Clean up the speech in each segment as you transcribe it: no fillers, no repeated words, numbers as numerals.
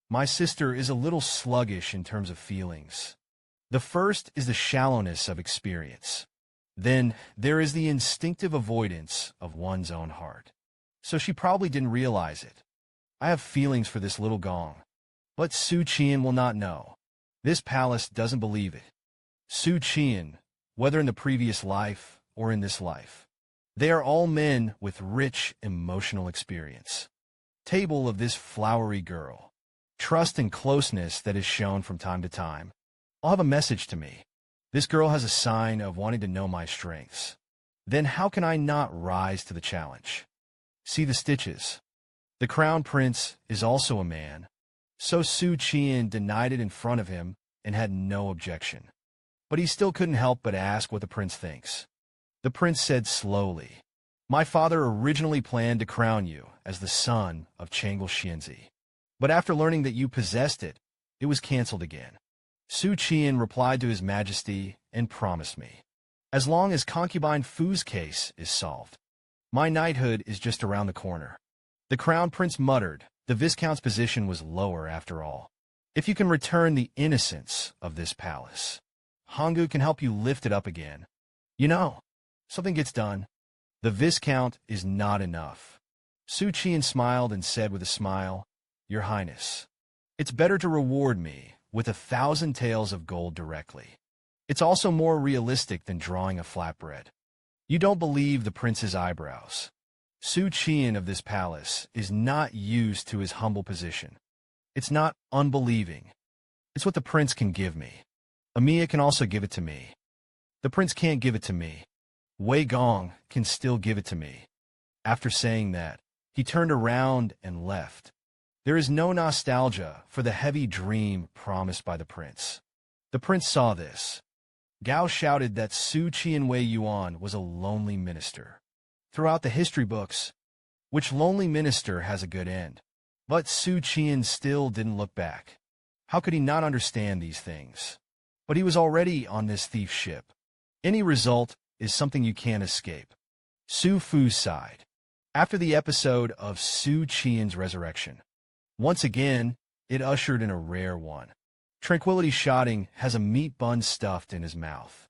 My sister is a little sluggish in terms of feelings. The first is the shallowness of experience. Then there is the instinctive avoidance of one's own heart. So she probably didn't realize it. I have feelings for this little gong. But Xu Qian'an will not know. This palace doesn't believe it. Xu Qian'an, whether in the previous life or in this life, they are all men with rich emotional experience. Table of this flowery girl. Trust and closeness that is shown from time to time. I'll have a message to me. This girl has a sign of wanting to know my strengths. Then how can I not rise to the challenge? See the stitches. The crown prince is also a man. So Xu Qian'an denied it in front of him and had no objection. But he still couldn't help but ask what the prince thinks. The prince said slowly, "My father originally planned to crown you as the son of Changle Xianzi. But after learning that you possessed it, it was cancelled again." Xu Qian'an replied to his majesty and promised me, "As long as concubine Fu's case is solved, my knighthood is just around the corner." The crown prince muttered, the viscount's position was lower after all. "If you can return the innocence of this palace, Honggu can help you lift it up again. You know, something gets done. The viscount is not enough." Xu Qian'an smiled and said with a smile, "Your Highness, it's better to reward me with 1,000 taels of gold directly. It's also more realistic than drawing a flatbread." You don't believe the prince's eyebrows. Xu Qian'an of this palace is not used to his humble position. It's not unbelieving. It's what the prince can give me. Amiya can also give it to me. The prince can't give it to me. Wei Gong can still give it to me. After saying that, he turned around and left. There is no nostalgia for the heavy dream promised by the prince. The prince saw this. Gao shouted that Xu Qian Wei Yuan was a lonely minister. Throughout the history books, which lonely minister has a good end? But Xu Qian still didn't look back. How could he not understand these things? But he was already on this thief ship. Any result is something you can't escape. Xu Fu sighed. After the episode of Xu Qian's resurrection, once again, it ushered in a rare one. Tranquility Shotting has a meat bun stuffed in his mouth.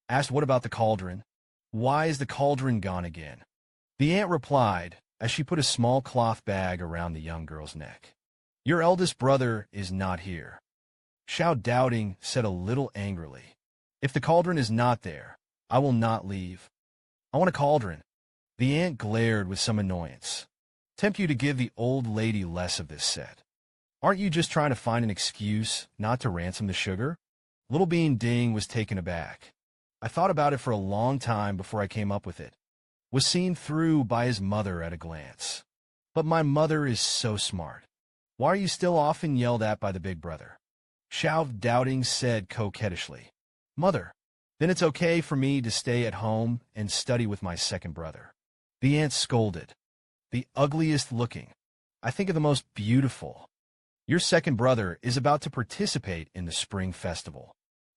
Asked what about the cauldron? Why is the cauldron gone again? The aunt replied, as she put a small cloth bag around the young girl's neck. Your eldest brother is not here. Xiao Doubting said a little angrily. If the cauldron is not there, I will not leave. I want a cauldron. The aunt glared with some annoyance. Tempt you to give the old lady less of this set. Aren't you just trying to find an excuse not to ransom the sugar? Little Bean Ding was taken aback. I thought about it for a long time before I came up with it. Was seen through by his mother at a glance. But my mother is so smart. Why are you still often yelled at by the big brother? Xiao Doubting said coquettishly. Mother, then it's okay for me to stay at home and study with my second brother. The aunt scolded. The ugliest looking. I think of the most beautiful. Your second brother is about to participate in the spring festival.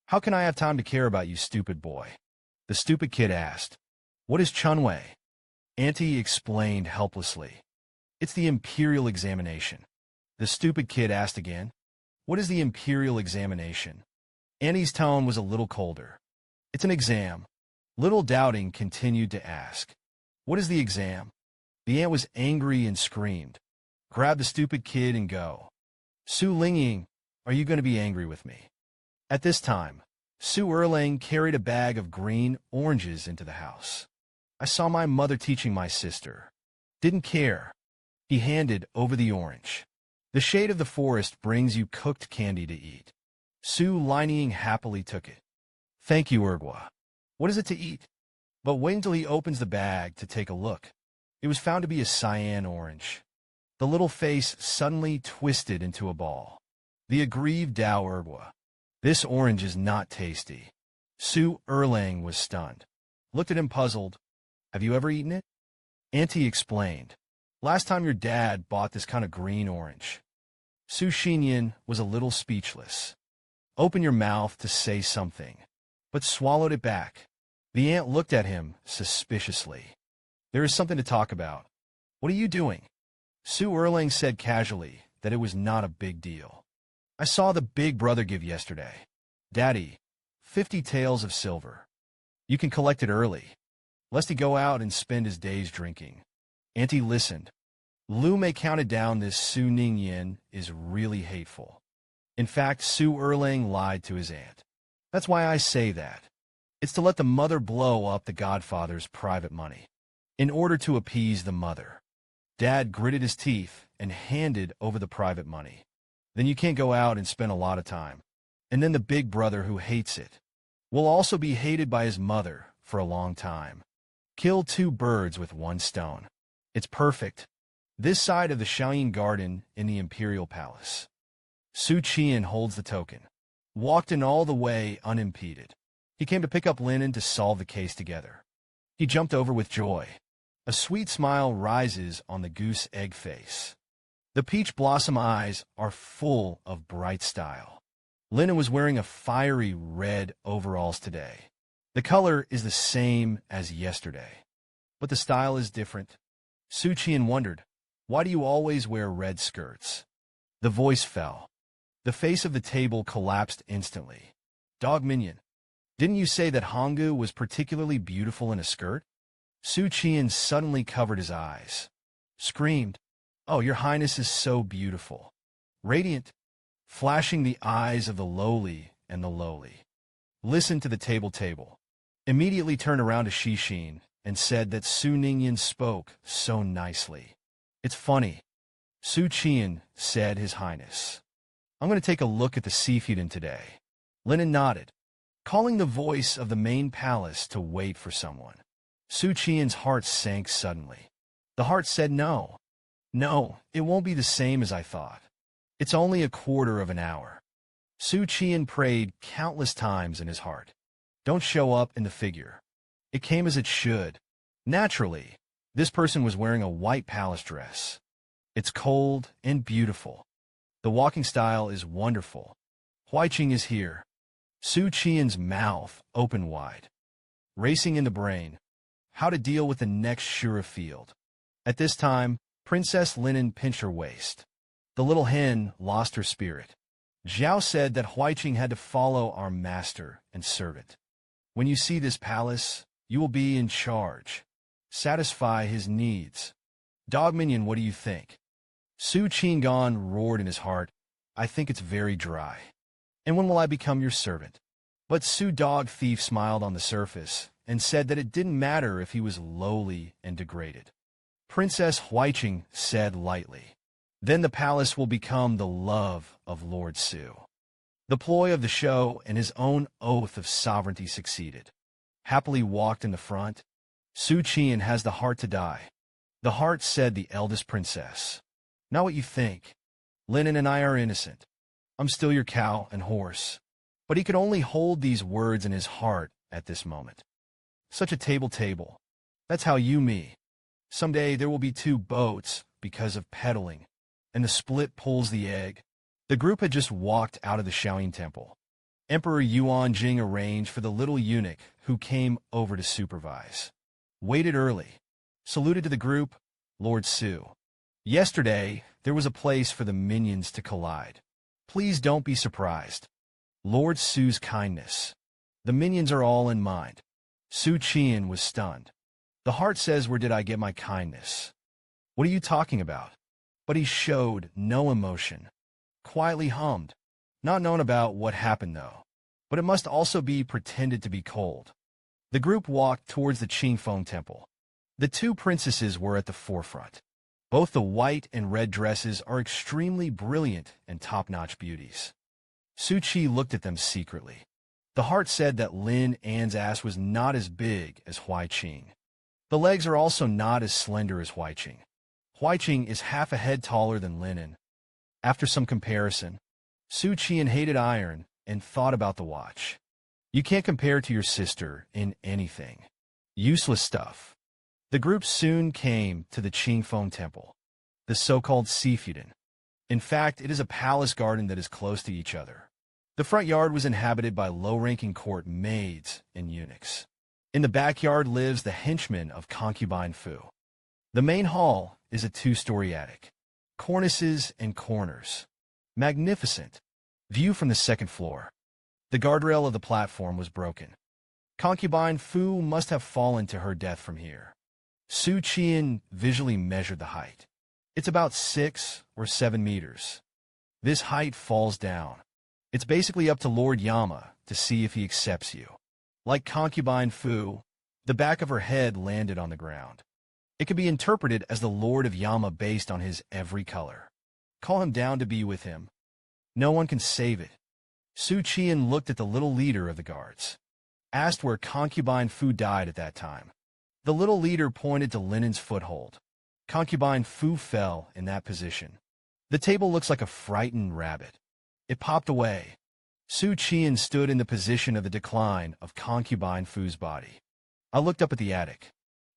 How can I have time to care about you, stupid boy? The stupid kid asked. What is Chunwei? Auntie explained helplessly. It's the imperial examination. The stupid kid asked again. What is the imperial examination? Auntie's tone was a little colder. It's an exam. Little Doubting continued to ask. What is the exam? The aunt was angry and screamed. Grab the stupid kid and go. Su Lingying, are you going to be angry with me? At this time, Su Erlang carried a bag of green oranges into the house. I saw my mother teaching my sister. Didn't care. He handed over the orange. The shade of the forest brings you cooked candy to eat. Su Lingying happily took it. Thank you, Ergwa. What is it to eat? But wait until he opens the bag to take a look. It was found to be a cyan orange. The little face suddenly twisted into a ball. The aggrieved Dao Ergwa. This orange is not tasty. Su Erlang was stunned. Looked at him puzzled. Have you ever eaten it? Auntie explained. Last time your dad bought this kind of green orange. Su Xinyan was a little speechless. Open your mouth to say something, but swallowed it back. The aunt looked at him suspiciously. There is something to talk about. What are you doing? Su Erlang said casually that that it was not a big deal. I saw the big brother give yesterday. Daddy, 50 taels of silver. You can collect it early, lest he go out and spend his days drinking. Auntie listened. Lu Mei counted down. This Su Ningyin is really hateful. In fact, Su Erlang lied to his aunt. That's why I say that. It's to let the mother blow up the godfather's private money, in order to appease the mother. Dad gritted his teeth and handed over the private money. Then you can't go out and spend a lot of time. And then the big brother who hates it will also be hated by his mother for a long time. Kill two birds with one stone. It's perfect. This side of the Shaoyin Garden in the Imperial Palace. Xu Qian'an holds the token. Walked in all the way unimpeded. He came to pick up linen to solve the case together. He jumped over with joy. A sweet smile rises on the goose egg face. The peach blossom eyes are full of bright style. Linen was wearing a fiery red overalls today. The color is the same as yesterday, but the style is different. Xu Qian'an wondered, why do you always wear red skirts? The voice fell. The face of the table collapsed instantly. Dog Minion, didn't you say that Honggu was particularly beautiful in a skirt? Xu Qian'an suddenly covered his eyes. Screamed, oh, your highness is so beautiful. Radiant, flashing the eyes of the lowly and the lowly. Listened to the table. Immediately turned around to Xixin and said that Su Ningyan spoke so nicely. It's funny. Xu Qian'an said, His Highness. I'm going to take a look at the Seafudan today. Linen nodded, calling the voice of the main palace to wait for someone. Xu Qian's heart sank suddenly. The heart said no. No, it won't be the same as I thought. It's only a quarter of an hour. Xu Qian'an prayed countless times in his heart. Don't show up in the figure. It came as it should. Naturally, this person was wearing a white palace dress. It's cold and beautiful. The walking style is wonderful. Huaiqing is here. Xu Qian's mouth opened wide. Racing in the brain. How to deal with the next Shura field. At this time, Princess Linen pinched her waist. The little hen lost her spirit. Zhao said that Huaiqing had to follow our master and servant. When you see this palace, you will be in charge. Satisfy his needs. Dog Minion, what do you think? Su Qinggan roared in his heart, I think it's very dry. And when will I become your servant? But Su Dog Thief smiled on the surface and said that it didn't matter if he was lowly and degraded. Princess Huaiqing said lightly, then the palace will become the love of Lord Su. The ploy of the show and his own oath of sovereignty succeeded. Happily walked in the front. Su Qian has the heart to die. The heart said the eldest princess. Not what you think. Linen and I are innocent. I'm still your cow and horse. But he could only hold these words in his heart at this moment. Such a table. That's how you me. Someday there will be two boats because of peddling, and the split pulls the egg. The group had just walked out of the Shaoyin Temple. Emperor Yuan Jing arranged for the little eunuch who came over to supervise. Waited early. Saluted to the group, Lord Su. Yesterday, there was a place for the minions to collide. Please don't be surprised. Lord Su's kindness. The minions are all in mind. Su Qian was stunned. The heart says, where did I get my kindness? What are you talking about? But he showed no emotion. Quietly hummed. Not known about what happened, though. But it must also be pretended to be cold. The group walked towards the Qingfeng Temple. The two princesses were at the forefront. Both the white and red dresses are extremely brilliant and top-notch beauties. Su Qi looked at them secretly. The heart said that Lin An's ass was not as big as Huaiqing. The legs are also not as slender as Huaiqing. Huaiqing is half a head taller than Linen. After some comparison, Su Qian hated iron and thought about the watch. You can't compare to your sister in anything. Useless stuff. The group soon came to the Qingfeng Temple, the so-called Seafudan. In fact, it is a palace garden that is close to each other. The front yard was inhabited by low-ranking court maids and eunuchs. In the backyard lives the henchman of concubine Fu. The main hall is a two-story attic. cornices and corners. Magnificent. View from the second floor. The guardrail of the platform was broken. Concubine Fu must have fallen to her death from here. Xu Qian'an visually measured the height. It's about 6 or 7 meters. This height falls down. It's basically up to Lord Yama to see if he accepts you. Like Concubine Fu, the back of her head landed on the ground. It could be interpreted as the Lord of Yama based on his every color. Call him down to be with him. No one can save it. Xu Qian'an looked at the little leader of the guards. Asked where Concubine Fu died at that time. The little leader pointed to Linen's foothold. Concubine Fu fell in that position. The table looks like a frightened rabbit. It popped away. Xu Qian'an stood in the position of the decline of Concubine Fu's body. I looked up at the attic.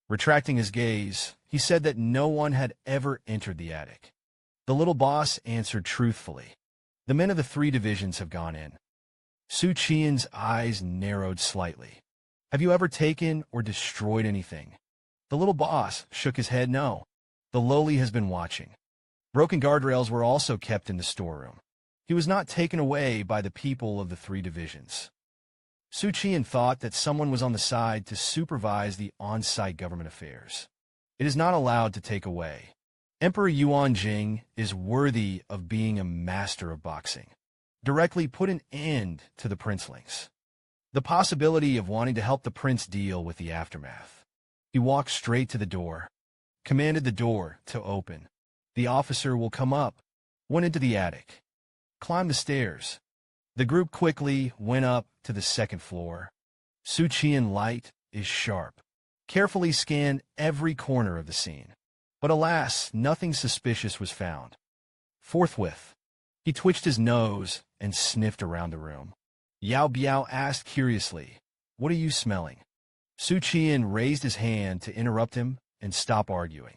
Retracting his gaze, he said that no one had ever entered the attic. The little boss answered truthfully. The men of the 3 divisions have gone in. Xu Qian's eyes narrowed slightly. Have you ever taken or destroyed anything? The little boss shook his head no. The lowly has been watching. Broken guardrails were also kept in the storeroom. He was not taken away by the people of the 3 divisions. Xu Qian'an thought that someone was on the side to supervise the on-site government affairs. It is not allowed to take away. Emperor Yuan Jing is worthy of being a master of boxing. Directly put an end to the princelings. The possibility of wanting to help the prince deal with the aftermath. He walked straight to the door, commanded the door to open. The officer will come up, went into the attic, climbed the stairs. The group quickly went up to the second floor. Xu Qian's light is sharp. Carefully scanned every corner of the scene. But alas, nothing suspicious was found. Forthwith, he twitched his nose and sniffed around the room. Yao Biao asked curiously, "What are you smelling?" Xu Qian'an raised his hand to interrupt him and stop arguing.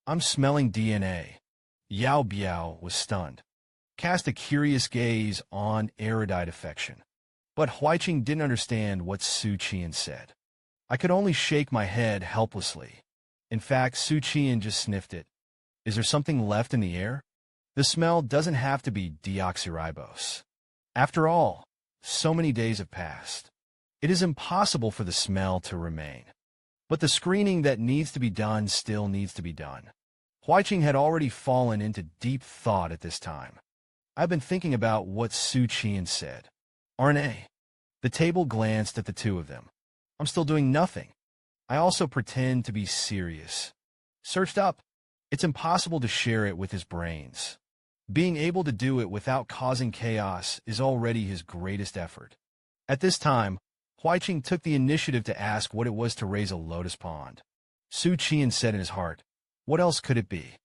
"I'm smelling DNA." Yao Biao was stunned. Cast a curious gaze on erudite affection. But Huaiqing didn't understand what Xu Qian'an said. I could only shake my head helplessly. In fact, Xu Qian'an just sniffed it. Is there something left in the air? The smell doesn't have to be deoxyribose. After all, so many days have passed. It is impossible for the smell to remain. But the screening that needs to be done still needs to be done. Huaiqing had already fallen into deep thought at this time. I've been thinking about what Xu Qian'an said. RNA. The table glanced at the 2 of them. I'm still doing nothing. I also pretend to be serious. Searched up. It's impossible to share it with his brains. Being able to do it without causing chaos is already his greatest effort. At this time, Huaiqing took the initiative to ask what it was to raise a lotus pond. Xu Qian'an said in his heart, what else could it be?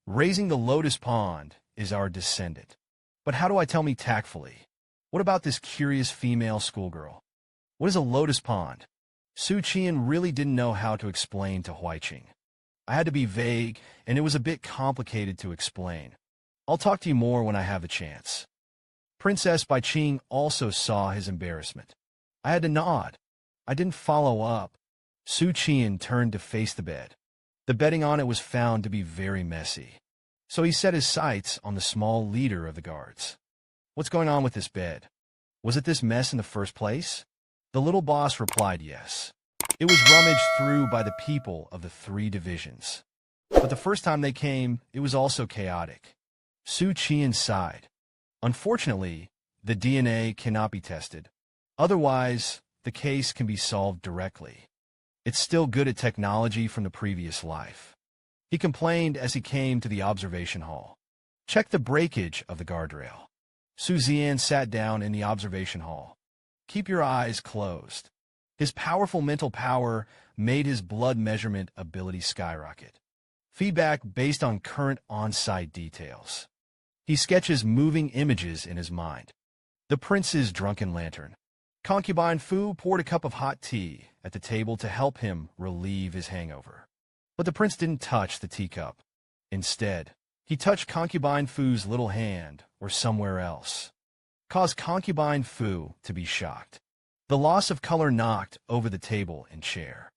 Raising the lotus pond is our descendant. But how do I tell me tactfully? What about this curious female schoolgirl? What is a lotus pond? Xu Qian'an really didn't know how to explain to Huaiqing. I had to be vague, and it was a bit complicated to explain. I'll talk to you more when I have the chance. Princess Bai Qing also saw his embarrassment. I had to nod. I didn't follow up. Xu Qian'an turned to face the bed. The bedding on it was found to be very messy. So he set his sights on the small leader of the guards. What's going on with this bed? Was it this mess in the first place? The little boss replied yes. It was rummaged through by the people of the 3 divisions. But the first time they came, it was also chaotic. Xu Qian'an sighed. Unfortunately, the DNA cannot be tested. Otherwise, the case can be solved directly. It's still good at technology from the previous life. He complained as he came to the observation hall. Check the breakage of the guardrail. Xu Qian'an sat down in the observation hall. Keep your eyes closed. His powerful mental power made his blood measurement ability skyrocket. Feedback based on current on-site details. He sketches moving images in his mind. The prince's drunken lantern. Concubine Fu poured a cup of hot tea at the table to help him relieve his hangover. But the prince didn't touch the teacup. Instead, he touched Concubine Fu's little hand or somewhere else. Caused Concubine Fu to be shocked. The loss of color knocked over the table and chair.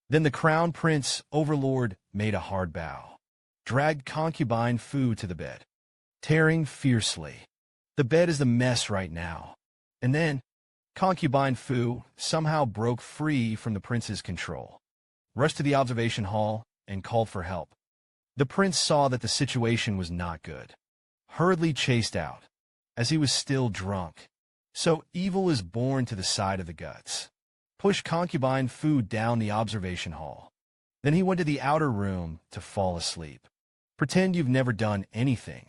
Then the crown prince overlord made a hard bow. dragged concubine Fu to the bed, tearing fiercely. The bed is the mess right now. And then, concubine Fu somehow broke free from the prince's control, rushed to the observation hall, and called for help. The prince saw that the situation was not good, hurriedly chased out, as he was still drunk. So evil is born to the side of the guts. Pushed concubine Fu down the observation hall. Then he went to the outer room to fall asleep. Pretend you've never done anything.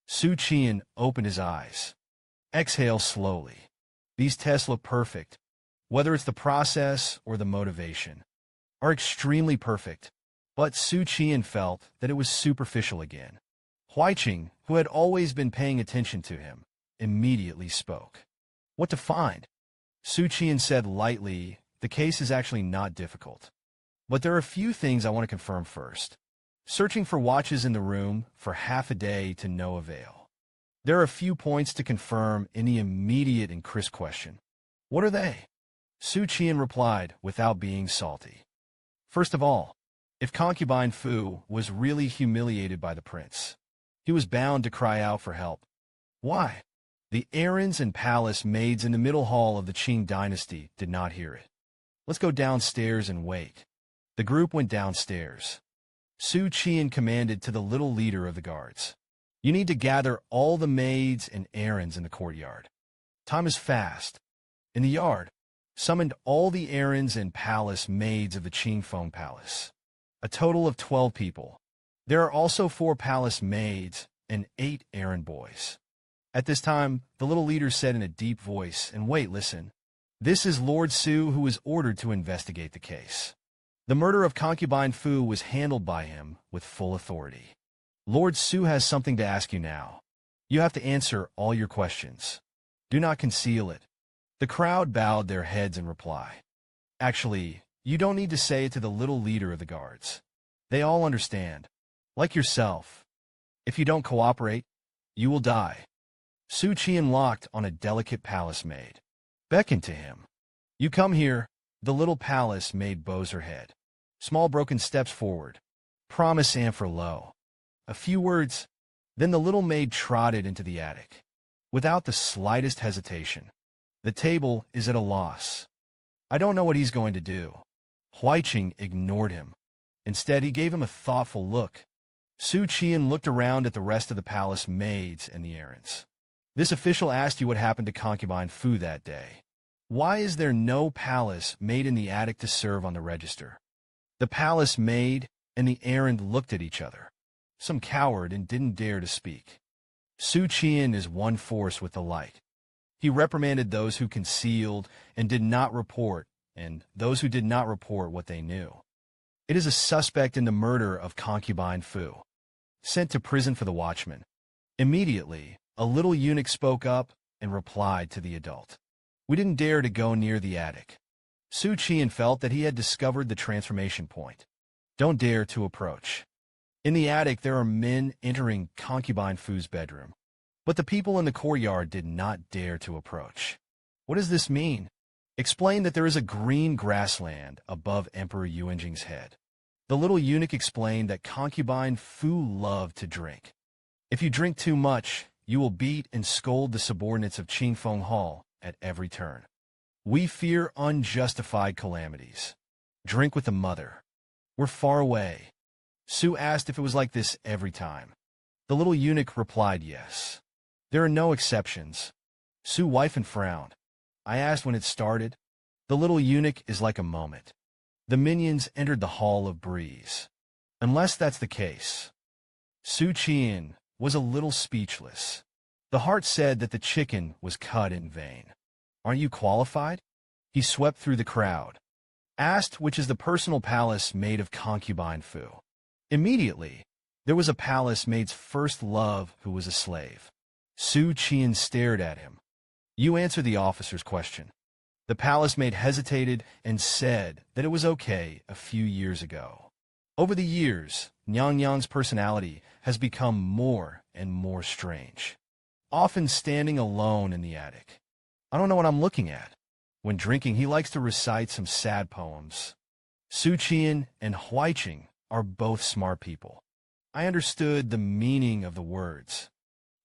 Xu Qian'an opened his eyes. Exhale slowly. These tests look perfect. Whether it's the process or the motivation, are extremely perfect. But Xu Qian'an felt that it was superficial again. Huaiqing, who had always been paying attention to him, immediately spoke. What to find? Xu Qian'an said lightly, the case is actually not difficult. But there are a few things I want to confirm first. Searching for watches in the room for half a day to no avail. There are a few points to confirm in the immediate and crisp question. What are they? Xu Qian'an replied without being salty. First of all, if concubine Fu was really humiliated by the prince, he was bound to cry out for help. Why? The errands and palace maids in the middle hall of the Qing dynasty did not hear it. Let's go downstairs and wait. The group went downstairs. Xu Qian'an commanded to the little leader of the guards. You need to gather all the maids and errands in the courtyard. Time is fast. In the yard, summoned all the errands and palace maids of the Qingfeng Palace. A total of 12 people. There are also 4 palace maids and 8 errand boys. At this time, the little leader said in a deep voice, and wait, listen. This is Lord Xu, who was ordered to investigate the case. The murder of concubine Fu was handled by him with full authority. Lord Xu has something to ask you now. You have to answer all your questions. Do not conceal it. The crowd bowed their heads in reply. Actually, you don't need to say it to the little leader of the guards. They all understand. Like yourself. If you don't cooperate, you will die. Xu Qian'an locked on a delicate palace maid. Beckoned to him. You come here. The little palace maid bows her head. Small broken steps forward. Promise Amphor low. A few words. Then the little maid trotted into the attic. Without the slightest hesitation. The table is at a loss. I don't know what he's going to do. Huaiqing ignored him. Instead, he gave him a thoughtful look. Xu Qian'an looked around at the rest of the palace maids and the errands. This official asked you what happened to concubine Fu that day. Why is there no palace maid in the attic to serve on the register? The palace maid and the errand looked at each other. Some coward and didn't dare to speak. Xu Qian'an is one force with the light. He reprimanded those who concealed and did not report, and those who did not report what they knew. It is a suspect in the murder of concubine Fu. Sent to prison for the watchman. Immediately, a little eunuch spoke up and replied to the adult. We didn't dare to go near the attic. Xu Qian'an felt that he had discovered the transformation point. Don't dare to approach. In the attic, there are men entering concubine Fu's bedroom. But the people in the courtyard did not dare to approach. What does this mean? Explain that there is a green grassland above Emperor Yuanjing's head. The little eunuch explained that concubine Fu loved to drink. If you drink too much, you will beat and scold the subordinates of Qingfeng Hall at every turn. We fear unjustified calamities. Drink with the mother. We're far away. Xu asked if it was like this every time. The little eunuch replied yes. There are no exceptions. Xu wife and frowned. I asked when it started. The little eunuch is like a moment. The minions entered the Hall of Breeze. Unless that's the case. Xu Qian'an was a little speechless. The heart said that the chicken was cut in vain. Aren't you qualified? He swept through the crowd. Asked which is the personal palace maid of concubine Fu. Immediately, there was a palace maid's first love who was a slave. Xu Qian'an stared at him. You answer the officer's question. The palace maid hesitated and said that it was okay a few years ago. Over the years, Nyang personality has become more and more strange. Often standing alone in the attic. I don't know what I'm looking at. When drinking, he likes to recite some sad poems. Xu Qian'an and Huaiqing are both smart people. I understood the meaning of the words.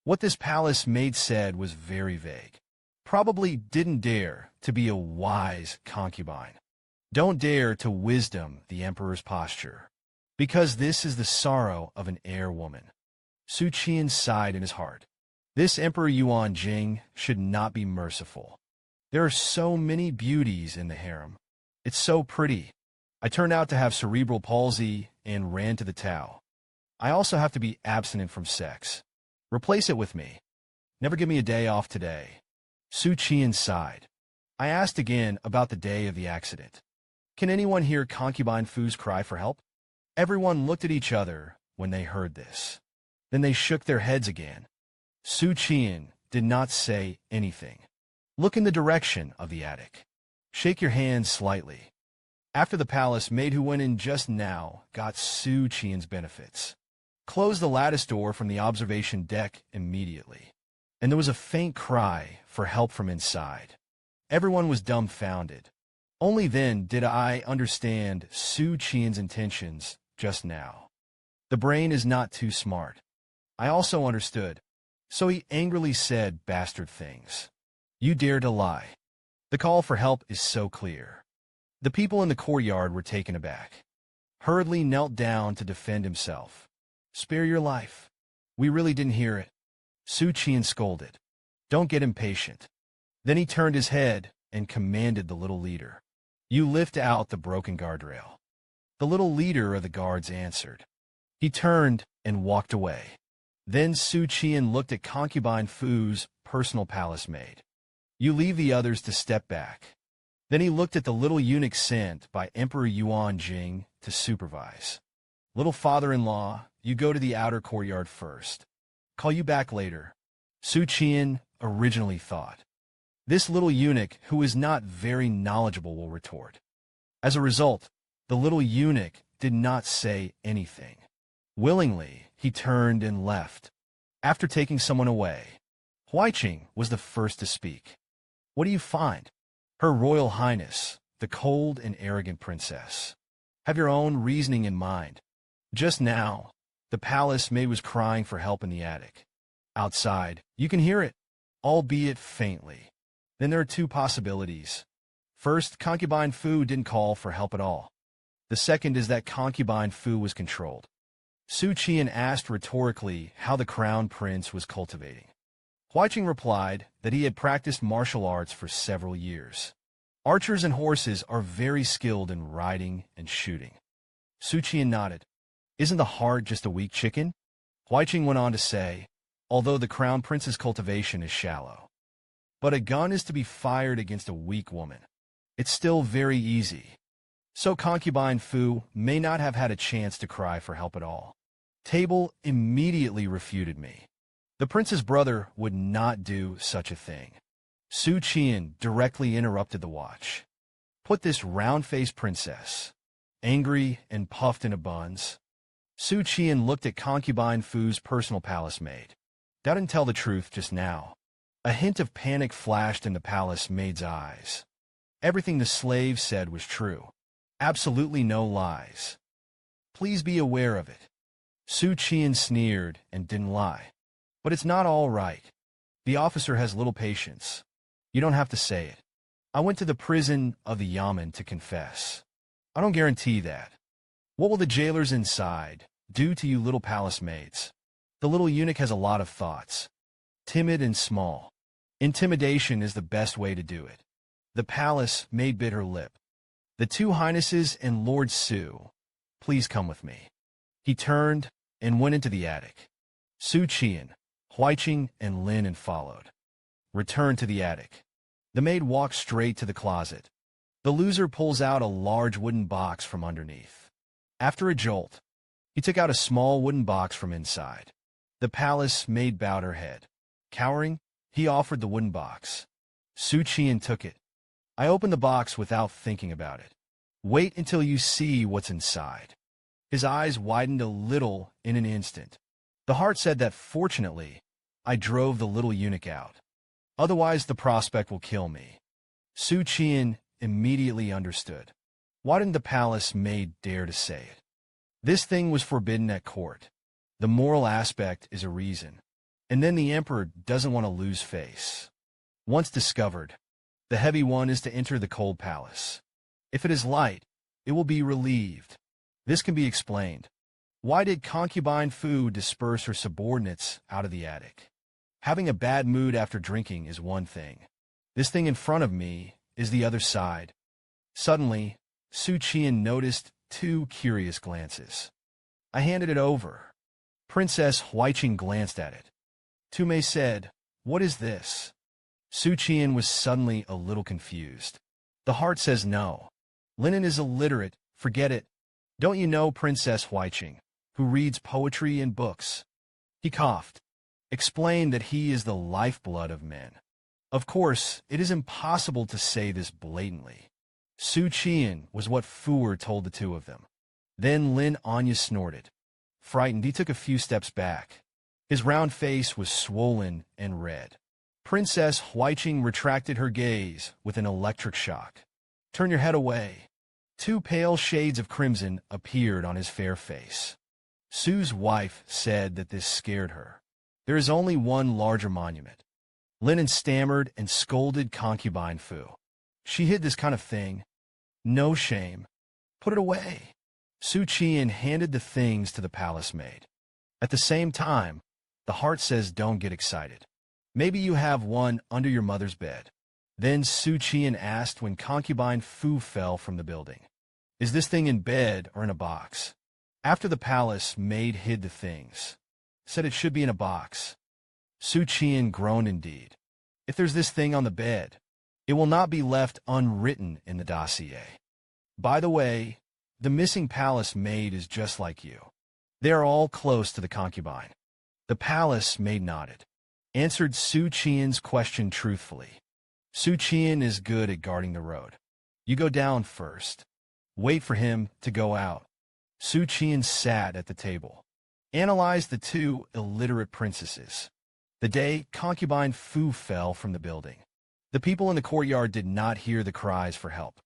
What this palace maid said was very vague. Probably didn't dare to be a wise concubine. Don't dare to wisdom the emperor's posture, because this is the sorrow of an heir woman. Xu Qian sighed in his heart. This Emperor Yuan Jing should not be merciful. There are so many beauties in the harem. It's so pretty. I turned out to have cerebral palsy and ran to the Tao. I also have to be abstinent from sex. Replace it with me. Never give me a day off today. Xu Qian sighed. I asked again about the day of the accident. Can anyone hear concubine Fu's cry for help? Everyone looked at each other when they heard this. Then they shook their heads again. Xu Qian did not say anything. Look in the direction of the attic. Shake your hands slightly. After the palace maid who went in just now got Xu Qian's benefits. Close the lattice door from the observation deck immediately. And there was a faint cry for help from inside. Everyone was dumbfounded. Only then did I understand Xu Qian's intentions just now. The brain is not too smart. I also understood. So he angrily said bastard things. You dare to lie. The call for help is so clear. The people in the courtyard were taken aback. Hurriedly knelt down to defend himself. Spare your life. We really didn't hear it. Xu Qian scolded. Don't get impatient. Then he turned his head and commanded the little leader. You lift out the broken guardrail. The little leader of the guards answered. He turned and walked away. Then Xu Qian looked at concubine Fu's personal palace maid. You leave the others to step back. Then he looked at the little eunuch sent by Emperor Yuan Jing to supervise. Little father-in-law, you go to the outer courtyard first. Call you back later. Xu Qian originally thought. This little eunuch, who is not very knowledgeable, will retort. As a result, the little eunuch did not say anything. Willingly, he turned and left. After taking someone away, Huaiqing was the first to speak. What do you find? Her Royal Highness, the cold and arrogant princess. Have your own reasoning in mind. Just now, the palace maid was crying for help in the attic. Outside, you can hear it, albeit faintly. Then there are two possibilities. First, concubine Fu didn't call for help at all. The second is that concubine Fu was controlled. Xu Qian asked rhetorically how the crown prince was cultivating. Huaiqing replied that he had practiced martial arts for several years. Archers and horses are very skilled in riding and shooting. Xu Qian nodded. Isn't the heart just a weak chicken? Huaiqing went on to say, although the crown prince's cultivation is shallow. But a gun is to be fired against a weak woman. It's still very easy. So concubine Fu may not have had a chance to cry for help at all. Table immediately refuted me. The prince's brother would not do such a thing. Xu Qian directly interrupted the watch. Put this round-faced princess, angry and puffed in a buns. Xu Qian looked at concubine Fu's personal palace maid. That didn't tell the truth just now. A hint of panic flashed in the palace maid's eyes. Everything the slave said was true. Absolutely no lies. Please be aware of it. Xu Qian sneered and didn't lie. But it's not all right. The officer has little patience. You don't have to say it. I went to the prison of the Yamen to confess. I don't guarantee that. What will the jailers inside do to you little palace maids? The little eunuch has a lot of thoughts. Timid and small. Intimidation is the best way to do it. The palace maid bit her lip. The two highnesses and Lord Su, please come with me. He turned and went into the attic. Xu Qian, Huaiqing, and Lin followed. Returned to the attic. The maid walked straight to the closet. The loser pulls out a large wooden box from underneath. After a jolt, he took out a small wooden box from inside. The palace maid bowed her head. Cowering, he offered the wooden box. Xu Qian took it. I opened the box without thinking about it. Wait until you see what's inside. His eyes widened a little in an instant. The heart said that fortunately, I drove the little eunuch out. Otherwise, the prospect will kill me. Xu Qian immediately understood. Why didn't the palace maid dare to say it? This thing was forbidden at court. The moral aspect is a reason. And then the emperor doesn't want to lose face. Once discovered, the heavy one is to enter the cold palace. If it is light, it will be relieved. This can be explained. Why did concubine Fu disperse her subordinates out of the attic? Having a bad mood after drinking is one thing. This thing in front of me is the other side. Suddenly, Xu Qian noticed two curious glances. I handed it over. Princess Huaiqing glanced at it. Tumei said, "What is this?" Xu Qian was suddenly a little confused. The heart says no. Linen is illiterate, forget it. Don't you know Princess Huaiqing, who reads poetry and books? He coughed. Explained that he is the lifeblood of men. Of course, it is impossible to say this blatantly. Xu Qian was what Fu told the two of them. Then Lin Anya snorted. Frightened, he took a few steps back. His round face was swollen and red. Princess Huaiqing retracted her gaze with an electric shock. Turn your head away. Two pale shades of crimson appeared on his fair face. Su's wife said that this scared her. There is only one larger monument. Linen stammered and scolded concubine Fu. She hid this kind of thing. No shame. Put it away. Xu Qian handed the things to the palace maid. At the same time, the heart says don't get excited. Maybe you have one under your mother's bed. Then Xu Qian asked when concubine Fu fell from the building. Is this thing in bed or in a box? After the palace maid hid the things. Said it should be in a box. Xu Qian groaned indeed. If there's this thing on the bed, it will not be left unwritten in the dossier. By the way, the missing palace maid is just like you. They are all close to the concubine. The palace maid nodded. Answered Xu Qian's question truthfully. Xu Qian is good at guarding the road. You go down first. Wait for him to go out. Xu Qian sat at the table. Analyzed the two illiterate princesses. The day concubine Fu fell from the building. The people in the courtyard did not hear the cries for help.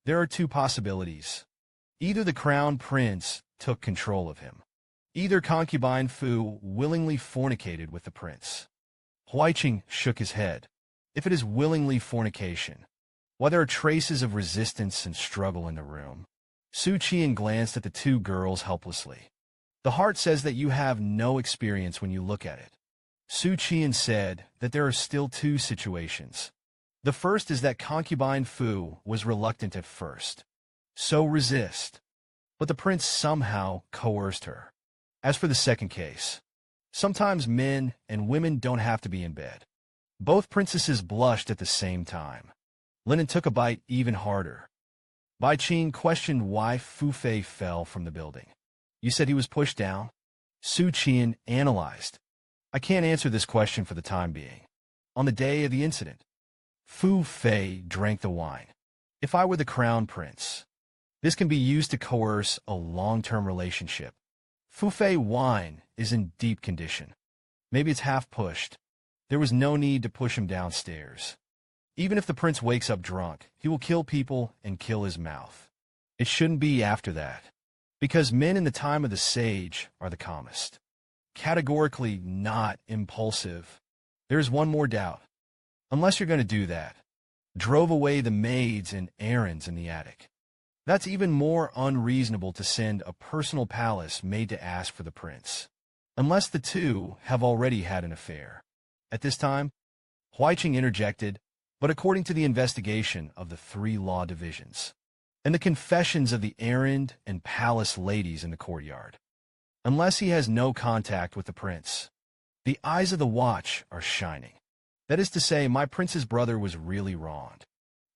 There are two possibilities. Either the crown prince took control of him. Either concubine Fu willingly fornicated with the prince. Huaiqing shook his head. If it is willingly fornication, why there are traces of resistance and struggle in the room. Xu Qian glanced at the two girls helplessly. The heart says that you have no experience when you look at it. Xu Qian said that there are still two situations. The first is that concubine Fu was reluctant at first. So resist. But the prince somehow coerced her. As for the second case, sometimes men and women don't have to be in bed. Both princesses blushed at the same time. Linen took a bite even harder. Bai Qing questioned why Fu Fei fell from the building. You said he was pushed down? Xu Qian analyzed. I can't answer this question for the time being. On the day of the incident, Fu Fei drank the wine. If I were the crown prince, this can be used to coerce a long-term relationship. Fu Fei wine is in deep condition. Maybe it's half pushed. There was no need to push him downstairs. Even if the prince wakes up drunk, he will kill people and kill his mouth. It shouldn't be after that, because men in the time of the sage are the calmest. Categorically not impulsive. There is one more doubt. Unless you're going to do that, drove away the maids and errands in the attic. That's even more unreasonable to send a personal palace maid to ask for the prince. Unless the two have already had an affair. At this time, Huaiqing interjected, but according to the investigation of the three law divisions, and the confessions of the errand and palace ladies in the courtyard, unless he has no contact with the prince, the eyes of the watch are shining. That is to say, my prince's brother was really wronged.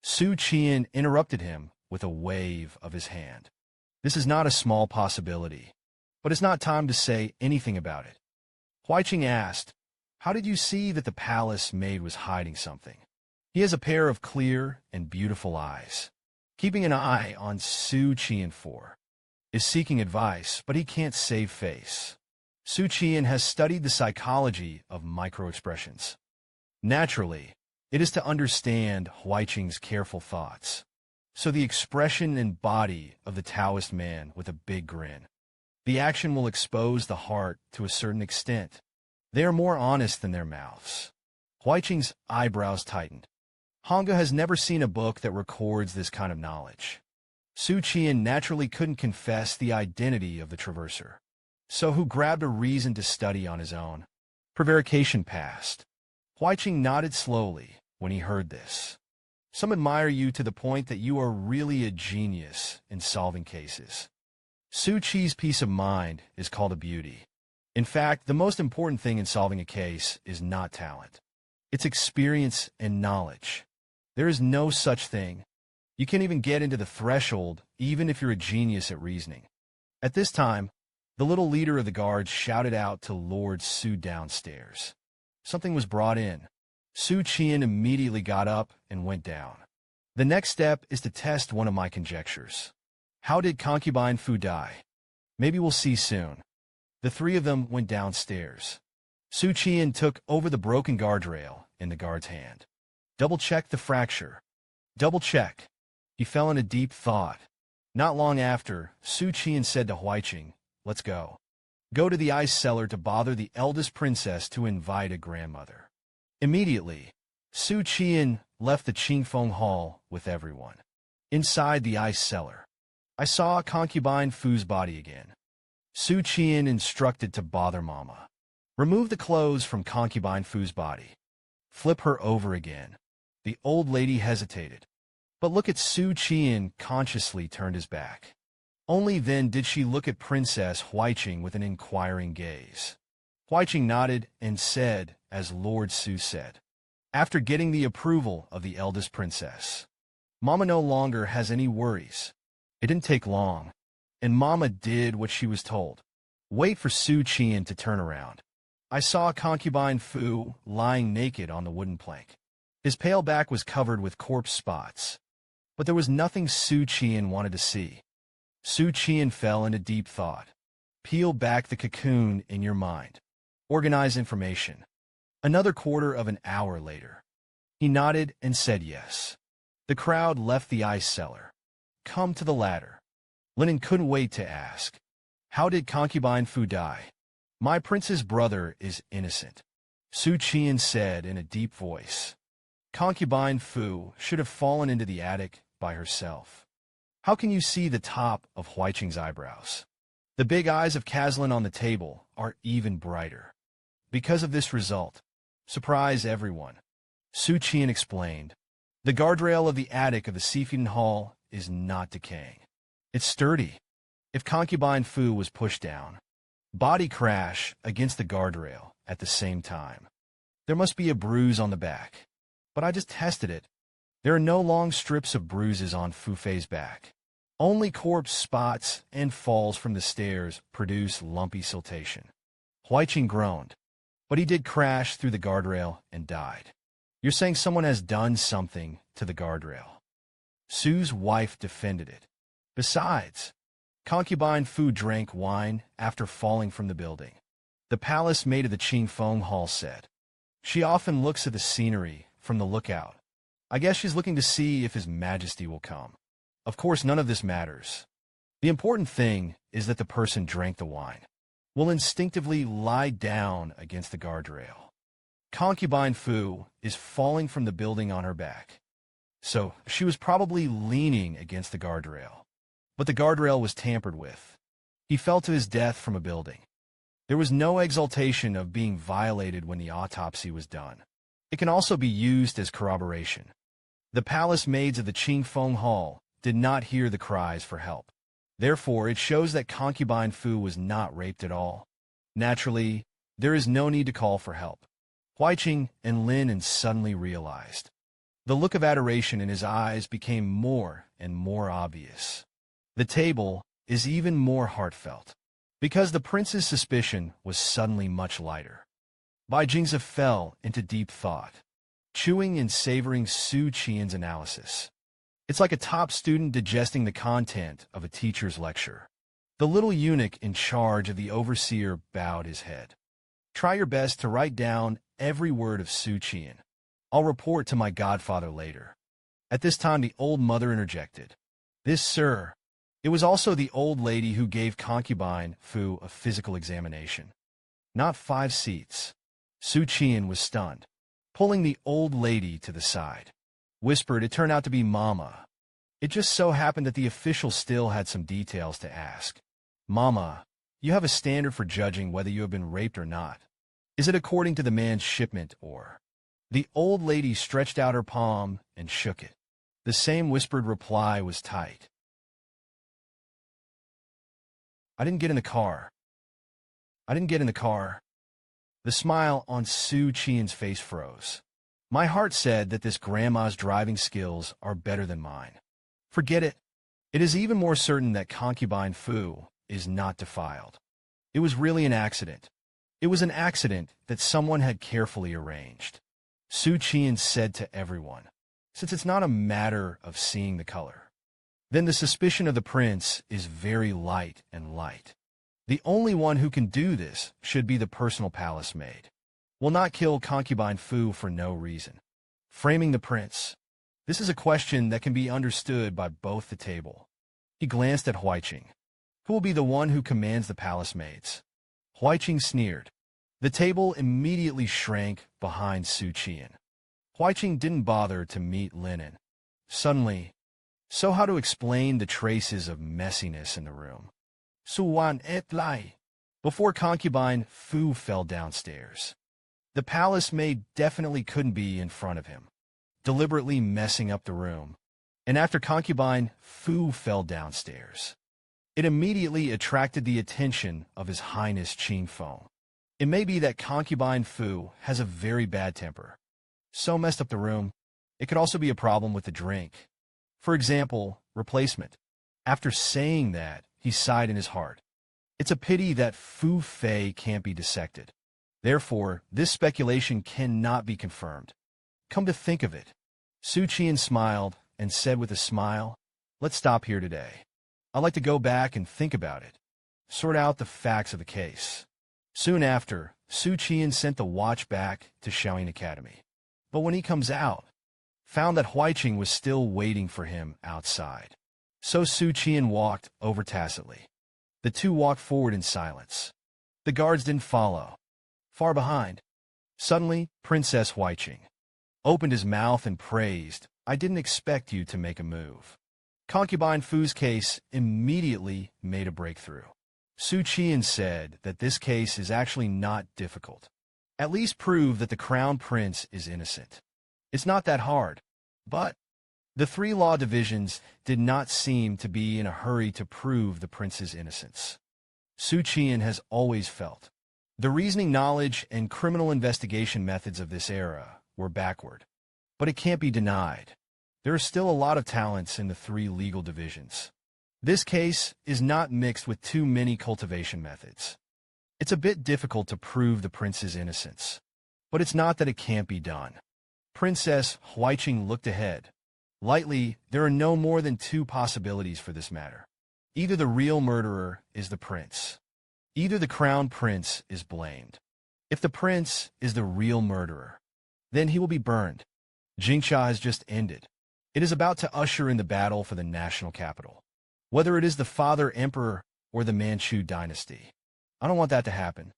Xu Qian interrupted him with a wave of his hand. This is not a small possibility, but it's not time to say anything about it. Huaiqing asked, how did you see that the palace maid was hiding something? He has a pair of clear and beautiful eyes. Keeping an eye on Xu Qian is seeking advice, but he can't save face. Xu Qian has studied the psychology of microexpressions. Naturally, it is to understand Huaiqing's careful thoughts. So the expression and body of the Taoist man with a big grin. The action will expose the heart to a certain extent. They are more honest than their mouths. Huaiqing's eyebrows tightened. Manga has never seen a book that records this kind of knowledge. Xu Qian'an naturally couldn't confess the identity of the traverser, so who grabbed a reason to study on his own. Prevarication passed. Huaiqing nodded slowly when he heard this. Some admire you to the point that you are really a genius in solving cases. Xu Qi's peace of mind is called a beauty. In fact, the most important thing in solving a case is not talent. It's experience and knowledge. There is no such thing. You can't even get into the threshold, even if you're a genius at reasoning. At this time, the little leader of the guards shouted out to Lord Xu downstairs. Something was brought in. Xu Qian'an immediately got up and went down. The next step is to test one of my conjectures. How did concubine Fu die? Maybe we'll see soon. The three of them went downstairs. Xu Qian'an took over the broken guardrail in the guard's hand. Double-check the fracture. Double-check. He fell in a deep thought. Not long after, Xu Qian'an said to Huaiqing, "Let's go. Go to the ice cellar to bother the eldest princess to invite a grandmother." Immediately, Xu Qian'an left the Qingfeng Hall with everyone. Inside the ice cellar, I saw concubine Fu's body again. Xu Qian'an instructed to bother Mama. Remove the clothes from concubine Fu's body. Flip her over again. The old lady hesitated. But look at Xu Qian'an consciously turned his back. Only then did she look at Princess Huaiqing with an inquiring gaze. Huaiqing nodded and said, as Lord Xu said, after getting the approval of the eldest princess, Mama no longer has any worries. It didn't take long, and Mama did what she was told. Wait for Xu Qian'an to turn around. I saw concubine Fu lying naked on the wooden plank. His pale back was covered with corpse spots, but there was nothing Xu Qian'an wanted to see. Xu Qian'an fell into deep thought. Peel back the cocoon in your mind. Organize information. Another quarter of an hour later, he nodded and said yes. The crowd left the ice cellar. Come to the ladder. Linen couldn't wait to ask, how did concubine Fu die? My prince's brother is innocent, Xu Qian'an said in a deep voice. Concubine Fu should have fallen into the attic by herself. How can you see the top of Huaiqing's eyebrows? The big eyes of Kazlan on the table are even brighter. Because of this result, surprise everyone. Xu Qian'an explained. The guardrail of the attic of the Seafood Hall is not decaying. It's sturdy. If concubine Fu was pushed down, body crash against the guardrail at the same time, there must be a bruise on the back. But I just tested it. There are no long strips of bruises on Fu Fei's back. Only corpse spots and falls from the stairs produce lumpy siltation. Huaiqing groaned. But he did crash through the guardrail and died. You're saying someone has done something to the guardrail. Su's wife defended it. Besides, concubine Fu drank wine after falling from the building. The palace maid of the Qingfeng Hall said. She often looks at the scenery from the lookout. I guess she's looking to see if His Majesty will come. Of course, none of this matters. The important thing is that the person drank the wine will instinctively lie down against the guardrail. Concubine Fu is falling from the building on her back. So she was probably leaning against the guardrail. But the guardrail was tampered with. He fell to his death from a building. There was no exultation of being violated when the autopsy was done. It can also be used as corroboration. The palace maids of the Qingfeng Hall did not hear the cries for help. Therefore, it shows that concubine Fu was not raped at all. Naturally, there is no need to call for help. Huaiqing and Lin suddenly realized. The look of adoration in his eyes became more and more obvious. The table is even more heartfelt, because the prince's suspicion was suddenly much lighter. Bai Jingzi fell into deep thought, chewing and savoring Xu Qian'an's analysis. It's like a top student digesting the content of a teacher's lecture. The little eunuch in charge of the overseer bowed his head. Try your best to write down every word of Xu Qian'an. I'll report to my godfather later. At this time the old mother interjected. This, sir, It was also the old lady who gave concubine Fu a physical examination. Not 5 seats. Xu Qian'an was stunned, pulling the old lady to the side. Whispered it turned out to be Mama. It just so happened that the official still had some details to ask. Mama, you have a standard for judging whether you have been raped or not. Is it according to the man's shipment or? The old lady stretched out her palm and shook it. The same whispered reply was tight. I didn't get in the car. I didn't get in the car. The smile on Xu Qian's face froze. My heart said that this grandma's driving skills are better than mine. Forget it. It is even more certain that concubine Fu is not defiled. It was really an accident. It was an accident that someone had carefully arranged. Xu Qian said to everyone, since it's not a matter of seeing the color, then the suspicion of the prince is very light and light. The only one who can do this should be the personal palace maid. Will not kill concubine Fu for no reason. Framing the prince. This is a question that can be understood by both the table. He glanced at Huaiqing. Who will be the one who commands the palace maids? Huaiqing sneered. The table immediately shrank behind Xu Qian. Huaiqing didn't bother to meet Linen. Suddenly, so how to explain the traces of messiness in the room? Suwan et lai. Before concubine Fu fell downstairs. The palace maid definitely couldn't be in front of him, deliberately messing up the room. And after concubine Fu fell downstairs, it immediately attracted the attention of His Highness Qing Feng. It may be that concubine Fu has a very bad temper. So messed up the room. It could also be a problem with the drink. For example, replacement. After saying that, he sighed in his heart. It's a pity that Fu Fei can't be dissected. Therefore, this speculation cannot be confirmed. Come to think of it. Xu Qian smiled and said with a smile, let's stop here today. I'd like to go back and think about it. Sort out the facts of the case. Soon after, Xu Qian sent the watch back to Shaoyin Academy. But when he comes out, found that Huaiqing was still waiting for him outside. So Xu Qian walked over tacitly. The two walked forward in silence. The guards didn't follow. Far behind, suddenly, Princess Huaiqing opened his mouth and praised, I didn't expect you to make a move. Concubine Fu's case immediately made a breakthrough. Xu Qian said that this case is actually not difficult. At least prove that the crown prince is innocent. It's not that hard. But the 3 law divisions did not seem to be in a hurry to prove the prince's innocence. Xu Qian has always felt the reasoning knowledge and criminal investigation methods of this era were backward. But it can't be denied. There are still a lot of talents in the 3 legal divisions. This case is not mixed with too many cultivation methods. It's a bit difficult to prove the prince's innocence. But it's not that it can't be done. Princess Huaiqing looked ahead. Lightly, there are no more than 2 possibilities for this matter. Either the real murderer is the prince. Either the crown prince is blamed. If the prince is the real murderer, then he will be burned. Jingxia has just ended. It is about to usher in the battle for the national capital. Whether it is the father emperor or the Manchu dynasty. I don't want that to happen.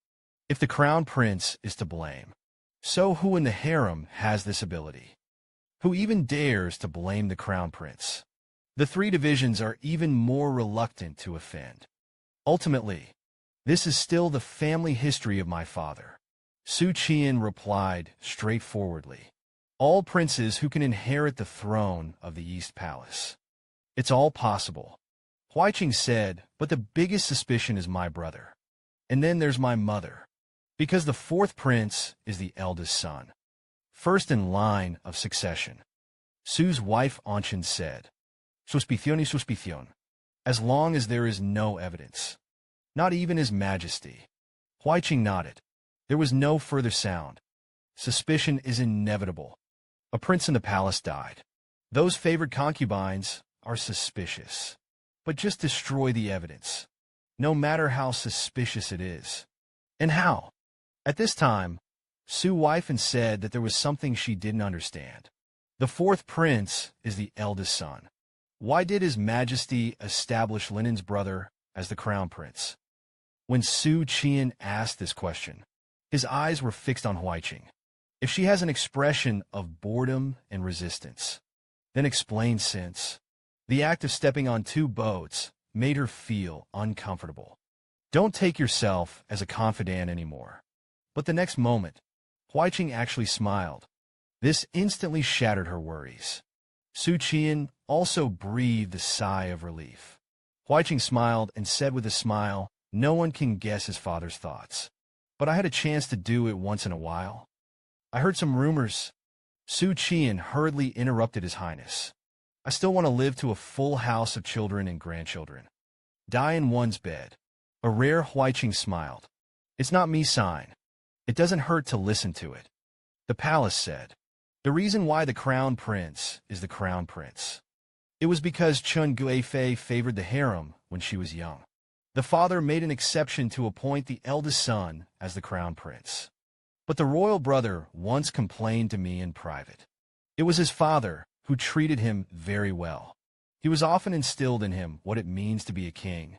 If the crown prince is to blame, so who in the harem has this ability? Who even dares to blame the crown prince? The 3 divisions are even more reluctant to offend. Ultimately, this is still the family history of my father. Xu Qian replied straightforwardly. All princes who can inherit the throne of the East Palace. It's all possible. Huaiqing said, but the biggest suspicion is my brother. And then there's my mother. Because the 4th prince is the eldest son. First in line of succession. Su's wife Anshan said, Suspicion y suspicion. As long as there is no evidence. Not even His Majesty. Huaiqing nodded. There was no further sound. Suspicion is inevitable. A prince in the palace died. Those favored concubines are suspicious. But just destroy the evidence. No matter how suspicious it is. And how? At this time, Su wife said that there was something she didn't understand. The 4th prince is the eldest son. Why did His Majesty establish Linen's brother as the crown prince? When Xu Qian'an asked this question, his eyes were fixed on Huaiqing. If she has an expression of boredom and resistance, then explain since. The act of stepping on two boats made her feel uncomfortable. Don't take yourself as a confidant anymore. But the next moment, Huaiqing actually smiled. This instantly shattered her worries. Xu Qian'an also breathed a sigh of relief. Huaiqing smiled and said with a smile, "No one can guess his father's thoughts. But I had a chance to do it once in a while. I heard some rumors." Xu Qian'an hurriedly interrupted His Highness. "I still want to live to a full house of children and grandchildren. Die in one's bed." A rare Huaiqing smiled. "It's not me, sign. It doesn't hurt to listen to it." The palace said, "The reason why the crown prince is the crown prince. It was because Chen Guifei favored the harem when she was young. The father made an exception to appoint the eldest son as the crown prince. But the royal brother once complained to me in private. It was his father who treated him very well. He was often instilled in him what it means to be a king.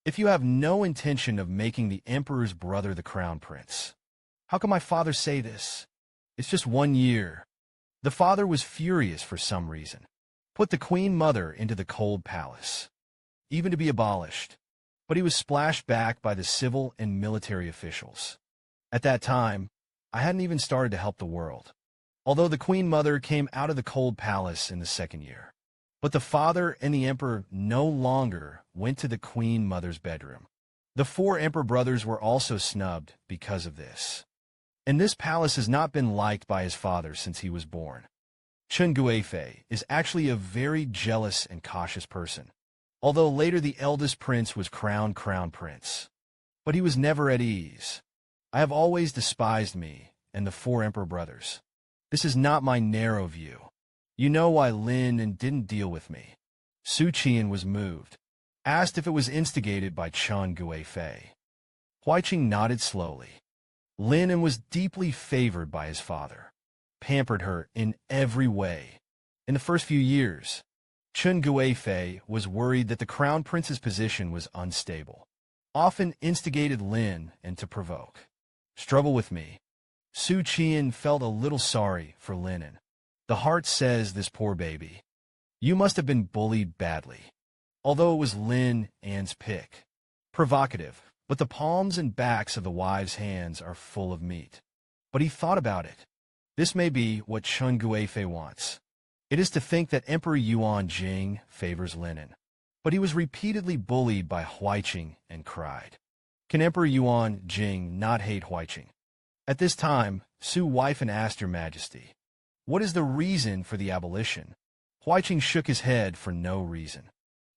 If you have no intention of making the emperor's brother the crown prince, how can my father say this? It's just 1 year." The father was furious for some reason. Put the queen mother into the cold palace, even to be abolished. But he was splashed back by the civil and military officials. At that time, I hadn't even started to help the world, although the queen mother came out of the cold palace in the 2nd year. But the father and the emperor no longer went to the queen mother's bedroom. The 4 emperor brothers were also snubbed because of this. And this palace has not been liked by his father since he was born. Chen Guifei is actually a very jealous and cautious person, although later the eldest prince was crowned crown prince. But he was never at ease. I have always despised me and the 4 emperor brothers. This is not my narrow view. You know why Lin and didn't deal with me." Xu Qian'an was moved, asked if it was instigated by Chen Guifei. Huaiqing nodded slowly. Lin and was deeply favored by his father, pampered her in every way. In the first few years, Chen Guifei was worried that the crown prince's position was unstable, often instigated Lin and to provoke. "Struggle with me." Xu Qian'an felt a little sorry for Linen. The heart says this poor baby. You must have been bullied badly. Although it was Lin Anne's pick. Provocative, but the palms and backs of the wives' hands are full of meat. But he thought about it. This may be what Chen Guifei wants. It is to think that Emperor Yuan Jing favors Linen. But he was repeatedly bullied by Huaiqing and cried. Can Emperor Yuan Jing not hate Huaiqing? At this time, Su wife and asked Your Majesty, what is the reason for the abolition? Huaiqing shook his head for no reason.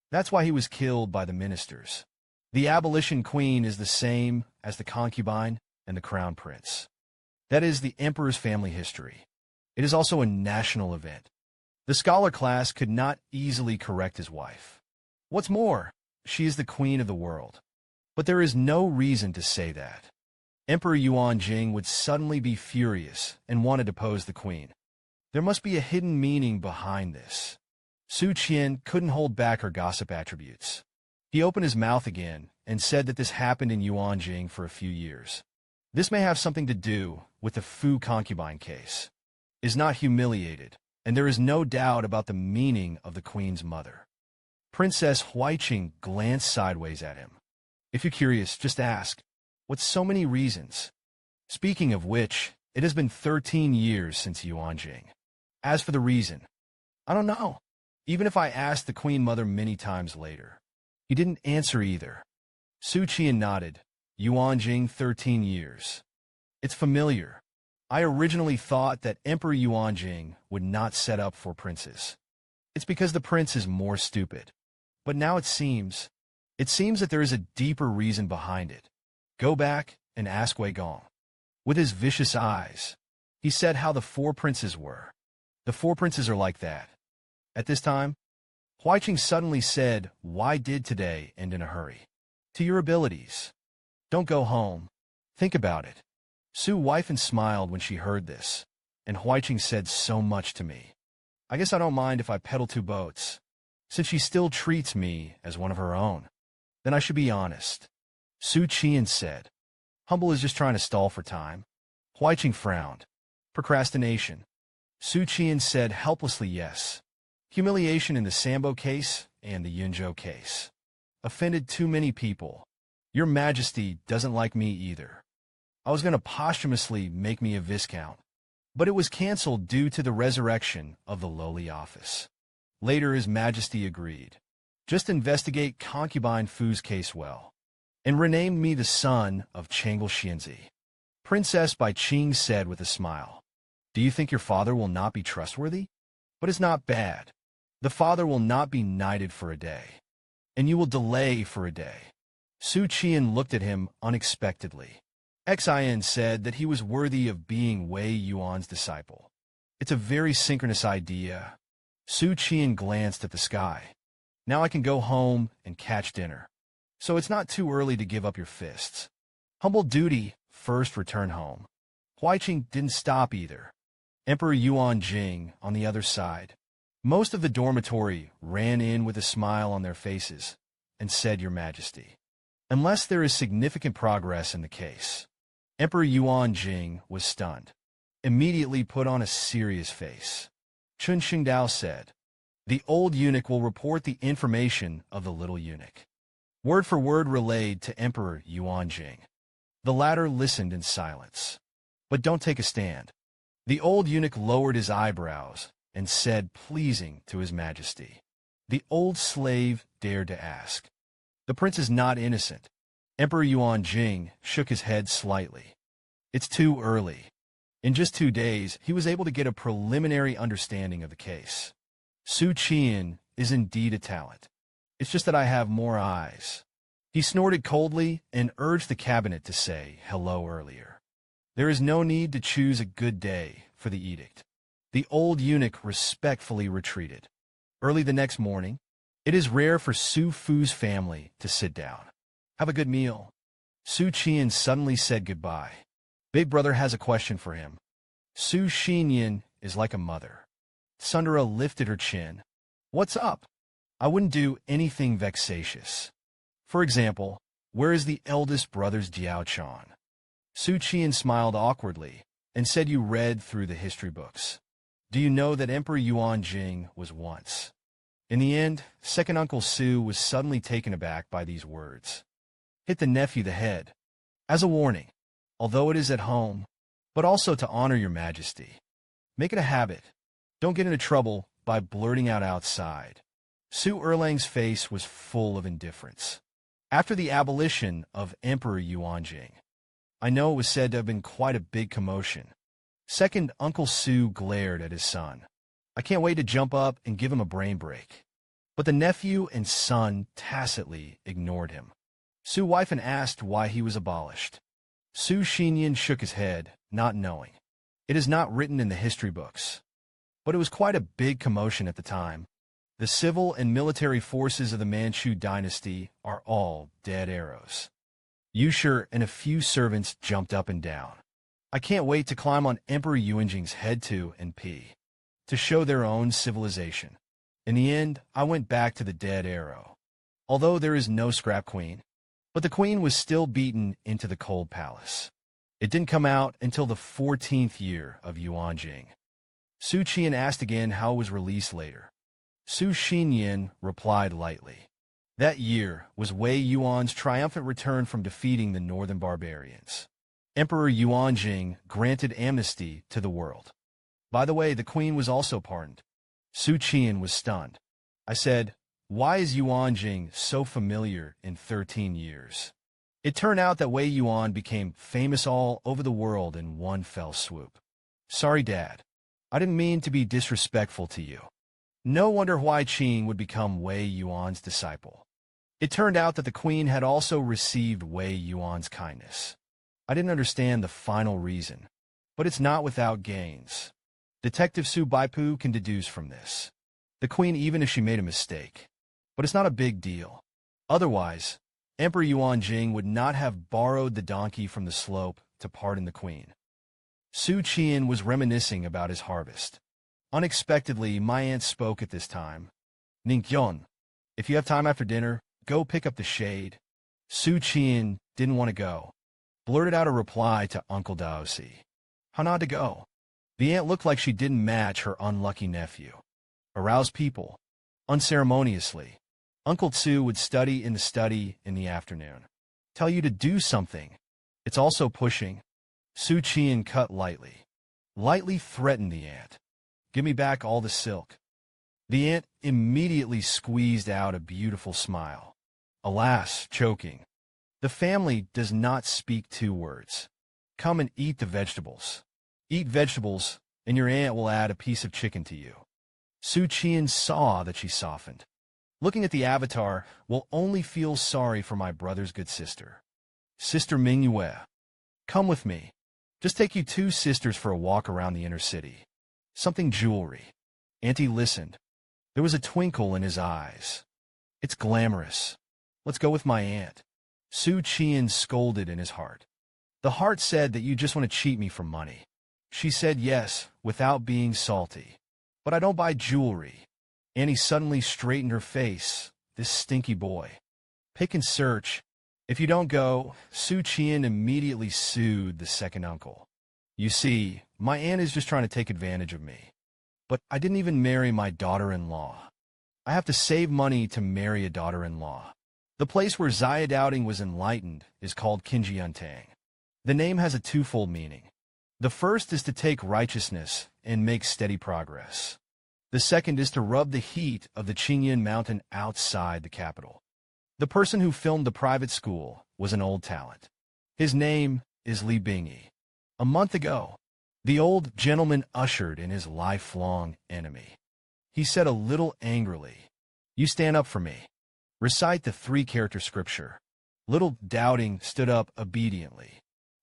That's why he was killed by the ministers. The abolition queen is the same as the concubine and the crown prince. That is the emperor's family history. It is also a national event. The scholar class could not easily correct his wife. What's more, she is the queen of the world. But there is no reason to say that. Emperor Yuan Jing would suddenly be furious and want to depose the queen. There must be a hidden meaning behind this. Xu Qian'an couldn't hold back her gossip attributes. He opened his mouth again and said that this happened in Yuan Jing for a few years. This may have something to do with the Fu concubine case. Is not humiliated, and there is no doubt about the meaning of the queen's mother. Princess Huaiqing glanced sideways at him. If you're curious, just ask. What's so many reasons? Speaking of which, it has been 13 years since Yuan Jing. As for the reason, I don't know. Even if I asked the queen mother many times later. He didn't answer either. Xu Qian'an nodded. Yuan Jing 13 years. It's familiar. I originally thought that Emperor Yuan Jing would not set up for princes. It's because the prince is more stupid. But now it seems that there is a deeper reason behind it. Go back and ask Wei Gong. With his vicious eyes, he said how the 4 princes were. The 4 princes are like that. At this time, Huaiqing suddenly said, why did today end in a hurry? To your abilities. Don't go home. Think about it. Su wife and smiled when she heard this, and Huaiqing said so much to me. I guess I don't mind if I peddle 2 boats. Since she still treats me as one of her own, then I should be honest. Xu Qian'an said. Humble is just trying to stall for time. Huaiqing frowned. Procrastination. Xu Qian'an said helplessly yes. Humiliation in the Sambo case and the Yunzhou case. Offended too many people. Your Majesty doesn't like me either. I was going to posthumously make me a viscount, but it was cancelled due to the resurrection of the lowly office. Later His Majesty agreed. Just investigate concubine Fu's case well, and renamed me the son of Changle Xianzi. Princess Bai Qing said with a smile. Do you think your father will not be trustworthy? But it's not bad. The father will not be knighted for a day, and you will delay for a day. Xu Qian'an looked at him unexpectedly. Xin said that he was worthy of being Wei Yuan's disciple. It's a very synchronous idea. Xu Qian'an glanced at the sky. Now I can go home and catch dinner. So it's not too early to give up your fists. Humble duty, first return home. Huaiqing didn't stop either. Emperor Yuan Jing on the other side. Most of the dormitory ran in with a smile on their faces and said, Your Majesty. Unless there is significant progress in the case. Emperor Yuan Jing was stunned. Immediately put on a serious face. Chun Xingdao said, The old eunuch will report the information of the little eunuch. Word for word relayed to Emperor Yuan Jing. The latter listened in silence. But don't take a stand. The old eunuch lowered his eyebrows and said, pleasing to His Majesty. The old slave dared to ask. The prince is not innocent. Emperor Yuan Jing shook his head slightly. It's too early. In just 2 days, he was able to get a preliminary understanding of the case. Xu Qian'an is indeed a talent. It's just that I have more eyes. He snorted coldly and urged the cabinet to say hello earlier. There is no need to choose a good day for the edict. The old eunuch respectfully retreated. Early the next morning, it is rare for Su Fu's family to sit down. Have a good meal. Xu Qian'an suddenly said goodbye. Big brother has a question for him. Xu Qian'an is like a mother. Sundara lifted her chin. What's up? I wouldn't do anything vexatious. For example, where is the eldest brother's Jiao Chan? Xu Qian'an smiled awkwardly and said you read through the history books. Do you know that Emperor Yuan Jing was once? In the end, second Uncle Su was suddenly taken aback by these words. Hit the nephew the head. As a warning, although it is at home, but also to honor your Majesty. Make it a habit. Don't get into trouble by blurting out outside. Su Erlang's face was full of indifference. After the abolition of Emperor Yuan Jing, I know it was said to have been quite a big commotion. Second Uncle Su glared at his son. I can't wait to jump up and give him a brain break. But the nephew and son tacitly ignored him. Su Weifan asked why he was abolished. Xu Qian'an shook his head, not knowing. It is not written in the history books. But it was quite a big commotion at the time. The civil and military forces of the Manchu dynasty are all dead arrows. Yushir and a few servants jumped up and down. I can't wait to climb on Emperor Yuanjing's head too and pee, to show their own civilization. In the end, I went back to the dead arrow. Although there is no scrap queen, but the queen was still beaten into the cold palace. It didn't come out until the 14th year of Yuan Jing. Xu Qian'an asked again how it was released later. Xu Qian'an replied lightly. That year was Wei Yuan's triumphant return from defeating the northern barbarians. Emperor Yuan Jing granted amnesty to the world. By the way, the queen was also pardoned. Xu Qian'an was stunned. I said, why is Yuan Jing so familiar in 13 years? It turned out that Wei Yuan became famous all over the world in one fell swoop. Sorry, Dad. I didn't mean to be disrespectful to you. No wonder Huaiqing would become Wei Yuan's disciple. It turned out that the queen had also received Wei Yuan's kindness. I didn't understand the final reason, but it's not without gains. Detective Su Baipu can deduce from this. The queen, even if she made a mistake. But it's not a big deal. Otherwise, Emperor Yuan Jing would not have borrowed the donkey from the slope to pardon the queen. Xu Qian'an was reminiscing about his harvest. Unexpectedly, my aunt spoke at this time. Ninkyun, if you have time after dinner, go pick up the shade. Xu Qian'an didn't want to go. Blurted out a reply to Uncle Daoists. How not to go? The aunt looked like she didn't match her unlucky nephew. Arouse people. Unceremoniously. Uncle Tsu would study in the study in the afternoon. Tell you to do something. It's also pushing. Xu Qian'an cut lightly. Lightly threatened the aunt. Give me back all the silk. The aunt immediately squeezed out a beautiful smile. Alas, choking. The family does not speak two words. Come and eat the vegetables. Eat vegetables, and your aunt will add a piece of chicken to you. Xu Qian'an saw that she softened. Looking at the avatar, will only feel sorry for my brother's good sister. Sister Manhwa, come with me. Just take you two sisters for a walk around the inner city. Something jewelry. Auntie listened. There was a twinkle in his eyes. It's glamorous. Let's go with my aunt. Xu Qian'an scolded in his heart. The heart said that you just want to cheat me for money. She said yes, without being salty. But I don't buy jewelry. Annie suddenly straightened her face. This stinky boy. Pick and search. If you don't go, Xu Qian'an immediately sued the second uncle. You see, my aunt is just trying to take advantage of me. But I didn't even marry my daughter-in-law. I have to save money to marry a daughter-in-law. The place where Zaya Doubting was enlightened is called Qinjiantang. The name has a twofold meaning. The first is to take righteousness and make steady progress. The second is to rub the heat of the Qingyan mountain outside the capital. The person who filmed the private school was an old talent. His name is Li Bingyi. A month ago, the old gentleman ushered in his lifelong enemy. He said a little angrily, "You stand up for me. Recite the 3-character scripture." Little Doubting stood up obediently.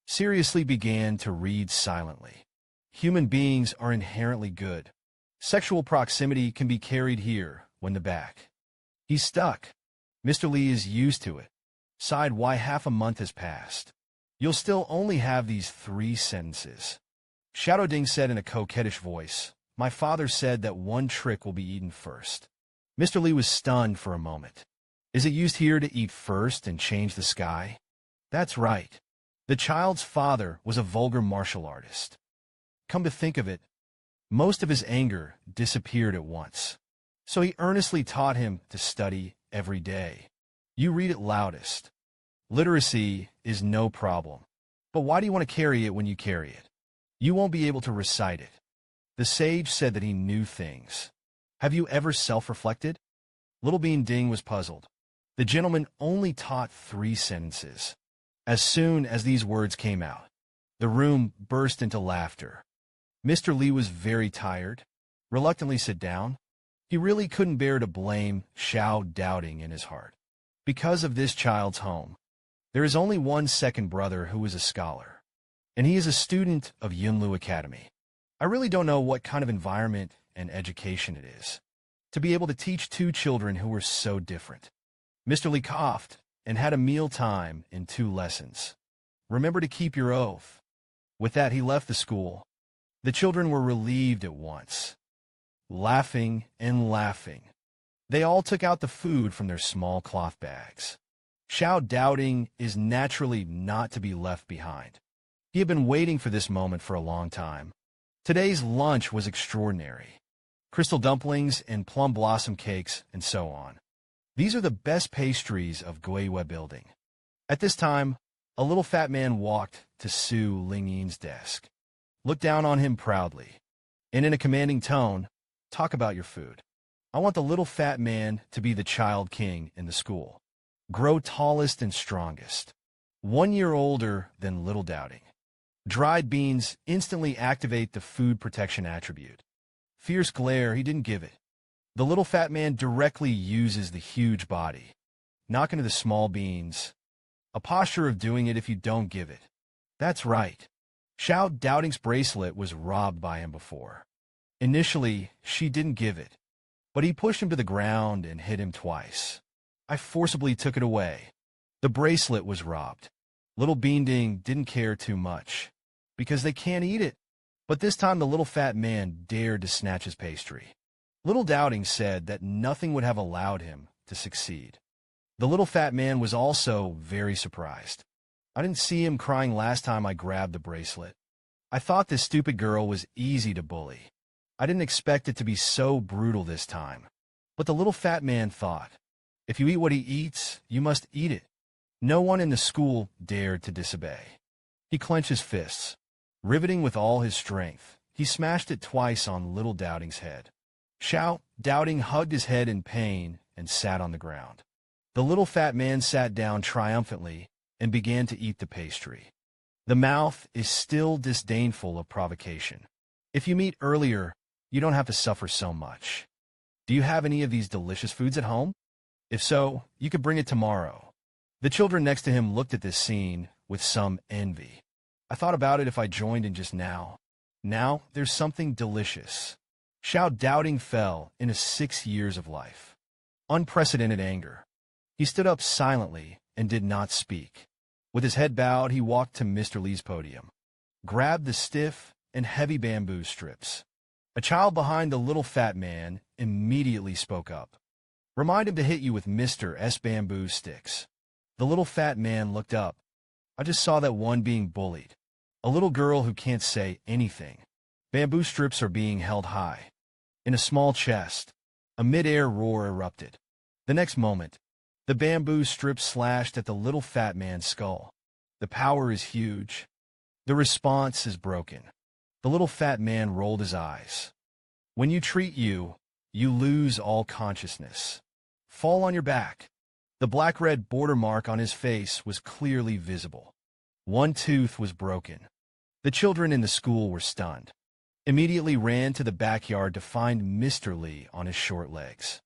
Seriously began to read silently. Human beings are inherently good. Sexual proximity can be carried here when the back. He's stuck. Mr. Li is used to it. Sighed why half a month has passed. You'll still only have these 3 sentences. Shadow Ding said in a coquettish voice, "My father said that one trick will be eaten first." Mr. Li was stunned for a moment. Is it used here to eat first and change the sky? That's right. The child's father was a vulgar martial artist. Come to think of it, most of his anger disappeared at once. So he earnestly taught him to study every day. You read it loudest. Literacy is no problem. But why do you want to carry it when you carry it? You won't be able to recite it. The sage said that he knew things. Have you ever self-reflected? Little Bean Ding was puzzled. The gentleman only taught 3 sentences. As soon as these words came out, the room burst into laughter. Mr. Li was very tired, reluctantly sat down. He really couldn't bear to blame Xiao Doubting in his heart. Because of this child's home, there is only one second brother who is a scholar, and he is a student of Yunlu Academy. I really don't know what kind of environment and education it is, to be able to teach 2 children who were so different. Mr. Li coughed and had a meal time in 2 lessons. Remember to keep your oath. With that, he left the school. The children were relieved at once. Laughing and laughing. They all took out the food from their small cloth bags. Xiao Doubting is naturally not to be left behind. He had been waiting for this moment for a long time. Today's lunch was extraordinary. Crystal dumplings and plum blossom cakes and so on. These are the best pastries of Guiwa building. At this time, a little fat man walked to Su Lingyin's desk, looked down on him proudly, and in a commanding tone, talk about your food. I want the little fat man to be the child king in the school. Grow tallest and strongest. 1 year older than Little Doubting. Dried beans instantly activate the food protection attribute. Fierce glare, he didn't give it. The little fat man directly uses the huge body. Knock into the small beans. A posture of doing it if you don't give it. That's right. Xiao Doubting's bracelet was robbed by him before. Initially, she didn't give it, but he pushed him to the ground and hit him twice. I forcibly took it away. The bracelet was robbed. Little Bean Ding didn't care too much, because they can't eat it. But this time the little fat man dared to snatch his pastry. Little Doubting said that nothing would have allowed him to succeed. The little fat man was also very surprised. I didn't see him crying last time I grabbed the bracelet. I thought this stupid girl was easy to bully. I didn't expect it to be so brutal this time. But the little fat man thought, if you eat what he eats, you must eat it. No one in the school dared to disobey. He clenched his fists. Riveting with all his strength, he smashed it twice on Little Doubting's head. Doubting hugged his head in pain and sat on the ground. The little fat man sat down triumphantly and began to eat the pastry. The mouth is still disdainful of provocation. If you meet earlier, you don't have to suffer so much. Do you have any of these delicious foods at home? If so, you could bring it tomorrow. The children next to him looked at this scene with some envy. I thought about it if I joined in just now. Now, there's something delicious. Doubting fell into 6 years of life. Unprecedented anger. He stood up silently and did not speak. With his head bowed, he walked to Mr. Lee's podium, grabbed the stiff and heavy bamboo strips. A child behind the little fat man immediately spoke up. Remind him to hit you with Mr. S. bamboo sticks. The little fat man looked up. I just saw that one being bullied. A little girl who can't say anything. Bamboo strips are being held high. In a small chest, a mid-air roar erupted. The next moment, the bamboo strips slashed at the little fat man's skull. The power is huge. The response is broken. The little fat man rolled his eyes. When you treat you lose all consciousness. Fall on your back. The black-red border mark on his face was clearly visible. One tooth was broken. The children in the school were stunned. Immediately ran to the backyard to find Mr. Lee on his short legs.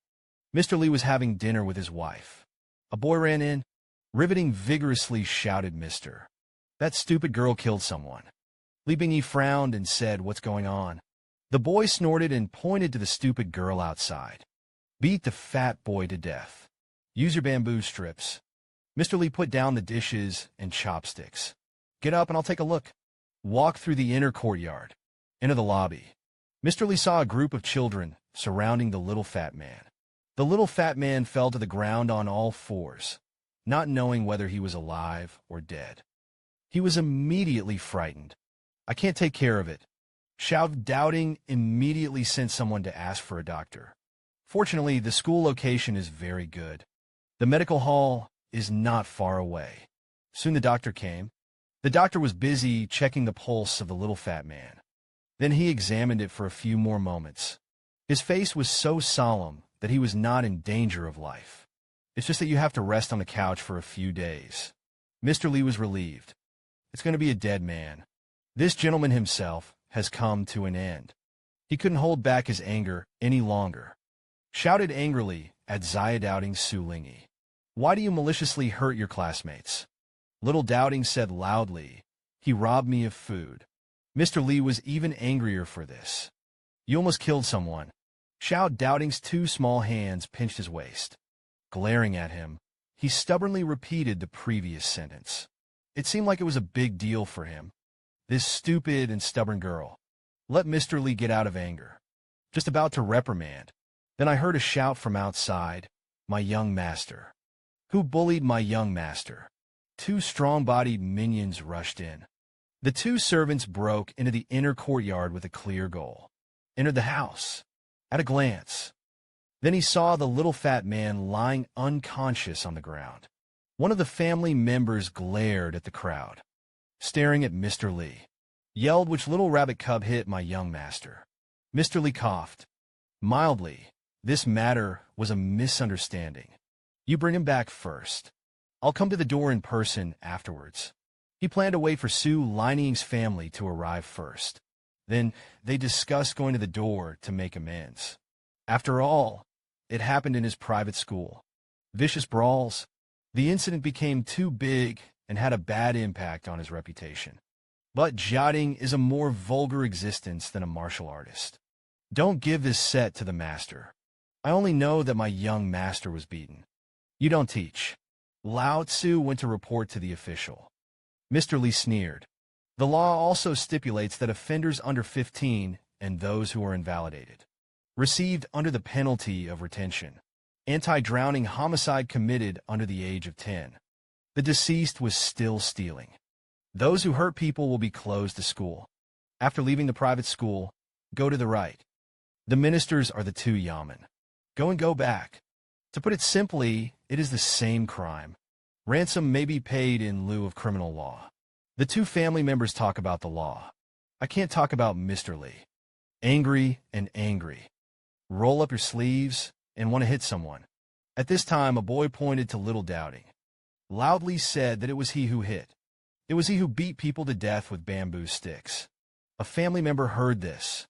Mr. Lee was having dinner with his wife. A boy ran in. Riveting vigorously shouted, "Mister, that stupid girl killed someone." Leaping, he frowned and said, "What's going on?" The boy snorted and pointed to the stupid girl outside. "Beat the fat boy to death. Use your bamboo strips." Mr. Lee put down the dishes and chopsticks. "Get up and I'll take a look." Walk through the inner courtyard. Into the lobby. Mr. Lee saw a group of children surrounding the little fat man. The little fat man fell to the ground on all fours, not knowing whether he was alive or dead. He was immediately frightened. "I can't take care of it." Doubting immediately sent someone to ask for a doctor. Fortunately, the school location is very good. The medical hall is not far away. Soon the doctor came. The doctor was busy checking the pulse of the little fat man. Then he examined it for a few more moments. His face was so solemn that he was not in danger of life. "It's just that you have to rest on the couch for a few days." Mr. Lee was relieved. It's going to be a dead man. This gentleman himself has come to an end. He couldn't hold back his anger any longer. Shouted angrily at Doubting Su Lingi. "Why do you maliciously hurt your classmates?" Little Doubting said loudly, "He robbed me of food." Mr. Lee was even angrier for this. "You almost killed someone." Doubting's two small hands pinched his waist. Glaring at him, he stubbornly repeated the previous sentence. It seemed like it was a big deal for him. This stupid and stubborn girl. Let Mr. Lee get out of anger. Just about to reprimand. Then I heard a shout from outside, "My young master." Who bullied my young master? Two strong-bodied minions rushed in. The two servants broke into the inner courtyard with a clear goal. Entered the house. At a glance. Then he saw the little fat man lying unconscious on the ground. One of the family members glared at the crowd, staring at Mr. Lee. Yelled which little rabbit cub hit my young master. Mr. Lee coughed. Mildly, this matter was a misunderstanding. You bring him back first. I'll come to the door in person afterwards. He planned to wait for Su Lining's family to arrive first. Then they discussed going to the door to make amends. After all, it happened in his private school. Vicious brawls. The incident became too big and had a bad impact on his reputation. But Jiating is a more vulgar existence than a martial artist. Don't give this set to the master. I only know that my young master was beaten. You don't teach. Lao Tzu went to report to the official. Mr. Lee sneered. The law also stipulates that offenders under 15 and those who are invalidated received under the penalty of retention. Anti-drowning homicide committed under the age of 10. The deceased was still stealing. Those who hurt people will be closed to school. After leaving the private school, go to the right. The ministers are the two yamen. Go and go back. To put it simply, it is the same crime. Ransom may be paid in lieu of criminal law. The two family members talk about the law. I can't talk about Mr. Lee. Angry and angry. Roll up your sleeves and want to hit someone. At this time, a boy pointed to little Doubting. Loudly said that it was he who hit. It was he who beat people to death with bamboo sticks. A family member heard this.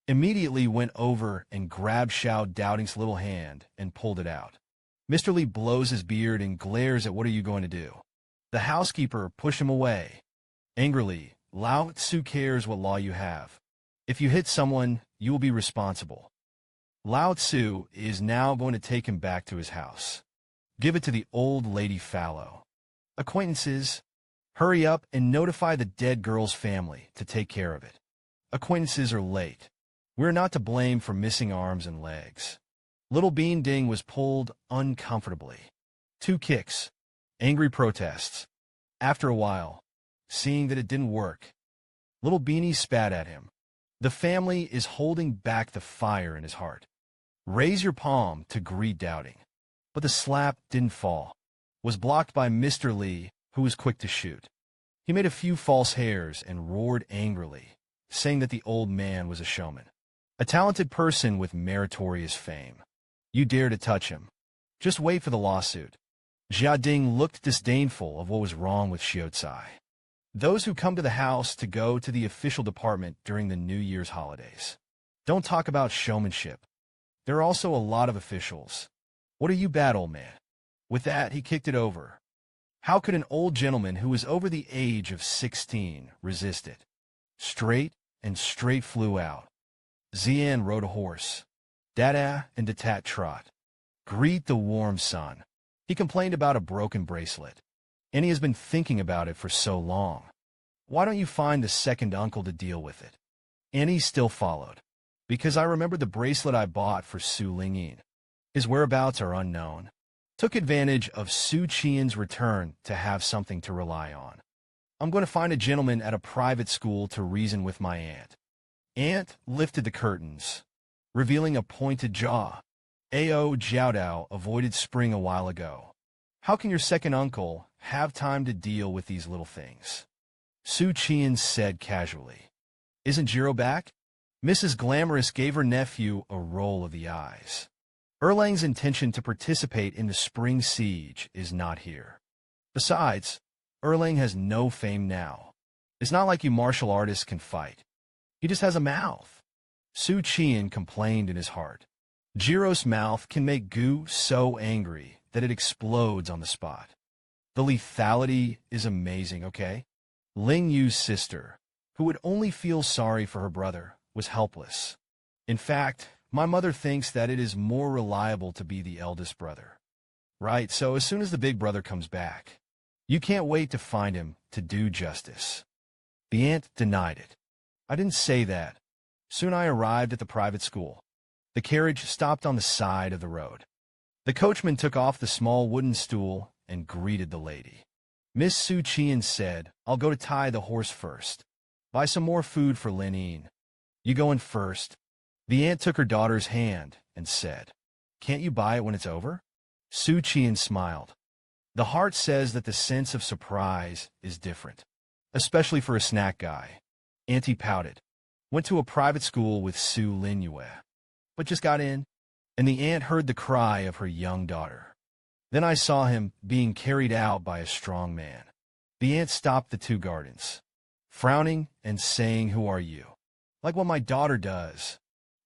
Immediately went over and grabbed Xiao Doubting's little hand and pulled it out. Mr. Lee blows his beard and glares at what are you going to do. The housekeeper pushed him away. Angrily, Lao Tzu cares what law you have. If you hit someone, you will be responsible. Lao Tzu is now going to take him back to his house. Give it to the old lady fallow. Acquaintances, hurry up and notify the dead girl's family to take care of it. Acquaintances are late. We're not to blame for missing arms and legs. Little Bean Ding was pulled uncomfortably. 2 kicks. Angry protests. After a while, seeing that it didn't work, Little Beanie spat at him. The family is holding back the fire in his heart. Raise your palm to greet Doubting. But the slap didn't fall. Was blocked by Mr. Lee, who was quick to shoot. He made a few false hairs and roared angrily, saying that the old man was a showman. A talented person with meritorious fame. You dare to touch him. Just wait for the lawsuit. Jia Ding looked disdainful of what was wrong with Xiao. Those who come to the house to go to the official department during the New Year's holidays. Don't talk about showmanship. There are also a lot of officials. What are you bad, old man? With that, he kicked it over. How could an old gentleman who was over the age of 16 resist it? Straight flew out. Xian rode a horse. Dada and Datat trot. Greet the warm sun. He complained about a broken bracelet. And he has been thinking about it for so long. Why don't you find the second uncle to deal with it? Annie still followed. Because I remember the bracelet I bought for Su Lingyin. His whereabouts are unknown. Took advantage of Xu Qian'an's return to have something to rely on. I'm going to find a gentleman at a private school to reason with my aunt. Aunt lifted the curtains, revealing a pointed jaw. A.O. Jiaodao avoided spring a while ago. How can your second uncle have time to deal with these little things? Xu Qian said casually. Isn't Jiro back? Mrs. Glamorous gave her nephew a roll of the eyes. Erlang's intention to participate in the spring siege is not here. Besides, Erlang has no fame now. It's not like you martial artists can fight. He just has a mouth. Xu Qian complained in his heart. Jiro's mouth can make Gu so angry that it explodes on the spot. The lethality is amazing, okay? Ling Yu's sister, who would only feel sorry for her brother, was helpless. In fact, my mother thinks that it is more reliable to be the eldest brother. Right, so as soon as the big brother comes back, you can't wait to find him to do justice. The aunt denied it. I didn't say that. Soon I arrived at the private school. The carriage stopped on the side of the road. The coachman took off the small wooden stool and greeted the lady. Miss Xu Qian said, I'll go to tie the horse first. Buy some more food for Lin Yin. You go in first. The aunt took her daughter's hand and said, Can't you buy it when it's over? Xu Qian smiled. The heart says that the sense of surprise is different, especially for a snack guy. Auntie pouted. Went to a private school with Su Linyue, but just got in, and the aunt heard the cry of her young daughter. Then I saw him being carried out by a strong man. The aunt stopped the two gardens, frowning and saying, Who are you? Like what my daughter does.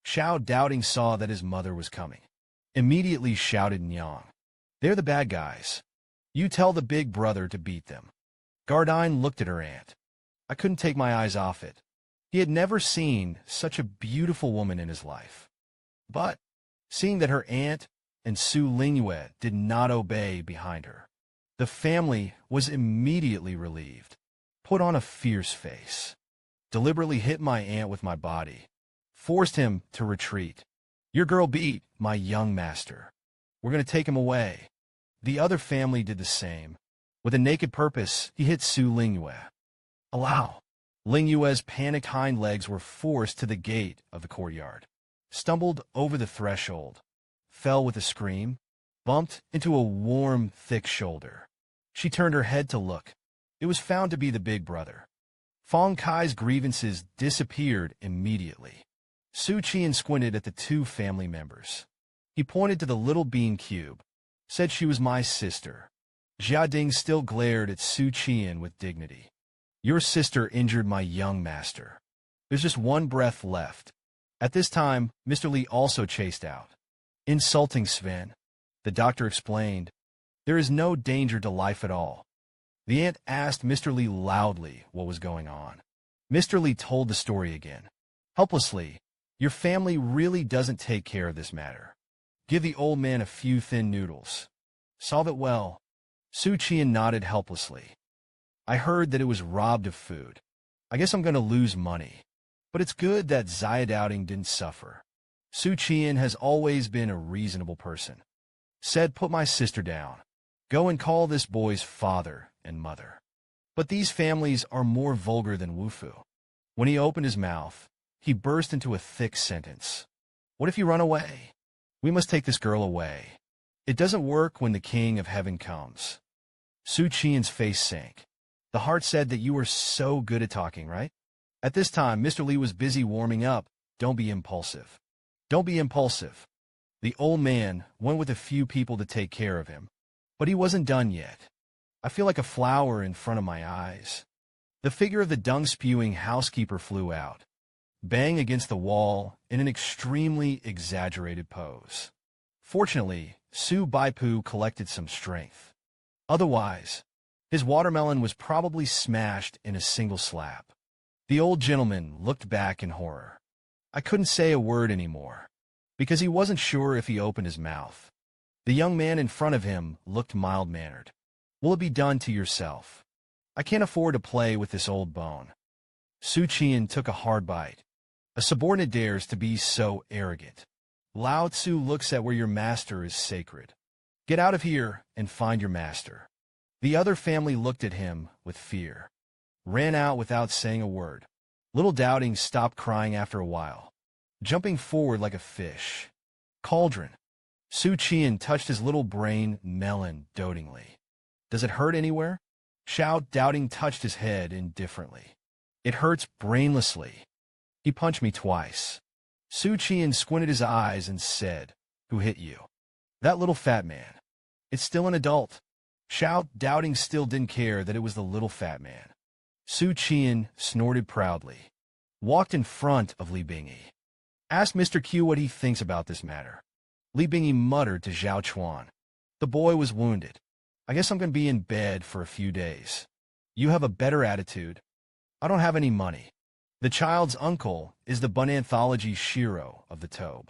Xiao Doubting saw that his mother was coming. Immediately shouted Nyang. They're the bad guys. You tell the big brother to beat them. Gardine looked at her aunt. I couldn't take my eyes off it. He had never seen such a beautiful woman in his life. But, seeing that her aunt and Su Lingyue did not obey behind her, the family was immediately relieved. Put on a fierce face. Deliberately hit my aunt with my body. Forced him to retreat. Your girl beat my young master. We're going to take him away. The other family did the same. With a naked purpose, he hit Su Lingyue. Allow. Lingyue's panicked hind legs were forced to the gate of the courtyard, stumbled over the threshold, fell with a scream, bumped into a warm, thick shoulder. She turned her head to look. It was found to be the big brother. Fong Kai's grievances disappeared immediately. Xu Qian squinted at the two family members. He pointed to the little bean cube, said she was my sister. Jia Ding still glared at Xu Qian with dignity. Your sister injured my young master. There's just one breath left. At this time, Mr. Li also chased out. Insulting Sven. The doctor explained. There is no danger to life at all. The aunt asked Mr. Li loudly what was going on. Mr. Li told the story again. Helplessly, your family really doesn't take care of this matter. Give the old man a few thin noodles. Solve it well. Xu Qian nodded helplessly. I heard that it was robbed of food. I guess I'm going to lose money. But it's good that Zia Doubting didn't suffer. Xu Qian has always been a reasonable person. Said, put my sister down. Go and call this boy's father and mother. But these families are more vulgar than Wufu. When he opened his mouth, he burst into a thick sentence. What if you run away? We must take this girl away. It doesn't work when the king of heaven comes. Xu Qian's face sank. The heart said that you were so good at talking, right? At this time, Mr. Li was busy warming up. Don't be impulsive. Don't be impulsive. The old man went with a few people to take care of him. But he wasn't done yet. I feel like a flower in front of my eyes. The figure of the dung-spewing housekeeper flew out, bang against the wall in an extremely exaggerated pose. Fortunately, Su Baipu collected some strength. Otherwise, his watermelon was probably smashed in a single slap. The old gentleman looked back in horror. I couldn't say a word anymore, because he wasn't sure if he opened his mouth. The young man in front of him looked mild-mannered. Will it be done to yourself? I can't afford to play with this old bone. Xu Qian took a hard bite. A subordinate dares to be so arrogant. Lao Tzu looks at where your master is sacred. Get out of here and find your master. The other family looked at him with fear. Ran out without saying a word. Little Doubting stopped crying after a while, jumping forward like a fish. Cauldron. Xu Qian touched his little brain melon dotingly. Does it hurt anywhere? Xiao Doubting touched his head indifferently. It hurts brainlessly. He punched me twice. Xu Qian squinted his eyes and said, Who hit you? That little fat man. It's still an adult. Xiao Doubting still didn't care that it was the little fat man. Xu Qian snorted proudly. Walked in front of Li Bingyi. Asked Mr. Q what he thinks about this matter. Li Bingyi muttered to Zhao Chuan. The boy was wounded. I guess I'm going to be in bed for a few days. You have a better attitude. I don't have any money. The child's uncle is the Bunanthology Shiro of the Tobe.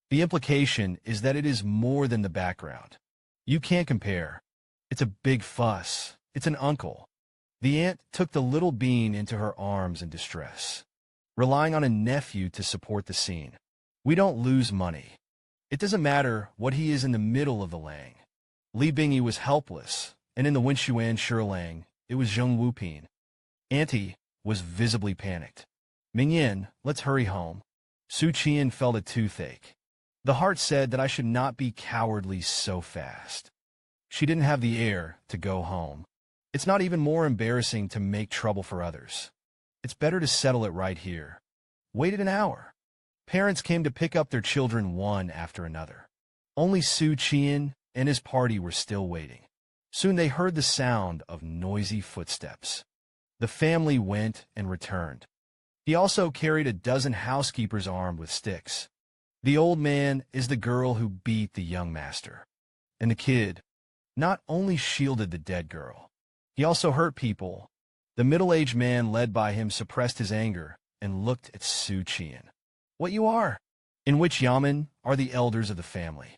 The implication is that it is more than the background. You can't compare. It's a big fuss. It's an uncle. The aunt took the little bean into her arms in distress, relying on a nephew to support the scene. We don't lose money. It doesn't matter what he is in the middle of the Lang. Li Bingyi was helpless, and in the Wenxuan Shirlang, it was Zheng Wupin. Auntie was visibly panicked. Mingyan, let's hurry home. Xu Qian felt a toothache. The heart said that I should not be cowardly so fast. She didn't have the air to go home. It's not even more embarrassing to make trouble for others. It's better to settle it right here. Waited an hour. Parents came to pick up their children one after another. Only Xu Qian and his party were still waiting. Soon they heard the sound of noisy footsteps. The family went and returned. He also carried a dozen housekeepers armed with sticks. The old man is the girl who beat the young master. And the kid not only shielded the dead girl, he also hurt people. The middle-aged man led by him suppressed his anger and looked at Xu Qian. What you are? In which yamen are the elders of the family?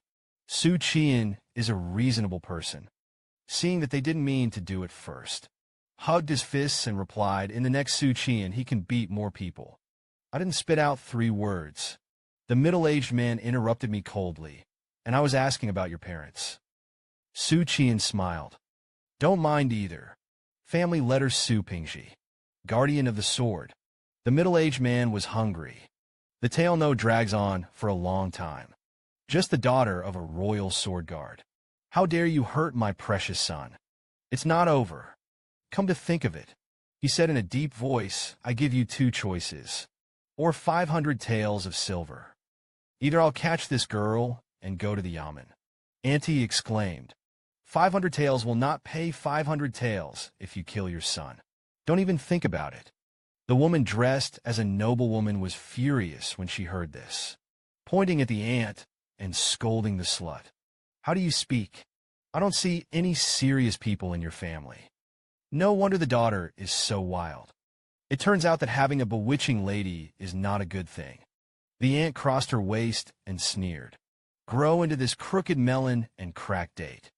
Xu Qian is a reasonable person, seeing that they didn't mean to do it first. Hugged his fists and replied, in the next Xu Qian he can beat more people. I didn't spit out 3 words. The middle-aged man interrupted me coldly, and I was asking about your parents. Xu Qian smiled. Don't mind either. Family letter Su Pingxi, guardian of the sword. The middle-aged man was hungry. The tale no drags on for a long time. Just the daughter of a royal sword guard. How dare you hurt my precious son? It's not over. Come to think of it, he said in a deep voice, I give you two choices. Or 500 taels of silver. Either I'll catch this girl and go to the yamen. Auntie exclaimed. 500 taels will not pay 500 taels if you kill your son. Don't even think about it. The woman dressed as a noblewoman was furious when she heard this, pointing at the aunt and scolding the slut. How do you speak? I don't see any serious people in your family. No wonder the daughter is so wild. It turns out that having a bewitching lady is not a good thing. The aunt crossed her waist and sneered. Grow into this crooked melon and crack date.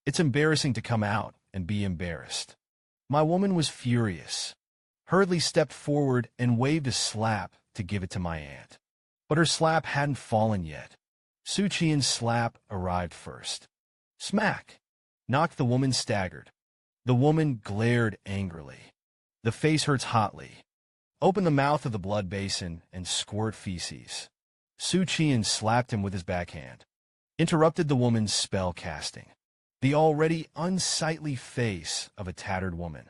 It's embarrassing to come out and be embarrassed. My woman was furious. Hurriedly stepped forward and waved a slap to give it to my aunt. But her slap hadn't fallen yet. Xu Qian's slap arrived first. Smack! Knocked the woman staggered. The woman glared angrily. The face hurts hotly. Open the mouth of the blood basin and squirt feces. Xu Qian slapped him with his backhand. Interrupted the woman's spell casting. The already unsightly face of a tattered woman.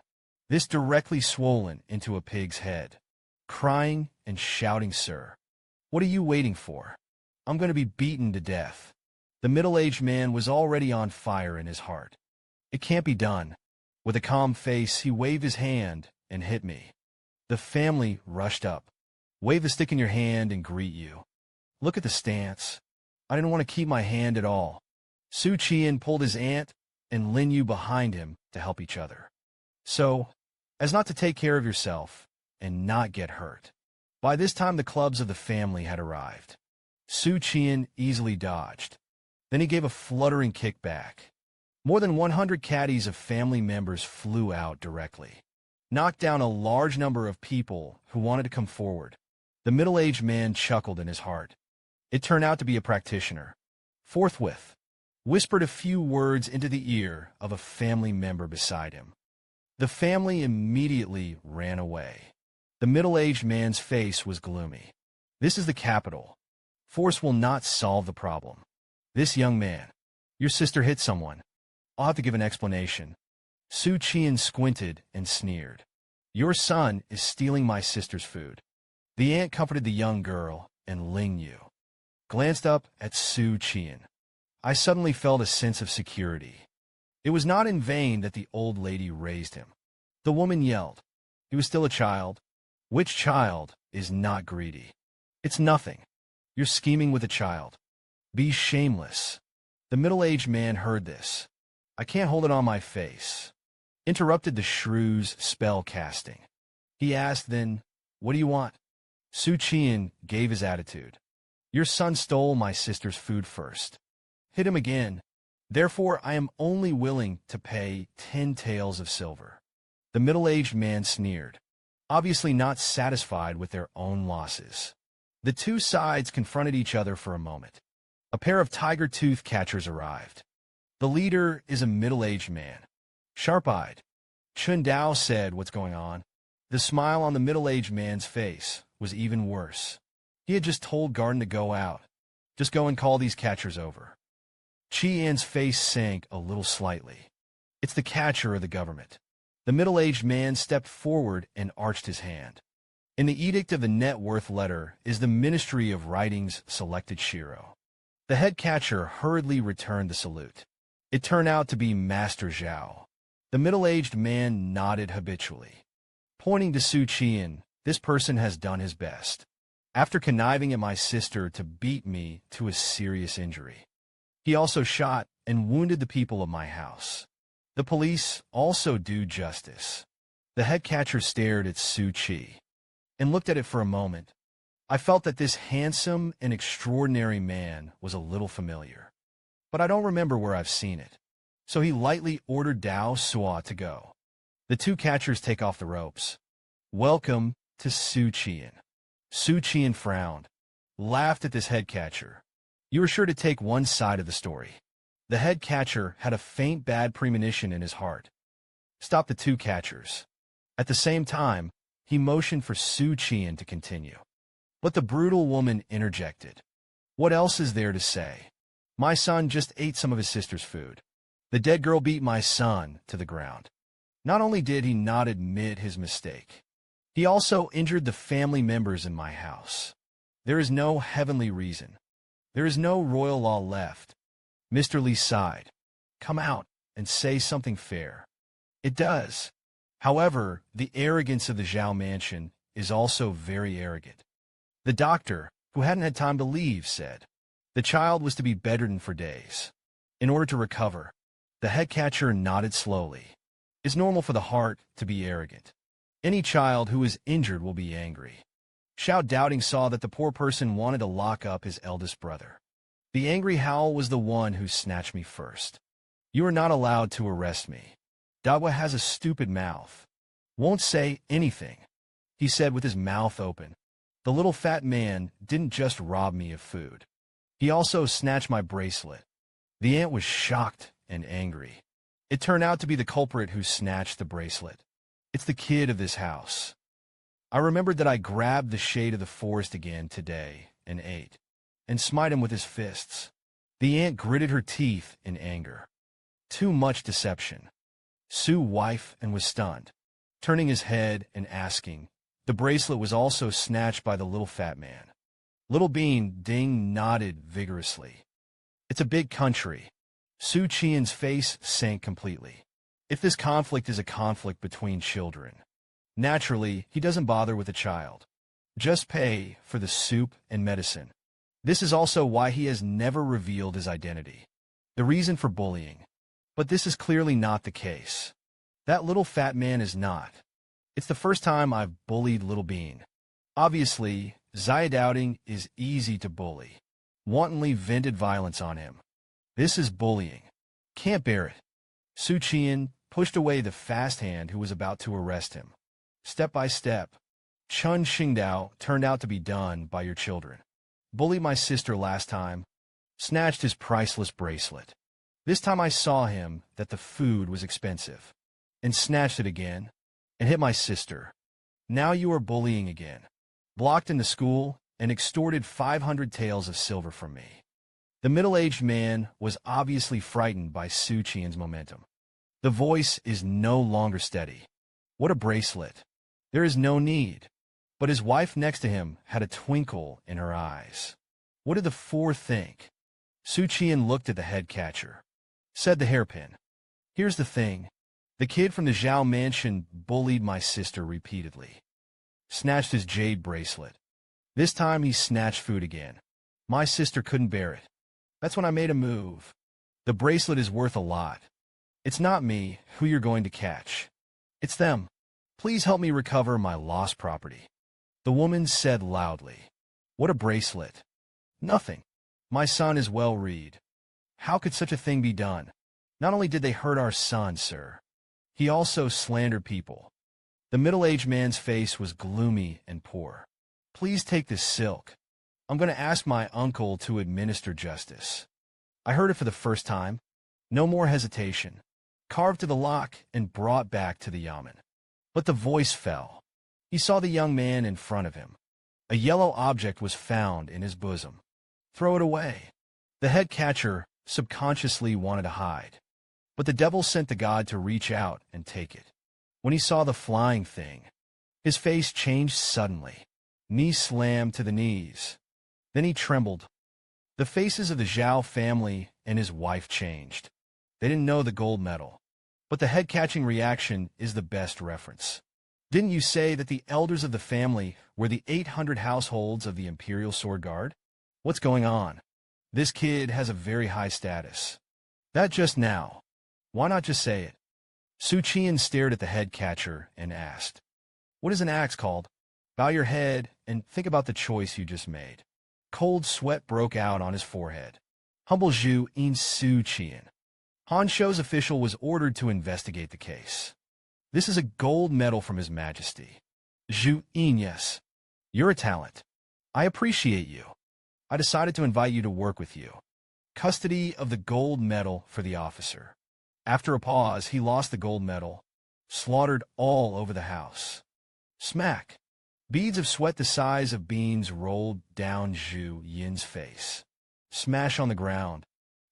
This directly swollen into a pig's head. Crying and shouting, Sir, what are you waiting for? I'm going to be beaten to death. The middle-aged man was already on fire in his heart. It can't be done. With a calm face, he waved his hand and hit me. The family rushed up. Wave the stick in your hand and greet you. Look at the stance. I didn't want to keep my hand at all. Xu Qian pulled his aunt and Lin Yu behind him to help each other. So, as not to take care of yourself and not get hurt. By this time the clubs of the family had arrived. Xu Qian easily dodged. Then he gave a fluttering kick back. More than 100 caddies of family members flew out directly. Knocked down a large number of people who wanted to come forward. The middle-aged man chuckled in his heart. It turned out to be a practitioner. Forthwith, whispered a few words into the ear of a family member beside him. The family immediately ran away. The middle-aged man's face was gloomy. This is the capital. Force will not solve the problem. This young man, your sister hit someone. I'll have to give an explanation. Xu Qian squinted and sneered. Your son is stealing my sister's food. The aunt comforted the young girl, and Ling Yu glanced up at Xu Qian. I suddenly felt a sense of security. It was not in vain that the old lady raised him. The woman yelled. He was still a child. Which child is not greedy? It's nothing. You're scheming with a child. Be shameless. The middle-aged man heard this. I can't hold it on my face. Interrupted the shrew's spell casting. He asked then, what do you want? Xu Qian gave his attitude. Your son stole my sister's food first. Hit him again. Therefore, I am only willing to pay 10 taels of silver. The middle-aged man sneered, obviously not satisfied with their own losses. The two sides confronted each other for a moment. A pair of tiger tooth catchers arrived. The leader is a middle-aged man. Sharp-eyed. Chun Dao said, what's going on? The smile on the middle-aged man's face was even worse. He had just told Garden to go out. Just go and call these catchers over. Qian's face sank a little slightly. It's the catcher of the government. The middle-aged man stepped forward and arched his hand. In the edict of the net worth letter is the Ministry of Writing's selected Shiro. The head catcher hurriedly returned the salute. It turned out to be Master Zhao. The middle-aged man nodded habitually. Pointing to Xu Qian, this person has done his best. After conniving at my sister to beat me to a serious injury. He also shot and wounded the people of my house. The police also do justice. The head catcher stared at Xu Qi and looked at it for a moment. I felt that this handsome and extraordinary man was a little familiar, but I don't remember where I've seen it. So he lightly ordered Dao Sua to go. The two catchers take off the ropes. Welcome to Xu Qian. Xu Qian frowned. laughed at this head catcher. You were sure to take one side of the story. The head catcher had a faint bad premonition in his heart. Stop the two catchers. At the same time, he motioned for Xu Qian'an to continue. But the brutal woman interjected. What else is there to say? My son just ate some of his sister's food. The dead girl beat my son to the ground. Not only did he not admit his mistake, he also injured the family members in my house. There is no heavenly reason. There is no royal law left. Mr. Li sighed. Come out and say something fair. It does. However, the arrogance of the Zhao mansion is also very arrogant. The doctor, who hadn't had time to leave, said, the child was to be bedridden for days. In order to recover, the head catcher nodded slowly. It's normal for the heart to be arrogant. Any child who is injured will be angry. Xiao Doubting saw that the poor person wanted to lock up his eldest brother. The angry Howl was the one who snatched me first. You are not allowed to arrest me. Dawa has a stupid mouth. Won't say anything, he said with his mouth open. The little fat man didn't just rob me of food. He also snatched my bracelet. The ant was shocked and angry. It turned out to be the culprit who snatched the bracelet. It's the kid of this house. I remembered that I grabbed the shade of the forest again today and ate, and smite him with his fists. The ant gritted her teeth in anger. Too much deception. Sue wife and was stunned, turning his head and asking. The bracelet was also snatched by the little fat man. Little Bean Ding nodded vigorously. It's a big country. Xu Qian's face sank completely. If this conflict is a conflict between children, naturally, he doesn't bother with a child. Just pay for the soup and medicine. This is also why he has never revealed his identity. The reason for bullying. But this is clearly not the case. That little fat man is not. It's the first time I've bullied Little Bean. Obviously, Zaya Doubting is easy to bully. Wantonly vented violence on him. This is bullying. Can't bear it. Xu Qian pushed away the fast hand who was about to arrest him. Step by step, Chun Xingdao turned out to be done by your children. Bullied my sister last time. Snatched his priceless bracelet. This time I saw him that the food was expensive. And snatched it again. And hit my sister. Now you are bullying again. Blocked into school and extorted 500 taels of silver from me. The middle-aged man was obviously frightened by Xu Qian's momentum. The voice is no longer steady. What a bracelet. There is no need. But his wife next to him had a twinkle in her eyes. What did the four think? Xu Qian looked at the head catcher. Said the hairpin. Here's the thing. The kid from the Zhao mansion bullied my sister repeatedly. Snatched his jade bracelet. This time he snatched food again. My sister couldn't bear it. That's when I made a move. The bracelet is worth a lot. It's not me who you're going to catch. It's them. Please help me recover my lost property. The woman said loudly. What a bracelet. Nothing. My son is well read. How could such a thing be done? Not only did they hurt our son, sir. He also slandered people. The middle-aged man's face was gloomy and poor. Please take this silk. I'm going to ask my uncle to administer justice. I heard it for the first time. No more hesitation. Carved to the lock and brought back to the yamen. But the voice fell. He saw the young man in front of him. A yellow object was found in his bosom. Throw it away. The head catcher subconsciously wanted to hide. But the devil sent the god to reach out and take it. When he saw the flying thing, his face changed suddenly. Knees slammed to the knees. Then he trembled. The faces of the Zhao family and his wife changed. They didn't know the gold medal. But the head-catching reaction is the best reference. Didn't you say that the elders of the family were the 800 households of the Imperial Sword Guard? What's going on? This kid has a very high status. That just now. Why not just say it? Xu Qian stared at the head catcher and asked, What is an axe called? Bow your head and think about the choice you just made. Cold sweat broke out on his forehead. Humble Zhu in Xu Qian. Han Shou's official was ordered to investigate the case. This is a gold medal from His Majesty. Zhu In, yes. You're a talent. I appreciate you. I decided to invite you to work with you. Custody of the gold medal for the officer. After a pause, he lost the gold medal, slaughtered all over the house. Smack! Beads of sweat the size of beans rolled down Xu Yin's face. Smash on the ground.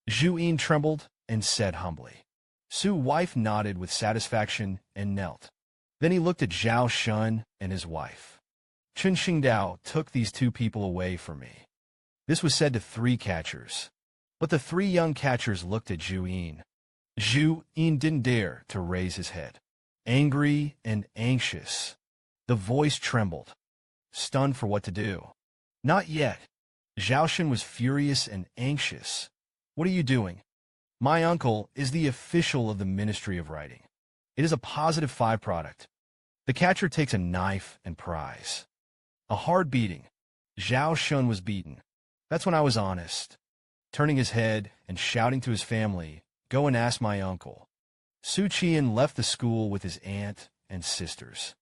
Xu Yin trembled and said humbly. Su's wife nodded with satisfaction and knelt. Then he looked at Zhao Shun and his wife. Chen Xingdao took these two people away from me. This was said to 3 catchers. But the 3 young catchers looked at Xu Yin. Xu Yin didn't dare to raise his head. Angry and anxious. The voice trembled, stunned for what to do. Not yet. Zhao Shun was furious and anxious. What are you doing? My uncle is the official of the Ministry of Writing. It is a positive 5 product. The catcher takes a knife and pries. A hard beating. Zhao Shun was beaten. That's when I was honest. Turning his head and shouting to his family, "Go and ask my uncle." Xu Qian'an left the school with his aunt and sisters.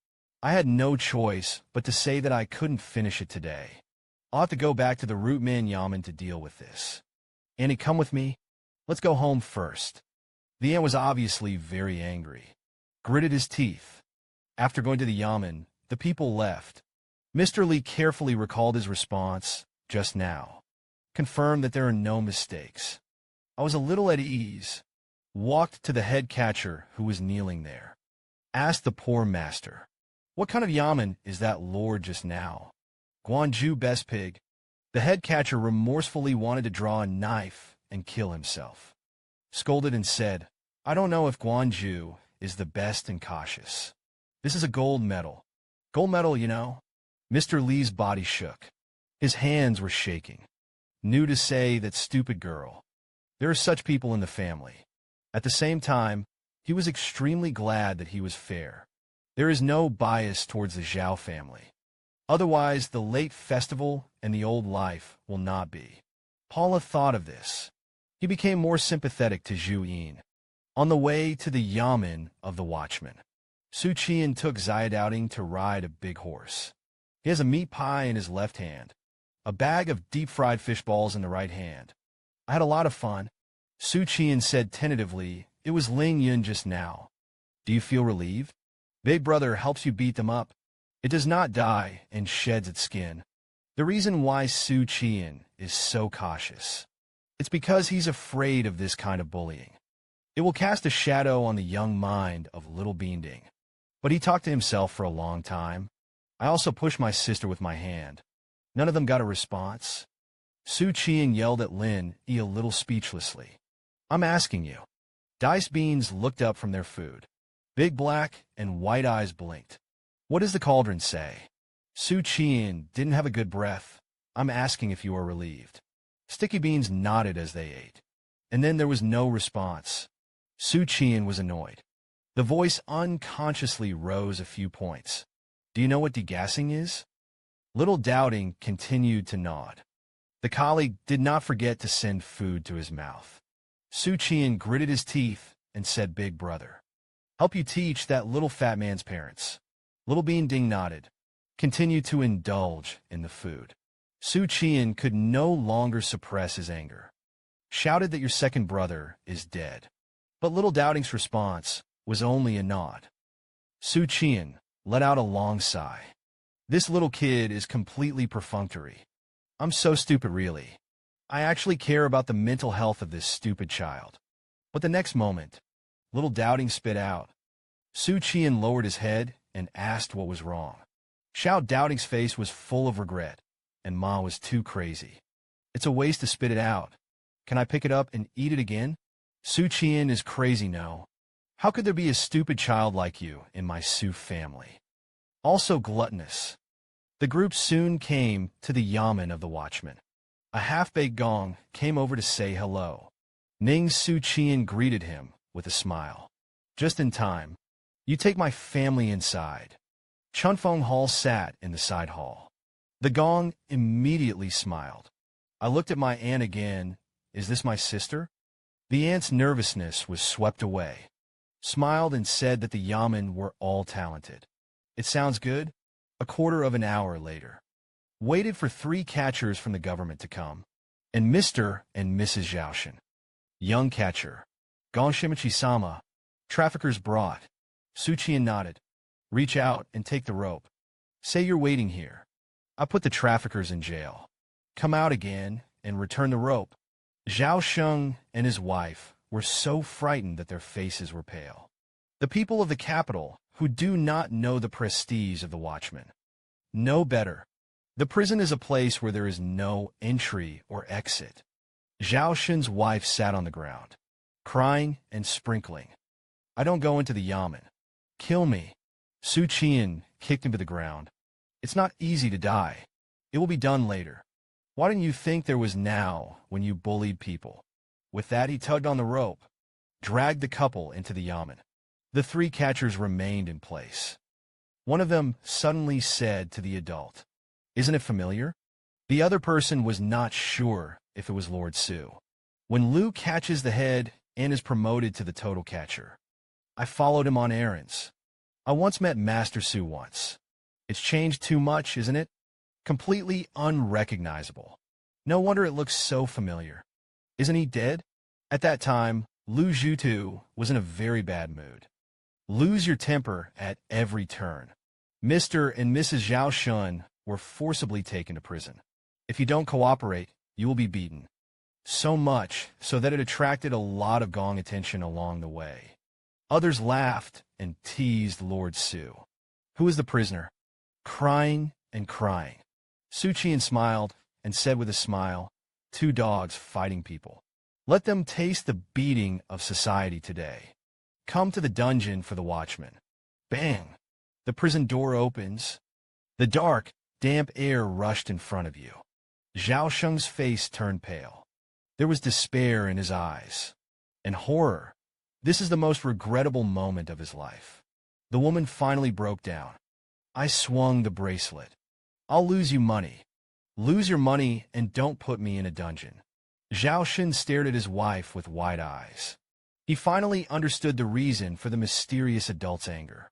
I had no choice but to say that I couldn't finish it today. I'll have to go back to the root man yamen to deal with this. Annie, come with me. Let's go home first. The aunt was obviously very angry. Gritted his teeth. After going to the yamen, the people left. Mr. Li carefully recalled his response just now. Confirmed that there are no mistakes. I was a little at ease. Walked to the head catcher who was kneeling there. Asked the poor master, "What kind of yamen is that lord just now?" "Guanju best pig." The head catcher remorsefully wanted to draw a knife and kill himself. Scolded and said, "I don't know if Guanju is the best and cautious. This is a gold medal. Gold medal, you know." Mr. Li's body shook. His hands were shaking. Knew to say that stupid girl. There are such people in the family. At the same time, he was extremely glad that he was fair. There is no bias towards the Zhao family. Otherwise, the late festival and the old life will not be. Paula thought of this. He became more sympathetic to Xu Yin. On the way to the yamen of the watchman, Xu Qian took Daoists to ride a big horse. He has a meat pie in his left hand, a bag of deep-fried fish balls in the right hand. I had a lot of fun. Xu Qian said tentatively, "It was Ling Yun just now. Do you feel relieved? Big brother helps you beat them up. It does not die and sheds its skin." The reason why Xu Qian is so cautious. It's because he's afraid of this kind of bullying. It will cast a shadow on the young mind of little Beanding. But he talked to himself for a long time. I also pushed my sister with my hand. None of them got a response. Xu Qian yelled at Lin Yi a little speechlessly. "I'm asking you." Diced beans looked up from their food. Big black and white eyes blinked. "What does the cauldron say?" Xu Qian didn't have a good breath. "I'm asking if you are relieved." Sticky beans nodded as they ate. And then there was no response. Xu Qian was annoyed. The voice unconsciously rose a few points. "Do you know what degassing is?" Little Doubting continued to nod. The colleague did not forget to send food to his mouth. Xu Qian gritted his teeth and said, "Big brother. Help you teach that little fat man's parents." Little Bean Ding nodded. Continued to indulge in the food. Xu Qian could no longer suppress his anger. Shouted that your second brother is dead. But Little Doubting's response was only a nod. Xu Qian let out a long sigh. This little kid is completely perfunctory. I'm so stupid, really. I actually care about the mental health of this stupid child. But the next moment, Little Doubting spit out. Xu Qian lowered his head and asked what was wrong. Xiao Doubting's face was full of regret, and Ma was too crazy. "It's a waste to spit it out. Can I pick it up and eat it again?" Xu Qian is crazy, no. How could there be a stupid child like you in my Xu family? Also gluttonous. The group soon came to the yamen of the watchman. A half-baked gong came over to say hello. Ning Xu Qian greeted him with a smile. "Just in time. You take my family inside." Chunfeng Hall sat in the side hall. The gong immediately smiled. I looked at my aunt again. Is this my sister? The aunt's nervousness was swept away. Smiled and said that the yamen were all talented. It sounds good. A quarter of an hour later. waited for 3 catchers from the government to come, and Mr. and Mrs. Zhaoshan. Young catcher. Gonshimichi-sama. Traffickers brought. Xu Qian'an nodded. Reach out and take the rope. Say you're waiting here. I put the traffickers in jail. Come out again and return the rope. Zhao Sheng and his wife were so frightened that their faces were pale. The people of the capital, who do not know the prestige of the watchman, know better. The prison is a place where there is no entry or exit. Zhao Shen's wife sat on the ground, crying and sprinkling. I don't go into the yamen. Kill me. Xu Qian kicked him to the ground. It's not easy to die. It will be done later. Why didn't you think there was now when you bullied people? With that, he tugged on the rope, dragged the couple into the yamen. The 3 catchers remained in place. One of them suddenly said to the adult, "Isn't it familiar?" The other person was not sure if it was Lord Su. When Liu catches the head and is promoted to the total catcher, I followed him on errands. I once met Master Su once. It's changed too much, isn't it? Completely unrecognizable. No wonder it looks so familiar. Isn't he dead? At that time, Lu Zhutu was in a very bad mood. Lose your temper at every turn. Mr. and Mrs. Zhao Shun were forcibly taken to prison. If you don't cooperate, you will be beaten. So much so that it attracted a lot of gong attention along the way. Others laughed and teased Lord Su. Who is the prisoner? Crying and crying. Xu Qian smiled and said with a smile, 2 dogs fighting people. Let them taste the beating of society today. Come to the dungeon for the watchman. Bang! The prison door opens. The dark, damp air rushed in front of you. Zhao Sheng's face turned pale. There was despair in his eyes. And horror. This is the most regrettable moment of his life. The woman finally broke down. I swung the bracelet. I'll lose you money. Lose your money and don't put me in a dungeon. Zhao Shen stared at his wife with wide eyes. He finally understood the reason for the mysterious adult's anger.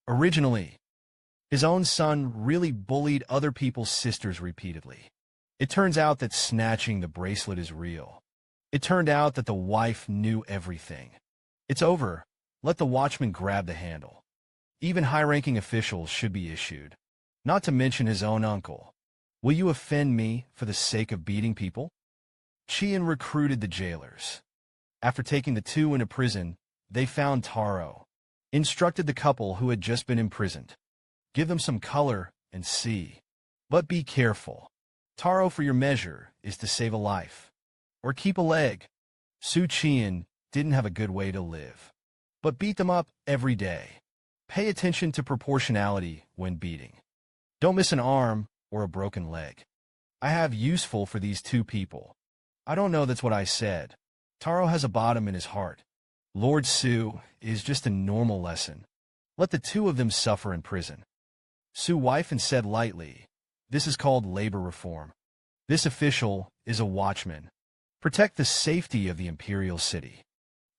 Originally, his own son really bullied other people's sisters repeatedly. It turns out that snatching the bracelet is real. It turned out that the wife knew everything. It's over. Let the watchman grab the handle. Even high-ranking officials should be issued. Not to mention his own uncle. Will you offend me for the sake of beating people? Qian recruited the jailers. After taking the 2 into prison, they found Taro. Instructed the couple who had just been imprisoned. Give them some color and see. But be careful. Taro for your measure is to save a life. Or keep a leg. Xu Qian didn't have a good way to live. But beat them up every day. Pay attention to proportionality when beating. Don't miss an arm or a broken leg. I have useful for these 2 people. I don't know that's what I said. Taro has a bottom in his heart. Lord Su is just a normal lesson. Let the 2 of them suffer in prison. Su wife and said lightly, this is called labor reform. This official is a watchman. Protect the safety of the imperial city.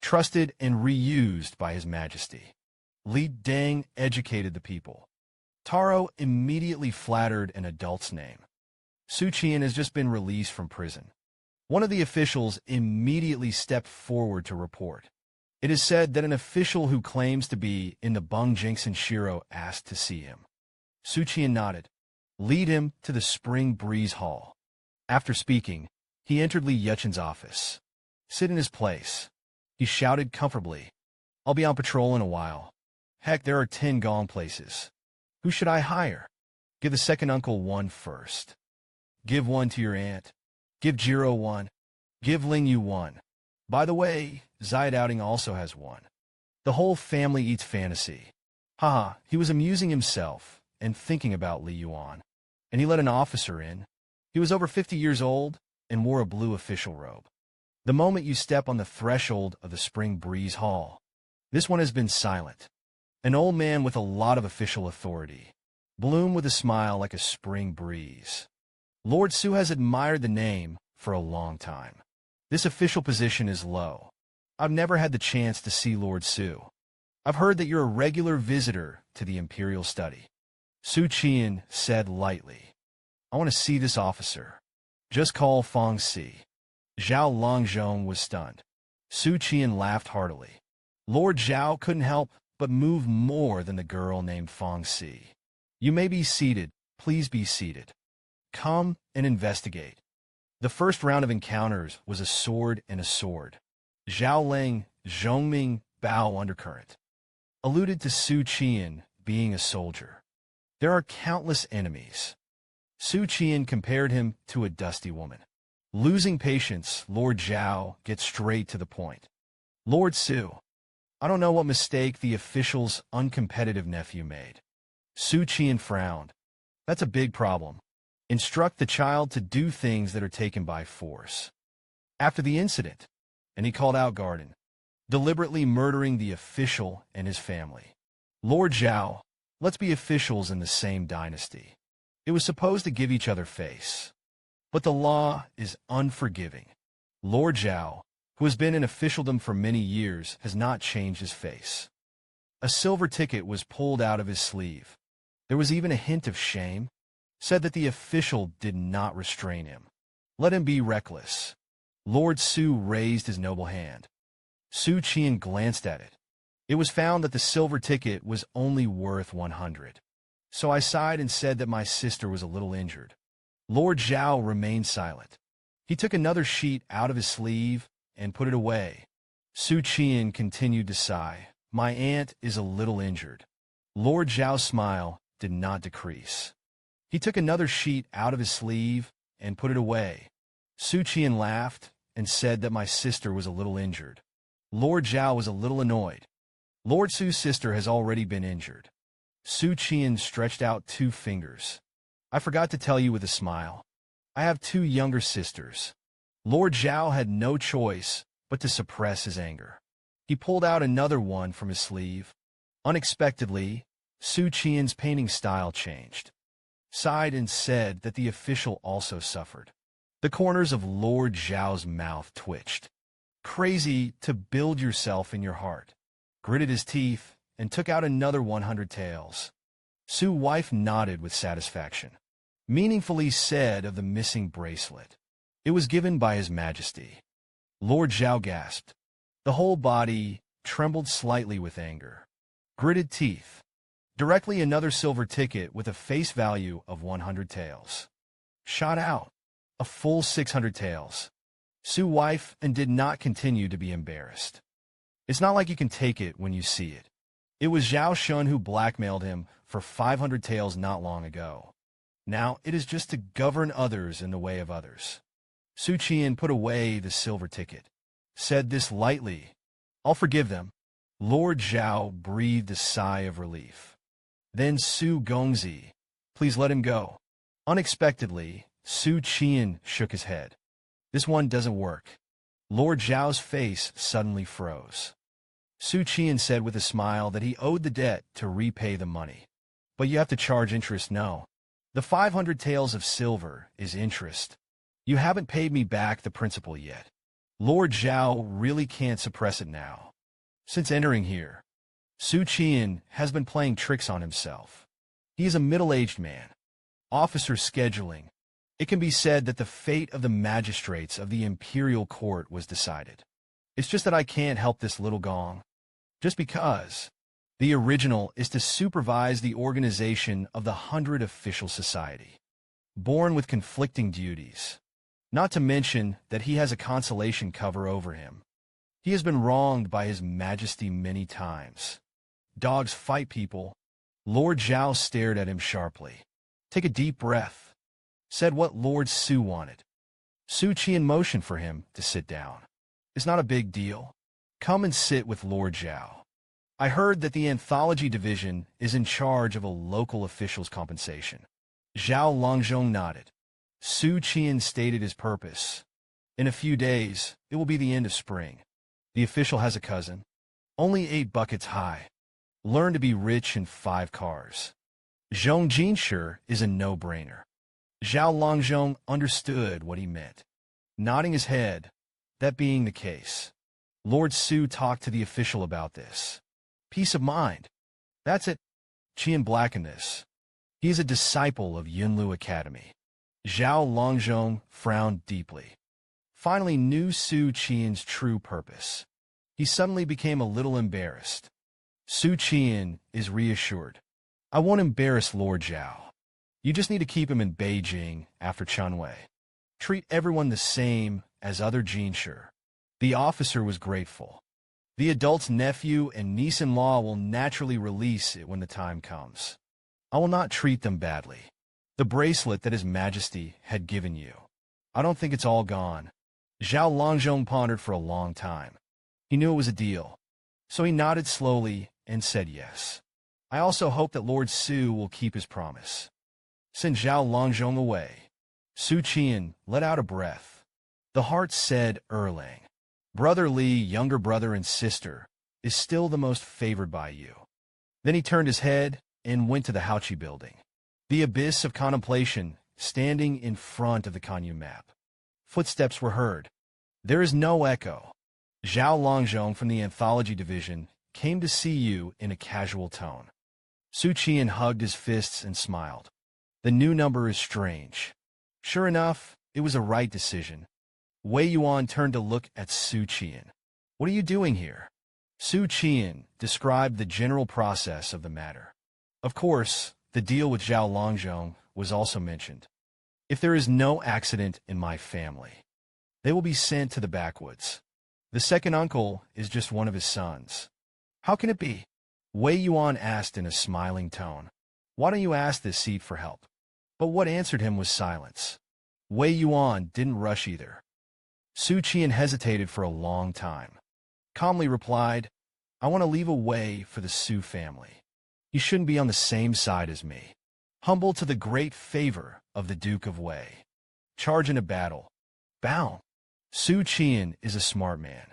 Trusted and reused by His Majesty. Li Deng educated the people. Taro immediately flattered an adult's name. Xu Qian has just been released from prison. One of the officials immediately stepped forward to report. It is said that an official who claims to be in the Bung Jingsen Shiro asked to see him. Xu Qian nodded. Lead him to the Spring Breeze Hall. After speaking, he entered Li Yuchen's office. Sit in his place. He shouted comfortably. I'll be on patrol in a while. Heck, there are 10 gone places. Who should I hire? Give the second uncle 1 first. Give 1 to your aunt. Give Jiro 1. Give Ling Yu 1. By the way, Zai Outing also has 1. The whole family eats fantasy. Haha, he was amusing himself and thinking about Li Yuan. And he let an officer in. He was over 50 years old and wore a blue official robe. The moment you step on the threshold of the Spring Breeze Hall, this one has been silent. An old man with a lot of official authority. Bloom with a smile like a spring breeze. Lord Su has admired the name for a long time. This official position is low. I've never had the chance to see Lord Su. I've heard that you're a regular visitor to the imperial study. Xu Qian said lightly. I want to see this officer. Just call Fong Si. Zhao Longzhong was stunned. Xu Qian'an laughed heartily. Lord Zhao couldn't help but move more than the girl named Fong Si. You may be seated. Please be seated. Come and investigate. The first round of encounters was a sword and a sword. Zhao Ling, Zhongming, Bao undercurrent. Alluded to Xu Qian'an being a soldier. There are countless enemies. Xu Qian'an compared him to a dusty woman. Losing patience, Lord Zhao gets straight to the point. Lord Xu, I don't know what mistake the official's uncompetitive nephew made. Xu Qian'an frowned. That's a big problem. Instruct the child to do things that are taken by force. After the incident, and he called out Garden, deliberately murdering the official and his family. Lord Zhao, let's be officials in the same dynasty. It was supposed to give each other face. But the law is unforgiving. Lord Zhao, who has been in officialdom for many years, has not changed his face. A silver ticket was pulled out of his sleeve. There was even a hint of shame. Said that the official did not restrain him. Let him be reckless. Lord Xu raised his noble hand. Xu Qian'an glanced at it. It was found that the silver ticket was only worth 100. So I sighed and said that my sister was a little injured. Lord Zhao remained silent. He took another sheet out of his sleeve and put it away. Xu Qian'an continued to sigh. My aunt is a little injured. Lord Zhao's smile did not decrease. He took another sheet out of his sleeve and put it away. Xu Qian'an laughed and said that my sister was a little injured. Lord Zhao was a little annoyed. Lord Xu's sister has already been injured. Xu Qian'an stretched out 2 fingers. I forgot to tell you with a smile. I have 2 younger sisters. Lord Zhao had no choice but to suppress his anger. He pulled out another one from his sleeve. Unexpectedly, Xu Qian'an's painting style changed. Sighed and said that the official also suffered. The corners of Lord Zhao's mouth twitched. Crazy to build yourself in your heart. Gritted his teeth and took out another 100 taels. Xu's wife nodded with satisfaction. Meaningfully said of the missing bracelet. It was given by His Majesty. Lord Zhao gasped. The whole body trembled slightly with anger. Gritted teeth. Directly another silver ticket with a face value of 100 taels. Shot out. A full 600 taels. Xu's wife and did not continue to be embarrassed. It's not like you can take it when you see it. It was Zhao Shun who blackmailed him for 500 taels not long ago. Now it is just to govern others in the way of others. Xu Qian'an put away the silver ticket. Said this lightly. I'll forgive them. Lord Zhao breathed a sigh of relief. Then Su Gongzi, please let him go. Unexpectedly, Xu Qian'an shook his head. This one doesn't work. Lord Zhao's face suddenly froze. Xu Qian'an said with a smile that he owed the debt to repay the money. But you have to charge interest, no. The 500 taels of silver is interest. You haven't paid me back the principal yet. Lord Zhao really can't suppress it now. Since entering here, Xu Qian'an has been playing tricks on himself. He is a middle-aged man. Officer scheduling. It can be said that the fate of the magistrates of the imperial court was decided. It's just that I can't help this little gong. Just because. The original is to supervise the organization of the 100 official society. Born with conflicting duties. Not to mention that he has a consolation cover over him. He has been wronged by His Majesty many times. Dogs fight people. Lord Zhao stared at him sharply. Take a deep breath. Said what Lord Xu wanted. Xu Qian'an motioned for him to sit down. It's not a big deal. Come and sit with Lord Zhao. I heard that the anthology division is in charge of a local official's compensation. Zhao Longzhong nodded. Xu Qian'an stated his purpose. In a few days, it will be the end of spring. The official has a cousin. Only 8 buckets high. Learn to be rich in 5 cars. Zhong Jinshe is a no-brainer. Zhao Longzhong understood what he meant. Nodding his head, that being the case. Lord Xu talked to the official about this. Peace of mind. That's it. Qian blackened this. He is a disciple of Yunlu Academy. Zhao Longzhong frowned deeply. Finally knew Xu Qian's true purpose. He suddenly became a little embarrassed. Xu Qian is reassured. I won't embarrass Lord Zhao. You just need to keep him in Beijing after Chunwei. Treat everyone the same as other Jinsher. The officer was grateful. The adult's nephew and niece-in-law will naturally release it when the time comes. I will not treat them badly. The bracelet that His Majesty had given you. I don't think it's all gone. Zhao Longzhong pondered for a long time. He knew it was a deal. So he nodded slowly and said yes. I also hope that Lord Xu will keep his promise. Send Zhao Longzhong away. Xu Qian let out a breath. The heart said Erlang. Brother Li, younger brother and sister, is still the most favored by you. Then he turned his head and went to the Haoqi building. The abyss of contemplation standing in front of the Kanyu map. Footsteps were heard. There is no echo. Zhao Longzhong from the Anthology Division came to see you in a casual tone. Xu Qian hugged his fists and smiled. The new number is strange. Sure enough, it was a right decision. Wei Yuan turned to look at Xu Qian. What are you doing here? Xu Qian described the general process of the matter. Of course, the deal with Zhao Longzhong was also mentioned. If there is no accident in my family, they will be sent to the backwoods. The second uncle is just one of his sons. How can it be? Wei Yuan asked in a smiling tone. Why don't you ask this seat for help? But what answered him was silence. Wei Yuan didn't rush either. Xu Qian hesitated for a long time. Calmly replied, I want to leave a way for the Xu family. You shouldn't be on the same side as me. Humble to the great favor of the Duke of Wei. Charge in a battle. Bound. Xu Qian is a smart man.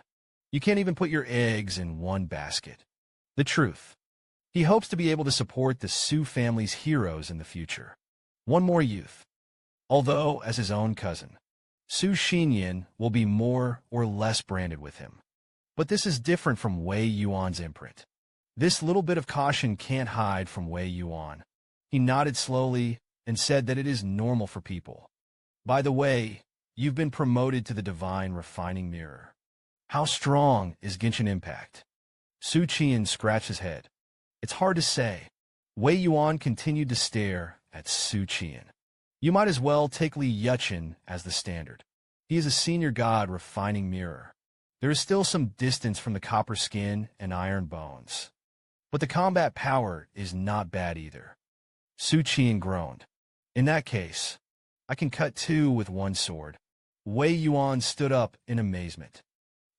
You can't even put your eggs in one basket. The truth. He hopes to be able to support the Xu family's heroes in the future. One more youth. Although, as his own cousin, Xu Qian'an will be more or less branded with him. But this is different from Wei Yuan's imprint. This little bit of caution can't hide from Wei Yuan. He nodded slowly and said that it is normal for people. By the way, you've been promoted to the divine refining mirror. How strong is Genshin Impact? Xu Qian scratched his head. It's hard to say. Wei Yuan continued to stare at Xu Qian. You might as well take Li Yuchen as the standard. He is a senior god refining mirror. There is still some distance from the copper skin and iron bones. But the combat power is not bad either. Xu Qian groaned. In that case, I can cut two with one sword. Wei Yuan stood up in amazement.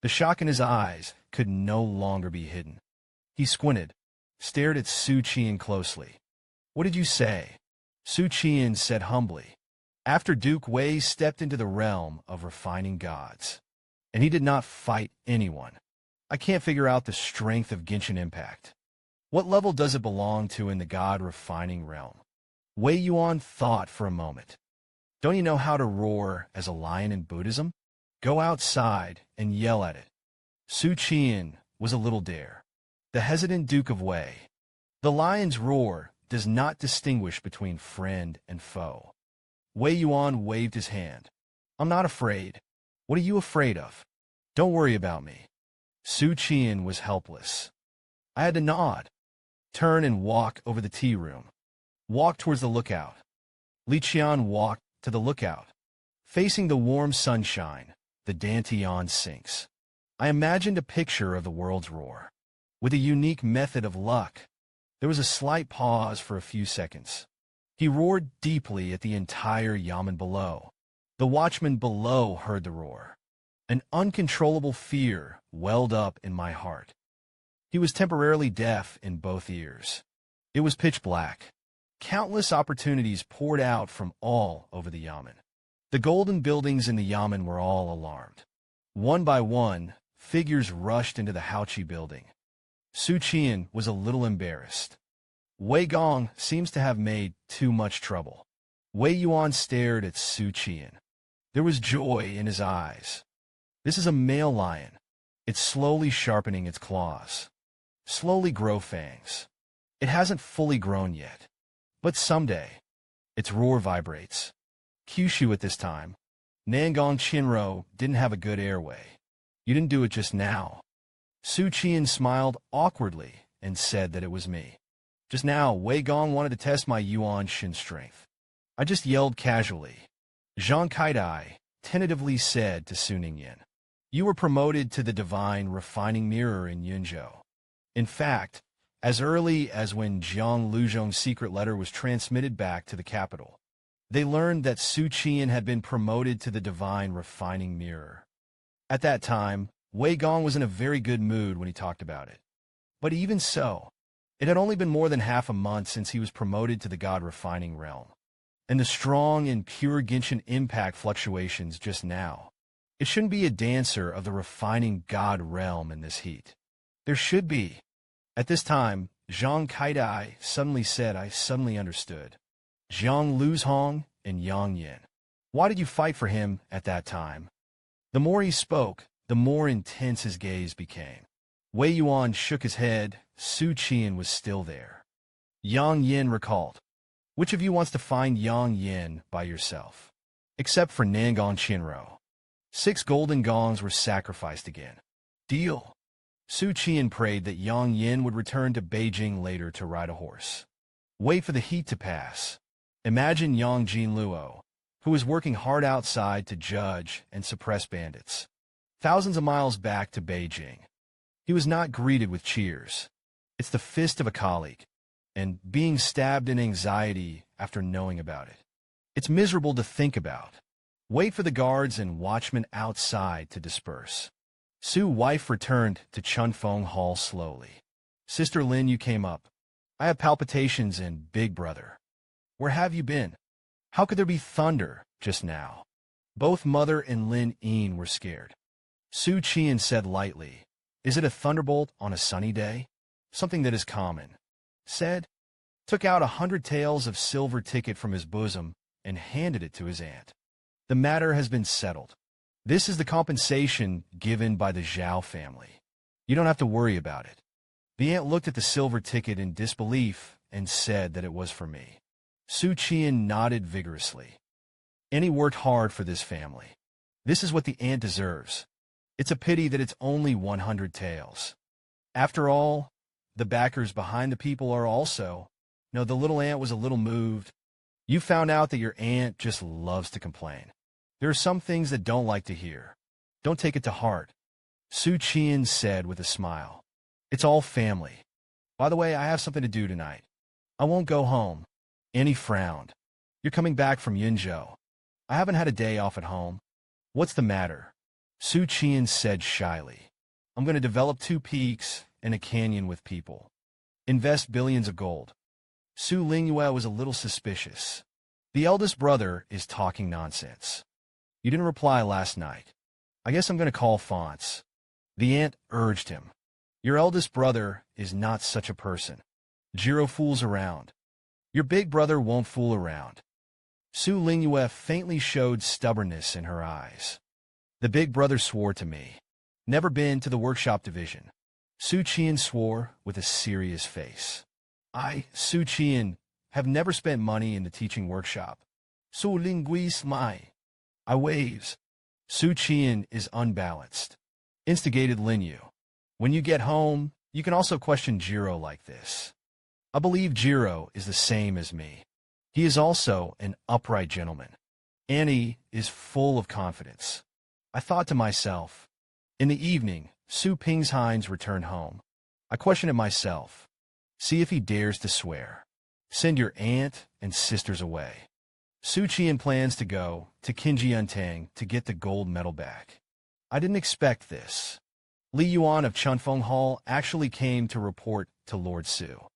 The shock in his eyes could no longer be hidden. He squinted, stared at Xu Qian closely. What did you say? Xu Qian said humbly. After Duke Wei stepped into the realm of refining gods, and he did not fight anyone. I can't figure out the strength of Genshin Impact. What level does it belong to in the god refining realm? Wei Yuan thought for a moment. Don't you know how to roar as a lion in Buddhism? Go outside and yell at it. Xu Qian was a little dare. The hesitant Duke of Wei. The lion's roar does not distinguish between friend and foe. Wei Yuan waved his hand. I'm not afraid. What are you afraid of? Don't worry about me. Xu Qian was helpless. I had to nod, turn and walk over the tea room. Walk towards the lookout. Li Qian walked to the lookout. Facing the warm sunshine, the Dantian sinks. I imagined a picture of the world's roar. With a unique method of luck. There was a slight pause for a few seconds. He roared deeply at the entire yamen below. The watchman below heard the roar. An uncontrollable fear welled up in my heart. He was temporarily deaf in both ears. It was pitch black. Countless opportunities poured out from all over the yamen. The golden buildings in the yamen were all alarmed. One by one, figures rushed into the Haoqi building. Xu Qian was a little embarrassed. Wei Gong seems to have made too much trouble. Wei Yuan stared at Xu Qian. There was joy in his eyes. This is a male lion. It's slowly sharpening its claws. Slowly grow fangs. It hasn't fully grown yet. But someday, its roar vibrates. Kyushu at this time. Nangong Chinro didn't have a good airway. You didn't do it just now. Xu Qian smiled awkwardly and said that it was me. Just now, Wei Gong wanted to test my Yuan Shin strength. I just yelled casually. Zhang Kaidai tentatively said to Su Ningyan, "You were promoted to the divine refining mirror in Yunzhou." In fact, as early as when Jiang Luzhong's secret letter was transmitted back to the capital, they learned that Xu Qian had been promoted to the divine refining mirror. At that time, Wei Gong was in a very good mood when he talked about it. But even so, it had only been more than half a month since he was promoted to the god refining realm. And the strong and pure Genshin impact fluctuations just now. It shouldn't be a dancer of the refining god realm in this heat. There should be. At this time, Zhang Kaidai suddenly said, "I suddenly understood. Jiang Luzhong and Yang Yin. Why did you fight for him at that time?" The more he spoke, the more intense his gaze became. Wei Yuan shook his head. Xu Qian was still there. Yang Yin recalled. "Which of you wants to find Yang Yin by yourself?" Except for Nangong Chinro. 6 golden gongs were sacrificed again. Deal. Xu Qian prayed that Yang Yin would return to Beijing later to ride a horse. Wait for the heat to pass. Imagine Yang Jinluo, who was working hard outside to judge and suppress bandits. Thousands of miles back to Beijing. He was not greeted with cheers. It's the fist of a colleague, and being stabbed in anxiety after knowing about it. It's miserable to think about. Wait for the guards and watchmen outside to disperse. Su's wife returned to Chunfeng Hall slowly. "Sister Lin, you came up. I have palpitations and big brother. Where have you been? How could there be thunder just now?" Both Mother and Lin Yin were scared. Xu Qian said lightly, "Is it a thunderbolt on a sunny day?" "Something that is common," said, took out 100 taels of silver ticket from his bosom and handed it to his aunt. "The matter has been settled. This is the compensation given by the Zhao family. You don't have to worry about it." The aunt looked at the silver ticket in disbelief and said that it was for me. Xu Qian nodded vigorously. Annie worked hard for this family. This is what the aunt deserves. It's a pity that it's only 100 taels. After all, the backers behind the people are also. No, the little aunt was a little moved. You found out that your aunt just loves to complain. There are some things that don't like to hear. Don't take it to heart. Xu Qian said with a smile. It's all family. By the way, I have something to do tonight. I won't go home. Annie frowned. You're coming back from Yunzhou. I haven't had a day off at home. What's the matter? Xu Qian said shyly. I'm going to develop 2 peaks and a canyon with people. Invest billions of gold. Su Lingyue was a little suspicious. The eldest brother is talking nonsense. You didn't reply last night. I guess I'm going to call Fonts. The aunt urged him. Your eldest brother is not such a person. Jiro fools around. Your big brother won't fool around. Su Lingyue faintly showed stubbornness in her eyes. The big brother swore to me. Never been to the workshop division. Xu Qian swore with a serious face. I, Xu Qian, have never spent money in the teaching workshop. Su Lingui Mai. I waves. Xu Qian is unbalanced. Instigated Linyu. When you get home, you can also question Jiro like this. I believe Jiro is the same as me. He is also an upright gentleman. Annie is full of confidence. I thought to myself. In the evening, Su Pingshines returned home. I questioned it myself. See if he dares to swear. Send your aunt and sisters away. Xu Qian plans to go to Qinjiantang to get the gold medal back. I didn't expect this. Li Yuan of Chunfeng Hall actually came to report to Lord Su.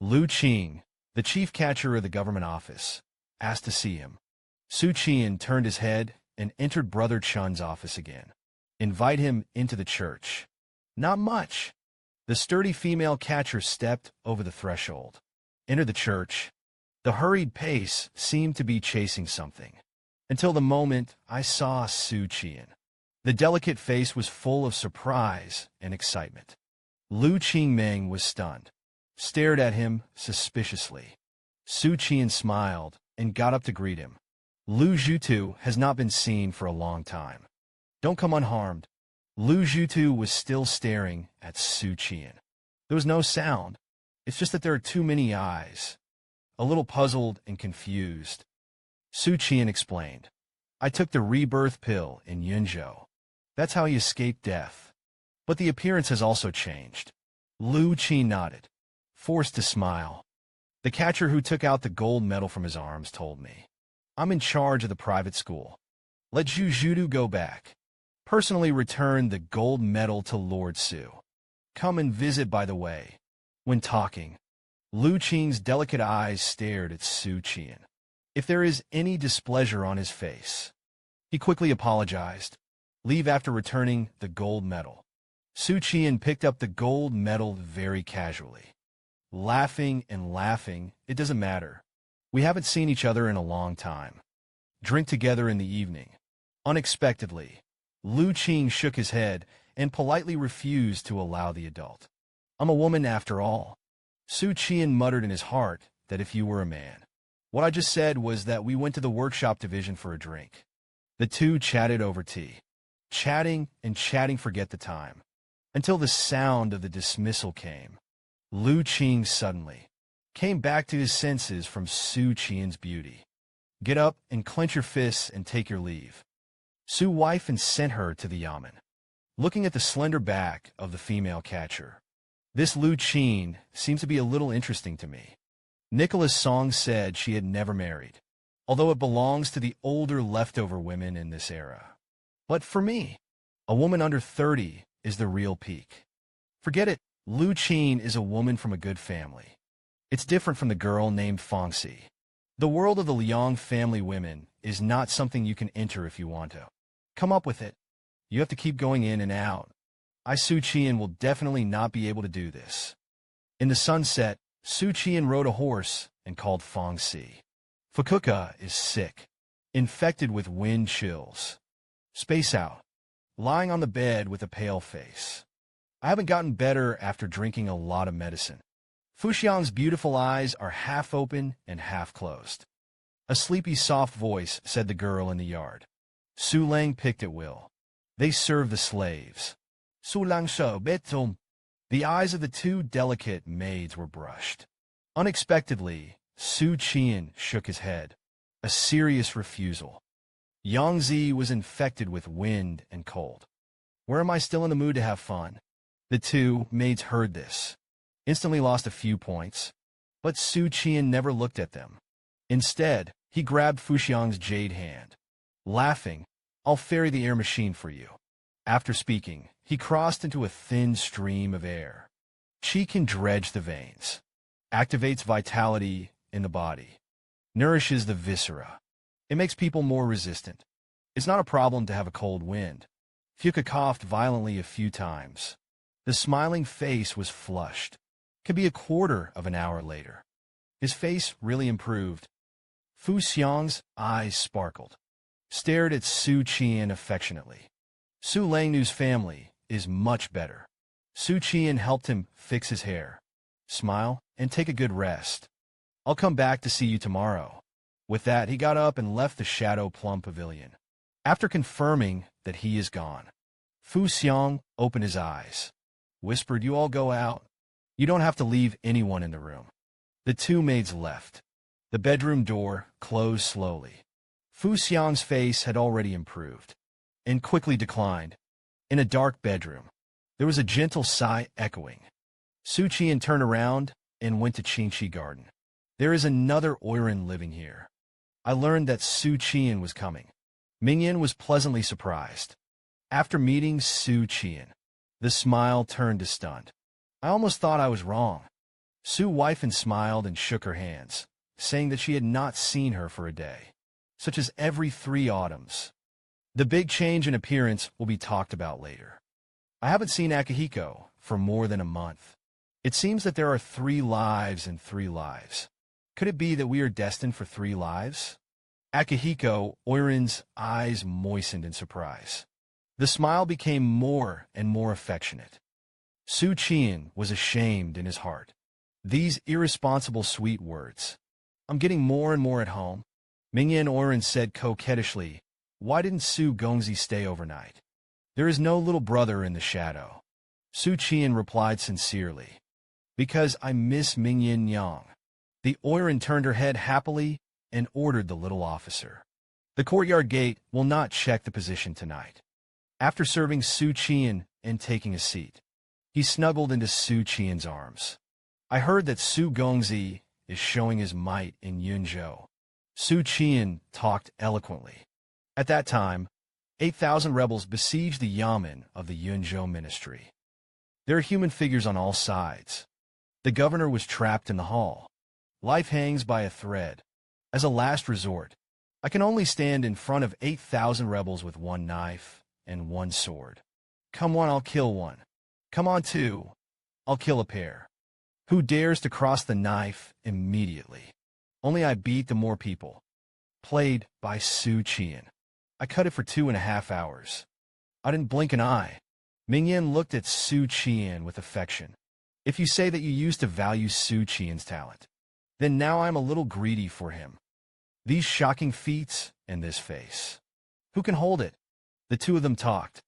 Lu Qing, the chief catcher of the government office, asked to see him. Xu Qian turned his head and entered Brother Chun's office again. Invite him into the church. Not much. The sturdy female catcher stepped over the threshold. Entered the church. The hurried pace seemed to be chasing something. Until the moment I saw Xu Qian. The delicate face was full of surprise and excitement. Lu Qingmeng was stunned. Stared at him suspiciously. Xu Qian smiled and got up to greet him. Lu Zhutu has not been seen for a long time. Don't come unharmed. Lu Zhutu was still staring at Xu Qian'an. There was no sound. It's just that there are too many eyes. A little puzzled and confused, Xu Qian'an explained. I took the rebirth pill in Yunzhou. That's how he escaped death. But the appearance has also changed. Lu Qi nodded, forced to smile. The catcher who took out the gold medal from his arms told me. I'm in charge of the private school. Let Zhu Zhudu go back. Personally return the gold medal to Lord Su. Come and visit, by the way. When talking, Lu Qing's delicate eyes stared at Xu Qian'an. If there is any displeasure on his face, he quickly apologized. Leave after returning the gold medal. Xu Qian'an picked up the gold medal very casually. Laughing and laughing, it doesn't matter. We haven't seen each other in a long time. Drink together in the evening. Unexpectedly, Lu Qing shook his head and politely refused to allow the adult. I'm a woman after all. Xu Qian'an muttered in his heart that if you were a man. What I just said was that we went to the workshop division for a drink. The two chatted over tea. Chatting and chatting forget the time. Until the sound of the dismissal came. Lu Qing suddenly came back to his senses from Xu Qian'an's beauty. Get up and clench your fists and take your leave. Xu wife and sent her to the yamen. Looking at the slender back of the female catcher. This Lu Qing seems to be a little interesting to me. Nicholas Song said she had never married, although it belongs to the older leftover women in this era. But for me, a woman under 30 is the real peak. Forget it, Lu Qing is a woman from a good family. It's different from the girl named Fangxi. The world of the Liang family women is not something you can enter if you want to. Come up with it. You have to keep going in and out. Xu Qian'an will definitely not be able to do this. In the sunset, Xu Qian'an rode a horse and called Fangxi. Fukuoka is sick, infected with wind chills. Space out, lying on the bed with a pale face. I haven't gotten better after drinking a lot of medicine. Fuxiang's beautiful eyes are half open and half closed. A sleepy, soft voice said the girl in the yard. Su Lang picked at will. They serve the slaves. Su Lang shou betum. The eyes of the two delicate maids were brushed. Unexpectedly, Xu Qian'an shook his head. A serious refusal. Yangtze was infected with wind and cold. Where am I still in the mood to have fun? The two maids heard this. Instantly lost a few points. But Xu Qian'an never looked at them. Instead, he grabbed Fuxiang's jade hand. Laughing, I'll ferry the air machine for you. After speaking, he crossed into a thin stream of air. Qi can dredge the veins. Activates vitality in the body. Nourishes the viscera. It makes people more resistant. It's not a problem to have a cold wind. Fuka coughed violently a few times. The smiling face was flushed. Could be a quarter of an hour later. His face really improved. Fu Xiang's eyes sparkled. Stared at Xu Qian'an affectionately. Su Langnu's family is much better. Xu Qian'an helped him fix his hair. Smile and take a good rest. I'll come back to see you tomorrow. With that, he got up and left the Shadow Plum Pavilion. After confirming that he is gone, Fu Xiang opened his eyes. Whispered, you all go out. You don't have to leave anyone in the room. The two maids left. The bedroom door closed slowly. Fu Xiang's face had already improved, and quickly declined. In a dark bedroom, there was a gentle sigh echoing. Xu Qian'an turned around and went to Qingxi Garden. There is another Oiran living here. I learned that Xu Qian'an was coming. Mingyan was pleasantly surprised. After meeting Xu Qian'an, the smile turned to stunned. I almost thought I was wrong. Su wife smiled and shook her hands, saying that she had not seen her for a day, such as every 3 autumns. The big change in appearance will be talked about later. I haven't seen Akihiko for more than a month. It seems that there are 3 lives and 3 lives. Could it be that we are destined for 3 lives? Akihiko, Oiran's eyes moistened in surprise. The smile became more and more affectionate. Xu Qian'an was ashamed in his heart. These irresponsible sweet words. I'm getting more and more at home. Mingyan Oren said coquettishly, "Why didn't Su Gongzi stay overnight? There is no little brother in the shadow." Xu Qian'an replied sincerely, "Because I miss Mingyan Yang." The Oiran turned her head happily and ordered the little officer. "The courtyard gate will not check the position tonight." After serving Xu Qian'an and taking a seat, he snuggled into Xu Qian'an's arms. "I heard that Su Gongzi is showing his might in Yunzhou." Xu Qian'an talked eloquently. At that time, 8,000 rebels besieged the yamen of the Yunzhou ministry. There are human figures on all sides. The governor was trapped in the hall. Life hangs by a thread. As a last resort, I can only stand in front of 8,000 rebels with one knife and one sword. Come one, I'll kill one. Come on two, I'll kill a pair. Who dares to cross the knife immediately? Only I beat the more people. Played by Xu Qian'an. I cut it for 2.5 hours. I didn't blink an eye. Mingyan looked at Xu Qian'an with affection. If you say that you used to value Xu Qian'an's talent, then now I'm a little greedy for him. These shocking feats and this face. Who can hold it? The two of them talked.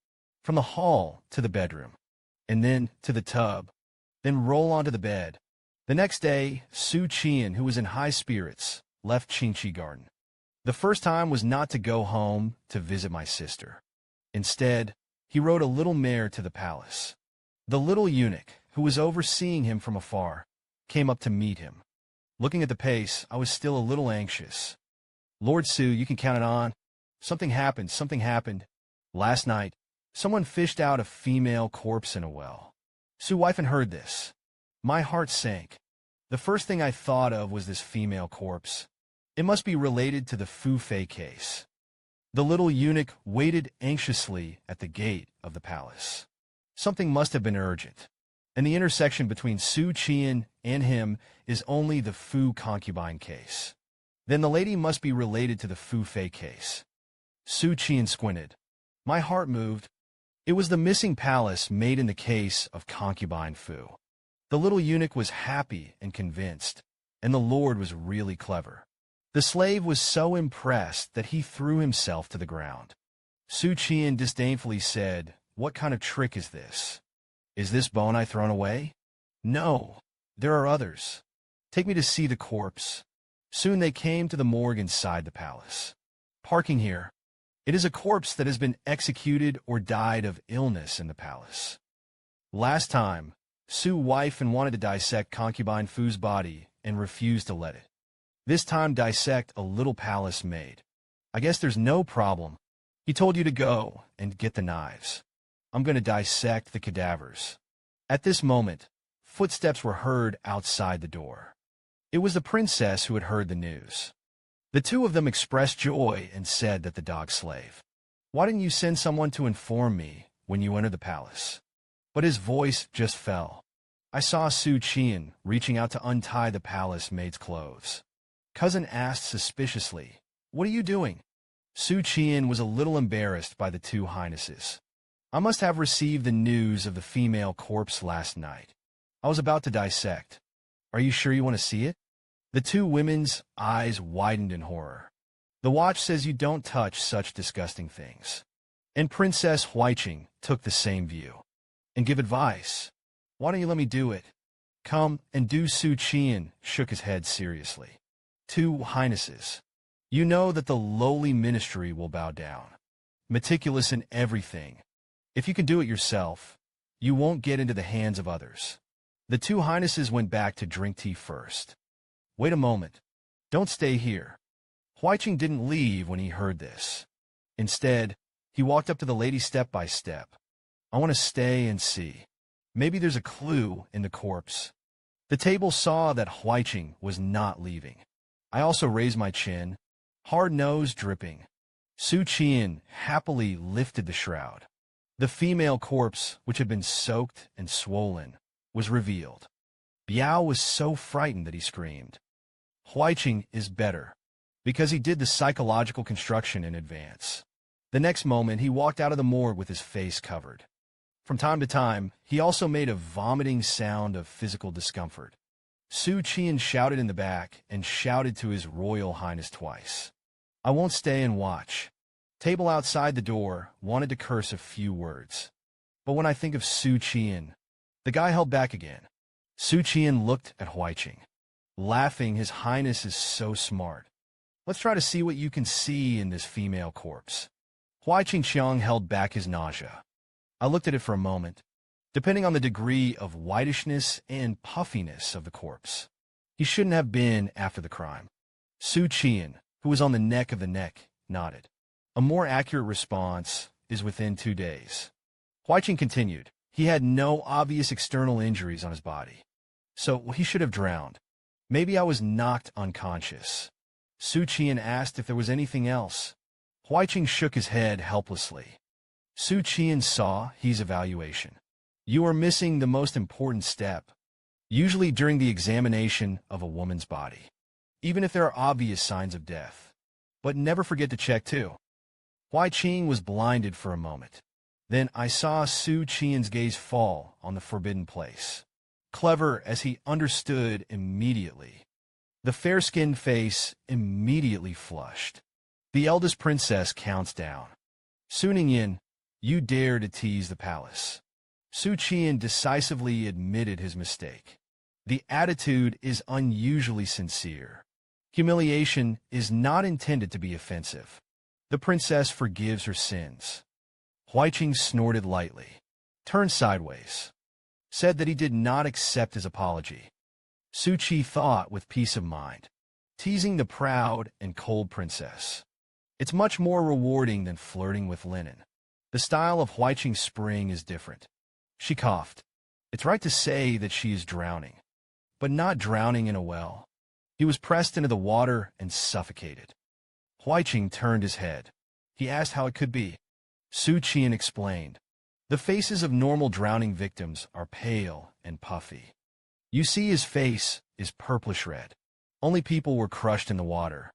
From the hall to the bedroom, and then to the tub, then roll onto the bed. The next day, Xu Qian'an, who was in high spirits, left Qingqi Garden. The first time was not to go home to visit my sister. Instead, he rode a little mare to the palace. The little eunuch, who was overseeing him from afar, came up to meet him. Looking at the pace, I was still a little anxious. "Lord Su, you can count it on. Something happened. Last night, someone fished out a female corpse in a well." Su Waifen heard this. My heart sank. The first thing I thought of was this female corpse. It must be related to the Fu Fei case. The little eunuch waited anxiously at the gate of the palace. Something must have been urgent. And the intersection between Xu Qian'an and him is only the Fu concubine case. Then the lady must be related to the Fu Fei case. Xu Qian'an squinted. My heart moved. It was the missing palace made in the case of concubine Fu. The little eunuch was happy and convinced, and the lord was really clever. The slave was so impressed that he threw himself to the ground. Xu Qian'an disdainfully said, "What kind of trick is this? Is this bone I thrown away? No, there are others. Take me to see the corpse." Soon they came to the morgue inside the palace. "Parking here. It is a corpse that has been executed or died of illness in the palace." Last time, Su Waifen wanted to dissect concubine Fu's body and refused to let it. This time dissect a little palace maid. "I guess there's no problem. He told you to go and get the knives. I'm going to dissect the cadavers." At this moment, footsteps were heard outside the door. It was the princess who had heard the news. The two of them expressed joy and said that the dog slave, "Why didn't you send someone to inform me when you entered the palace?" But his voice just fell. I saw Xu Qian'an reaching out to untie the palace maid's clothes. Cousin asked suspiciously, "What are you doing?" Xu Qian'an was a little embarrassed by the two highnesses. "I must have received the news of the female corpse last night. I was about to dissect. Are you sure you want to see it?" The two women's eyes widened in horror. "The watch says you don't touch such disgusting things." And Princess Huiqing took the same view. "And give advice. Why don't you let me do it?" "Come and do." Xu Qian'an shook his head seriously. "Two highnesses, you know that the lowly ministry will bow down. Meticulous in everything. If you can do it yourself, you won't get into the hands of others." The two highnesses went back to drink tea first. "Wait a moment. Don't stay here." Huiqing didn't leave when he heard this. Instead, he walked up to the lady step by step. "I want to stay and see. Maybe there's a clue in the corpse." The table saw that Huiqing was not leaving. I also raised my chin, hard nose dripping. Xu Qian'an happily lifted the shroud. The female corpse, which had been soaked and swollen, was revealed. Biao was so frightened that he screamed. Huiqing is better, because he did the psychological construction in advance. The next moment, he walked out of the morgue with his face covered. From time to time, he also made a vomiting sound of physical discomfort. Xu Qian'an shouted in the back and shouted to his Royal Highness twice. I won't stay and watch. Table outside the door wanted to curse a few words. But when I think of Xu Qian, the guy held back again. Xu Qian looked at Huaiqing, laughing. His Highness is so smart. Let's try to see what you can see in this female corpse. Huaiqing Qiang held back his nausea. I looked at it for a moment, depending on the degree of whitishness and puffiness of the corpse. He shouldn't have been after the crime. Xu Qian, who was on the neck of the neck, nodded. A more accurate response is within 2 days. Huaiqing continued. He had no obvious external injuries on his body, so he should have drowned. Maybe I was knocked unconscious. Xu Qian asked if there was anything else. Huaiqing shook his head helplessly. Xu Qian saw his evaluation. You are missing the most important step, usually during the examination of a woman's body, even if there are obvious signs of death. But never forget to check too. Huaiqing was blinded for a moment. Then I saw Xu Qian's gaze fall on the forbidden place. Clever as he understood immediately. The fair-skinned face immediately flushed. The eldest princess counts down. Su Ningyin, you dare to tease the palace. Xu Qian decisively admitted his mistake. The attitude is unusually sincere. Humiliation is not intended to be offensive. The princess forgives her sins. Huaiqing snorted lightly, turned sideways, said that he did not accept his apology. Xu Qi thought with peace of mind, teasing the proud and cold princess. It's much more rewarding than flirting with linen. The style of Huaiqing's spring is different. She coughed. It's right to say that she is drowning, but not drowning in a well. He was pressed into the water and suffocated. Huaiqing turned his head. He asked how it could be. Xu Qian explained. The faces of normal drowning victims are pale and puffy. You see his face is purplish red. Only people were crushed in the water.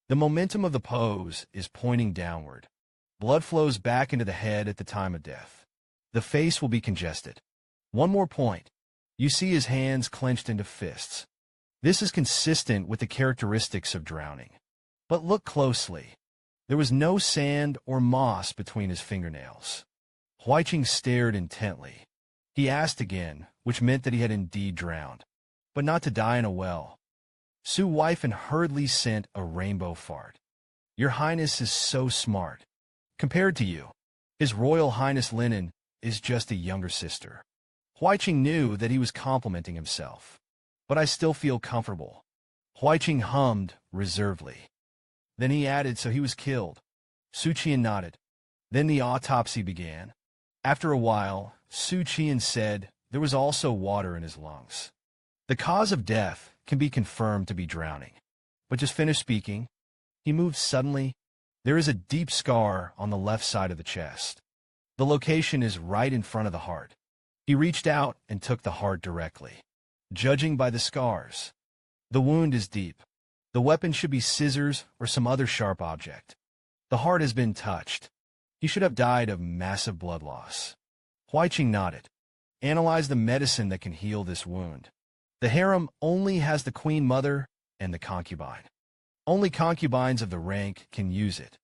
The momentum of the pose is pointing downward. Blood flows back into the head at the time of death. The face will be congested. One more point. You see his hands clenched into fists. This is consistent with the characteristics of drowning. But look closely. There was no sand or moss between his fingernails. Huaiqing stared intently. He asked again, which meant that he had indeed drowned, but not to die in a well. Su Weifan hurriedly sent a rainbow fart. Your Highness is so smart. Compared to you, His Royal Highness Linen is just a younger sister. Huaiqing knew that he was complimenting himself. But I still feel comfortable. Huaiqing hummed reservedly. Then he added, so he was killed. Xu Qian nodded. Then the autopsy began. After a while, Xu Qian said there was also water in his lungs. The cause of death can be confirmed to be drowning. But just finished speaking. He moved suddenly. There is a deep scar on the left side of the chest. The location is right in front of the heart. He reached out and took the heart directly. Judging by the scars, the wound is deep. The weapon should be scissors or some other sharp object. The heart has been touched. He should have died of massive blood loss. Huaiqing nodded. Analyze the medicine that can heal this wound. The harem only has the queen mother and the concubine. Only concubines of the rank can use it.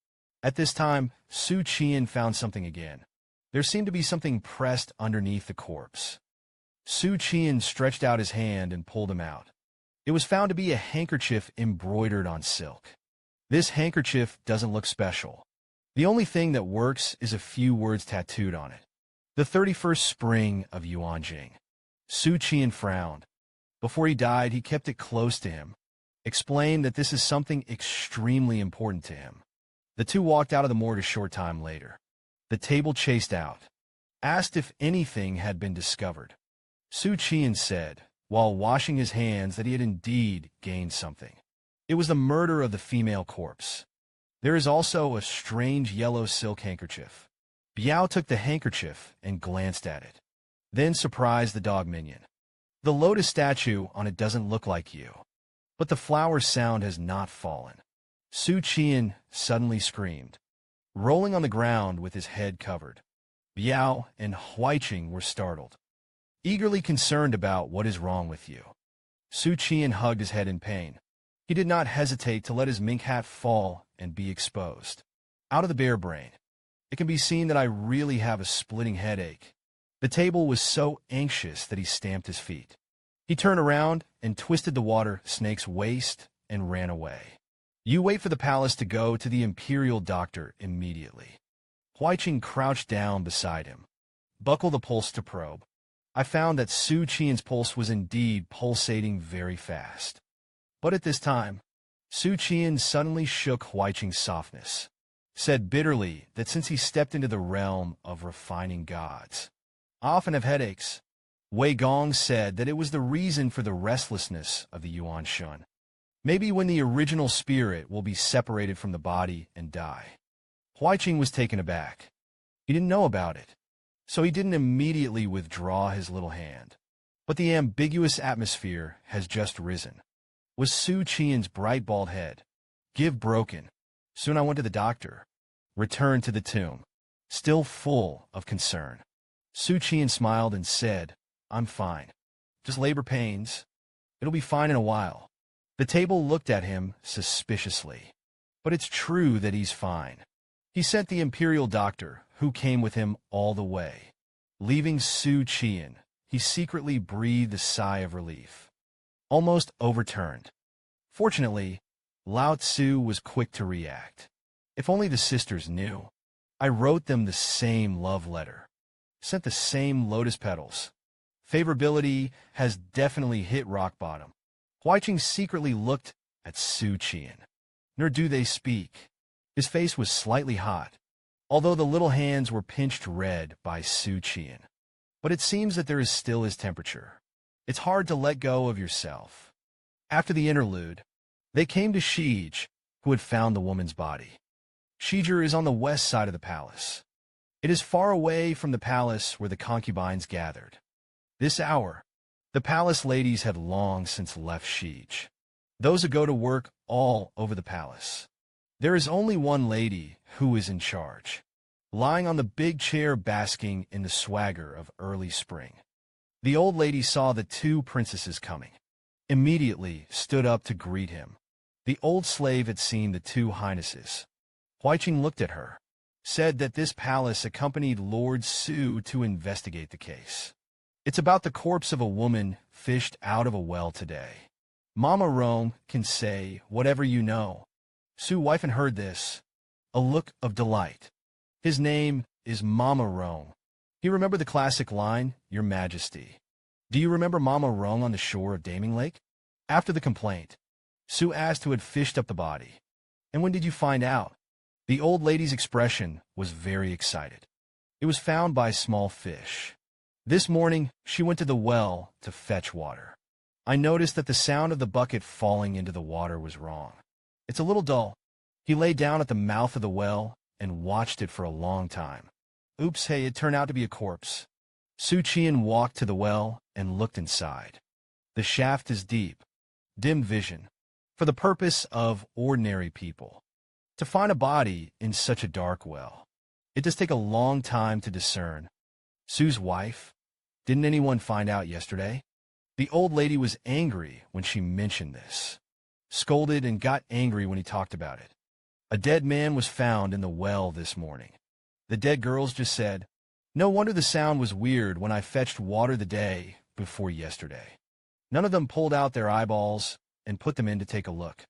At this time, Xu Qian found something again. There seemed to be something pressed underneath the corpse. Xu Qian stretched out his hand and pulled him out. It was found to be a handkerchief embroidered on silk. This handkerchief doesn't look special. The only thing that works is a few words tattooed on it. The 31st spring of Yuanjing. Xu Qian frowned. Before he died, he kept it close to him, explained that this is something extremely important to him. The two walked out of the morgue a short time later. The table chased out, asked if anything had been discovered. Xu Qian said, while washing his hands, that he had indeed gained something. It was the murder of the female corpse. There is also a strange yellow silk handkerchief. Biao took the handkerchief and glanced at it, then surprised the dog minion. The lotus statue on it doesn't look like you, but the flower sound has not fallen. Xu Qian suddenly screamed, rolling on the ground with his head covered. Biao and Huaiqing were startled, eagerly concerned about what is wrong with you. Xu Qian hugged his head in pain. He did not hesitate to let his mink hat fall and be exposed. Out of the bare brain. It can be seen that I really have a splitting headache. The table was so anxious that he stamped his feet. He turned around and twisted the water snake's waist and ran away. You wait for the palace to go to the imperial doctor immediately. Huaiqing crouched down beside him. Buckle the pulse to probe. I found that Xu Qian's pulse was indeed pulsating very fast. But at this time, Xu Qian suddenly shook Huaiqing's softness, said bitterly that since he stepped into the realm of refining gods, I often have headaches. Wei Gong said that it was the reason for the restlessness of the Yuan Shun. Maybe when the original spirit will be separated from the body and die. Huaiqing was taken aback. He didn't know about it, so he didn't immediately withdraw his little hand. But the ambiguous atmosphere has just risen. Was Xu Qian's bright bald head. Give broken. Soon I went to the doctor. Returned to the tomb. Still full of concern. Xu Qian smiled and said, I'm fine. Just labor pains. It'll be fine in a while. The table looked at him suspiciously. But it's true that he's fine. He sent the imperial doctor, who came with him all the way. Leaving Xu Qian, he secretly breathed a sigh of relief. Almost overturned. Fortunately, Lao Tzu was quick to react. If only the sisters knew. I wrote them the same love letter. Sent the same lotus petals. Favorability has definitely hit rock bottom. Huaiqing secretly looked at Xu Qian. Nor do they speak. His face was slightly hot, although the little hands were pinched red by Xu Qian. But it seems that there is still his temperature. It's hard to let go of yourself. After the interlude, they came to Shij, who had found the woman's body. Shijer is on the west side of the palace. It is far away from the palace where the concubines gathered. This hour, the palace ladies had long since left Shij. Those who go to work all over the palace. There is only one lady who is in charge, lying on the big chair basking in the swagger of early spring. The old lady saw the two princesses coming. Immediately stood up to greet him. The old slave had seen the two highnesses. Huaiqing looked at her, said that this palace accompanied Lord Xu to investigate the case. It's about the corpse of a woman fished out of a well today. Mama Rome can say whatever you know. Xu Weifan heard this, a look of delight. His name is Mama Rome. You remember the classic line, Your Majesty. Do you remember Mama Rong on the shore of Daming Lake? After the complaint, Xu asked who had fished up the body. And when did you find out? The old lady's expression was very excited. It was found by small fish. This morning, she went to the well to fetch water. I noticed that the sound of the bucket falling into the water was wrong. It's a little dull. He lay down at the mouth of the well and watched it for a long time. Oops, hey, it turned out to be a corpse. Xu Qian walked to the well and looked inside. The shaft is deep, dim vision, for the purpose of ordinary people. To find a body in such a dark well, it does take a long time to discern. Sue's wife? Didn't anyone find out yesterday? The old lady was angry when she mentioned this, scolded and got angry when he talked about it. A dead man was found in the well this morning. The dead girls just said, no wonder the sound was weird when I fetched water the day before yesterday. None of them pulled out their eyeballs and put them in to take a look.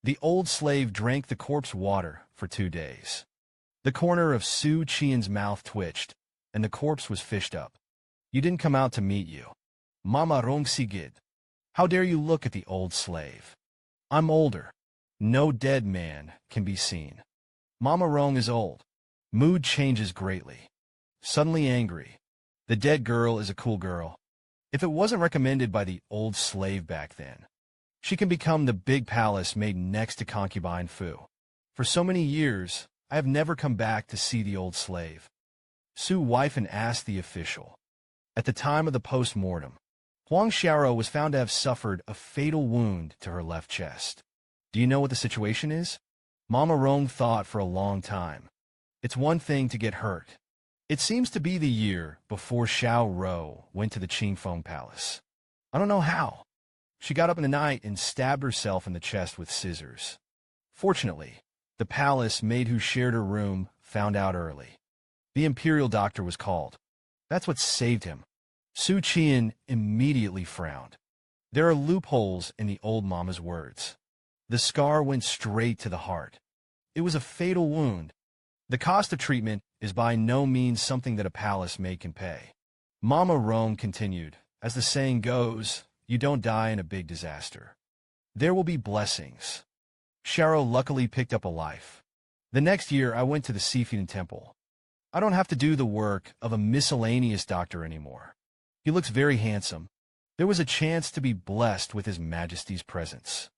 The old slave drank the corpse water for 2 days. The corner of Xu Qian's mouth twitched, and the corpse was fished up. You didn't come out to meet you. Mama Rong Sigid. How dare you look at the old slave? I'm older. No dead man can be seen. Mama Rong is old. Mood changes greatly. Suddenly angry. The dead girl is a cool girl. If it wasn't recommended by the old slave back then, she can become the big palace made next to concubine Fu. For so many years, I have never come back to see the old slave. Xu Weifan asked the official. At the time of the post-mortem, Huang Xiaoro was found to have suffered a fatal wound to her left chest. Do you know what the situation is? Mama Rong thought for a long time. It's one thing to get hurt. It seems to be the year before Xiao Rou went to the Qingfeng Palace. I don't know how. She got up in the night and stabbed herself in the chest with scissors. Fortunately, the palace maid who shared her room found out early. The imperial doctor was called. That's what saved him. Xu Qian'an immediately frowned. There are loopholes in the old mama's words. The scar went straight to the heart. It was a fatal wound. The cost of treatment is by no means something that a palace maid can pay. Mama Rome continued, as the saying goes, you don't die in a big disaster. There will be blessings. Sharo luckily picked up a life. The next year, I went to the Xifen temple. I don't have to do the work of a miscellaneous doctor anymore. He looks very handsome. There was a chance to be blessed with His Majesty's presence.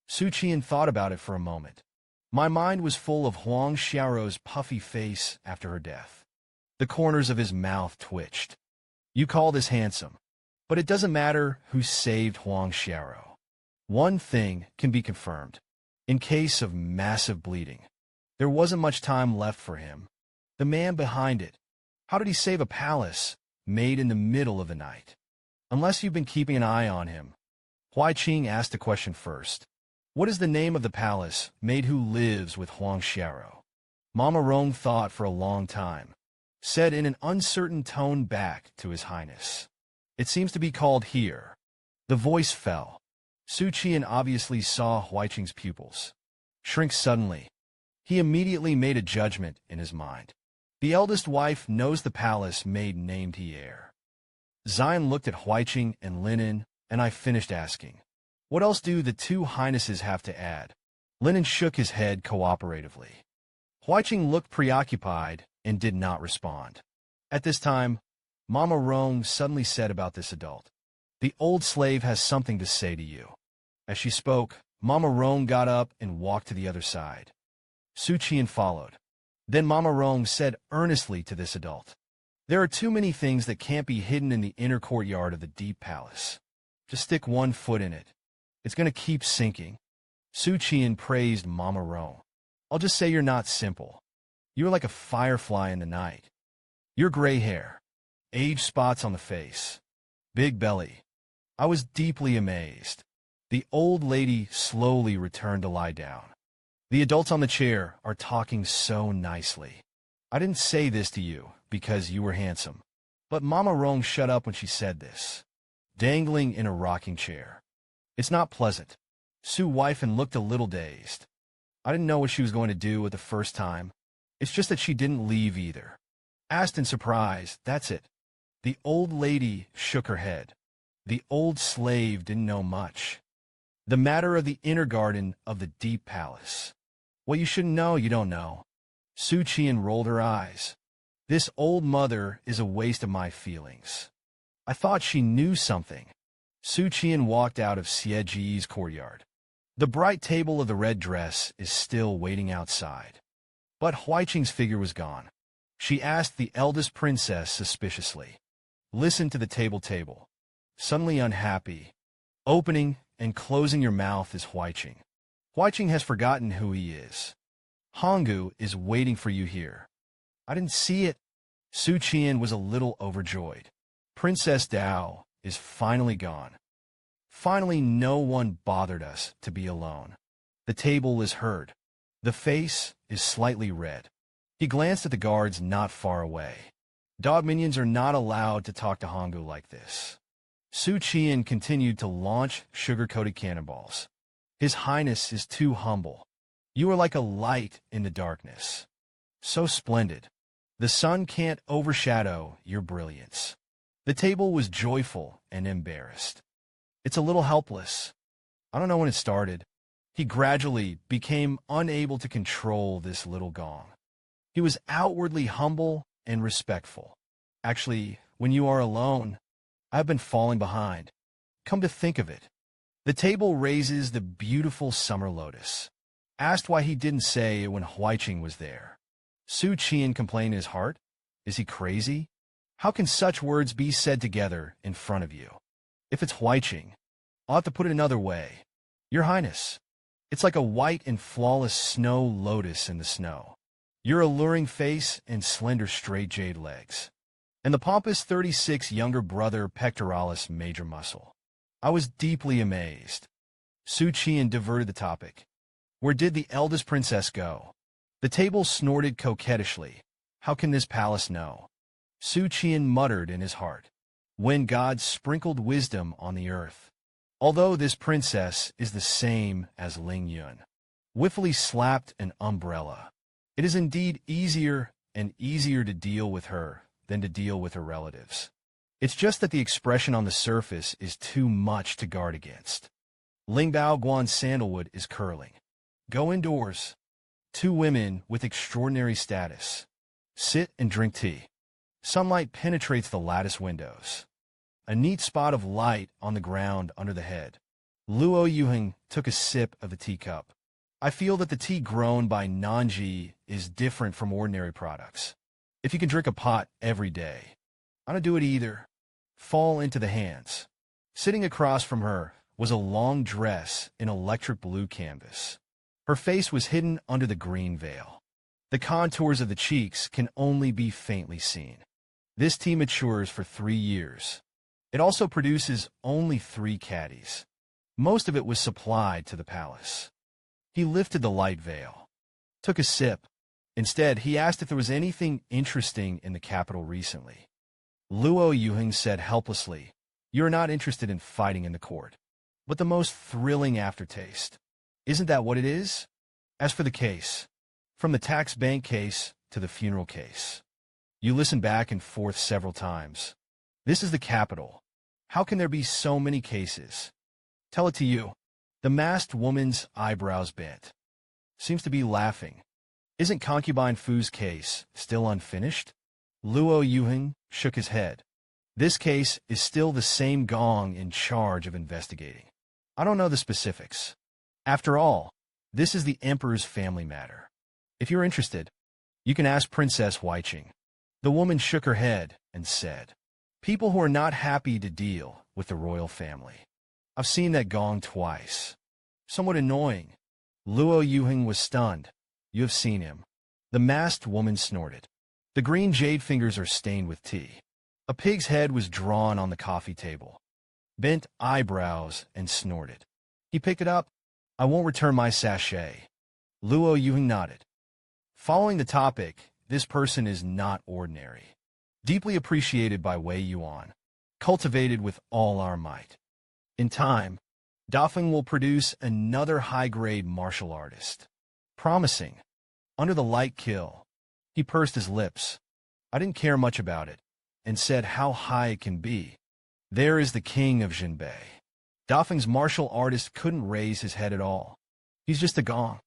Xu Qian'an thought about it for a moment. My mind was full of Huang Xiaorou's puffy face after her death. The corners of his mouth twitched. You call this handsome. But it doesn't matter who saved Huang Xiaorou. One thing can be confirmed. In case of massive bleeding, there wasn't much time left for him. The man behind it. How did he save a palace made in the middle of the night? Unless you've been keeping an eye on him. Huaiqing asked the question first. What is the name of the palace maid who lives with Huang Xiaorou? Mama Rong thought for a long time. Said in an uncertain tone back to His Highness. It seems to be called here. The voice fell. Xu Qian'an obviously saw Huaiqing's pupils shrink suddenly. He immediately made a judgment in his mind. The eldest wife knows the palace maid named Hier. Zion looked at Huaiqing and Linen, and I finished asking. What else do the two highnesses have to add? Linen shook his head cooperatively. Huaiqing looked preoccupied and did not respond. At this time, Mama Rong suddenly said about this adult. The old slave has something to say to you. As she spoke, Mama Rong got up and walked to the other side. Xu Qian'an followed. Then Mama Rong said earnestly to this adult. There are too many things that can't be hidden in the inner courtyard of the deep palace. Just stick one foot in it. It's going to keep sinking. Xu Qian'an praised Mama Rong. I'll just say you're not simple. You're like a firefly in the night. Your gray hair, age spots on the face, big belly. I was deeply amazed. The old lady slowly returned to lie down. The adults on the chair are talking so nicely. I didn't say this to you because you were handsome. But Mama Rong shut up when she said this. Dangling in a rocking chair. It's not pleasant. Su Weifan looked a little dazed. I didn't know what she was going to do at the first time. It's just that she didn't leave either. Asked in surprise, that's it. The old lady shook her head. The old slave didn't know much. The matter of the inner garden of the deep palace. What you shouldn't know, you don't know. Xu Qian'an rolled her eyes. This old mother is a waste of my feelings. I thought she knew something. Xu Qian'an walked out of Xie Ji's courtyard. The bright table of the red dress is still waiting outside. But Huaiqing's figure was gone. She asked the eldest princess suspiciously. Listen to the table. Suddenly unhappy. Opening and closing your mouth is Huaiqing. Huaiqing has forgotten who he is. Honggu is waiting for you here. I didn't see it. Xu Qian'an was a little overjoyed. Princess Dao is finally gone. Finally, no one bothered us to be alone. The table is heard. The face is slightly red. He glanced at the guards not far away. Dog minions are not allowed to talk to Honggu like this. Xu Qian'an continued to launch sugar-coated cannonballs. His Highness is too humble. You are like a light in the darkness. So splendid. The sun can't overshadow your brilliance. The table was joyful and embarrassed. It's a little helpless. I don't know when it started. He gradually became unable to control this little gong. He was outwardly humble and respectful. Actually, when you are alone, I've been falling behind. Come to think of it. The table raises the beautiful summer lotus. Asked why he didn't say it when Huaiqing was there. Xu Qian'an complained in his heart. Is he crazy? How can such words be said together in front of you? If it's Huaiqing, I'll have to put it another way. Your Highness, it's like a white and flawless snow lotus in the snow. Your alluring face and slender straight jade legs. And the pompous 36 younger brother pectoralis major muscle. I was deeply amazed. Xu Qian'an diverted the topic. Where did the eldest princess go? The table snorted coquettishly. How can this palace know? Xu Qian'an muttered in his heart. When God sprinkled wisdom on the earth. Although this princess is the same as Ling Yun. Whiffily slapped an umbrella. It is indeed easier and easier to deal with her than to deal with her relatives. It's just that the expression on the surface is too much to guard against. Ling Bao Guan's sandalwood is curling. Go indoors. Two women with extraordinary status. Sit and drink tea. Sunlight penetrates the lattice windows. A neat spot of light on the ground under the head. Luo Yuheng took a sip of the teacup. I feel that the tea grown by Nanji is different from ordinary products. If you can drink a pot every day, I don't do it either. Fall into the hands. Sitting across from her was a long dress in electric blue canvas. Her face was hidden under the green veil. The contours of the cheeks can only be faintly seen. This tea matures for 3 years. It also produces only 3 caddies. Most of it was supplied to the palace. He lifted the light veil, took a sip. Instead, he asked if there was anything interesting in the capital recently. Luo Yuheng said helplessly, "You're not interested in fighting in the court, but the most thrilling aftertaste. Isn't that what it is? As for the case, from the tax bank case to the funeral case, you listen back and forth several times. This is the capital. How can there be so many cases? Tell it to you." The masked woman's eyebrows bent. Seems to be laughing. Isn't concubine Fu's case still unfinished? Luo Yuheng shook his head. This case is still the same gong in charge of investigating. I don't know the specifics. After all, this is the emperor's family matter. If you're interested, you can ask Princess Weiqing. The woman shook her head and said, "People who are not happy to deal with the royal family. I've seen that gong twice. Somewhat annoying." Luo Yuheng was stunned. "You have seen him." The masked woman snorted. The green jade fingers are stained with tea. A pig's head was drawn on the coffee table. Bent eyebrows and snorted. He picked it up. "I won't return my sachet." Luo Yuheng nodded. Following the topic, this person is not ordinary. Deeply appreciated by Wei Yuan. Cultivated with all our might. In time, Dafeng will produce another high-grade martial artist. Promising. Under the light kill. He pursed his lips. I didn't care much about it, and said how high it can be. There is the king of Jinbei. Dafeng's martial artist couldn't raise his head at all. He's just a gong.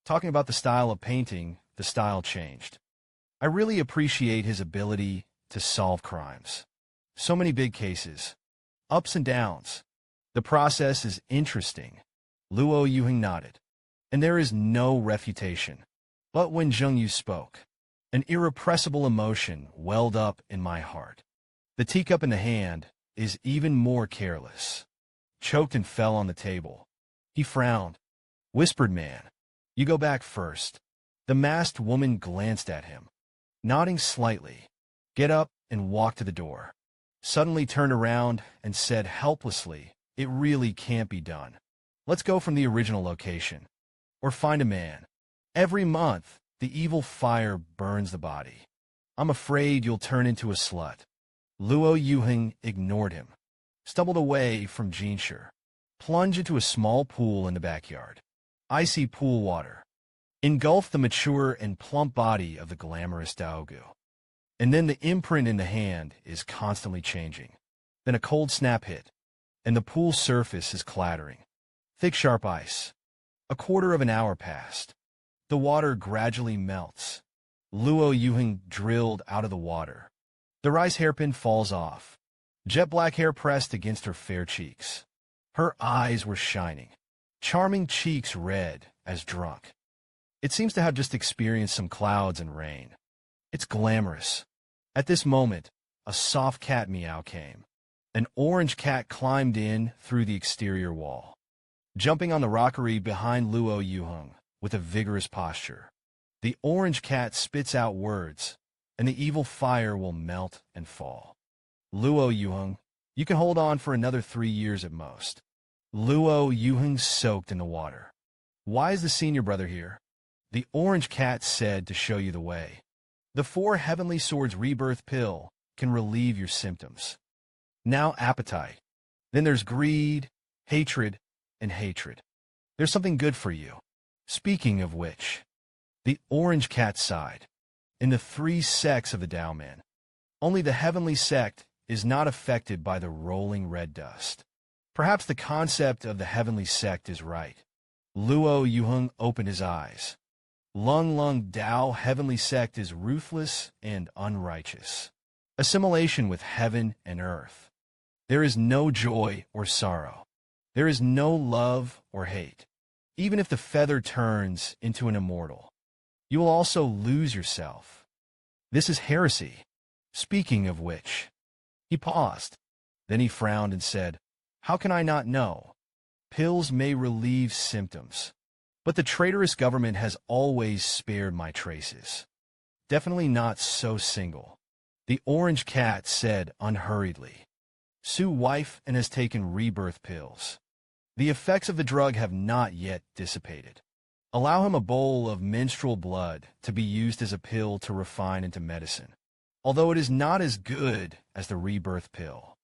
Talking about the style of painting, the style changed. I really appreciate his ability to solve crimes. So many big cases. Ups and downs. The process is interesting. Luo Yuheng nodded. And there is no refutation. But when Zheng Yu spoke, an irrepressible emotion welled up in my heart. The teacup in the hand is even more careless. Choked and fell on the table. He frowned. Whispered, "Man, you go back first." The masked woman glanced at him, nodding slightly. Get up and walk to the door. Suddenly turned around and said helplessly, "It really can't be done. Let's go from the original location. Or find a man. Every month, the evil fire burns the body. I'm afraid you'll turn into a slut." Luo Yuheng ignored him. Stumbled away from Jinsher. Plunged into a small pool in the backyard. Icy pool water. Engulfed the mature and plump body of the glamorous Daogu. And then the imprint in the hand is constantly changing. Then a cold snap hit, and the pool surface is clattering. Thick, sharp ice. A quarter of an hour passed. The water gradually melts. Luo Yuheng drilled out of the water. The rice hairpin falls off. Jet black hair pressed against her fair cheeks. Her eyes were shining. Charming cheeks red as drunk. It seems to have just experienced some clouds and rain. It's glamorous. At this moment, a soft cat meow came. An orange cat climbed in through the exterior wall, jumping on the rockery behind Luo Yuheng with a vigorous posture. The orange cat spits out words, and the evil fire will melt and fall. Luo Yuheng, You can hold on for another 3 years at most. Luo Yuheng soaked in the water. Why is the senior brother here? The orange cat said to show you the way. The 4 Heavenly Swords rebirth pill can relieve your symptoms. Now appetite. Then there's greed, hatred, and hatred. There's something good for you. Speaking of which, the orange cat sighed. In the 3 sects of the Tao men, only the heavenly sect is not affected by the rolling red dust. Perhaps the concept of the heavenly sect is right. Luo Yuheng opened his eyes. Lung Lung Dao heavenly sect is ruthless and unrighteous. Assimilation with heaven and earth. There is no joy or sorrow. There is no love or hate. Even if the feather turns into an immortal, you will also lose yourself. This is heresy. Speaking of which, he paused. Then he frowned and said, "How can I not know? Pills may relieve symptoms, but the traitorous government has always spared my traces. Definitely not so single." The orange cat said unhurriedly. Su wife and has taken rebirth pills. The effects of the drug have not yet dissipated. Allow him a bowl of menstrual blood to be used as a pill to refine into medicine, although it is not as good as the rebirth pill.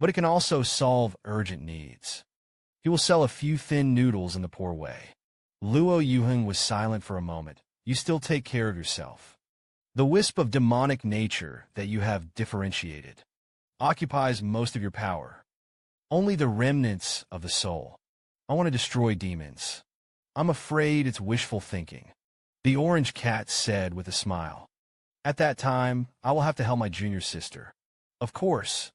But it can also solve urgent needs. He will sell a few thin noodles in the poor way. Luo Yuheng was silent for a moment. You still take care of yourself. The wisp of demonic nature that you have differentiated occupies most of your power. Only the remnants of the soul. I want to destroy demons. I'm afraid it's wishful thinking. The orange cat said with a smile. At that time, I will have to help my junior sister. Of course.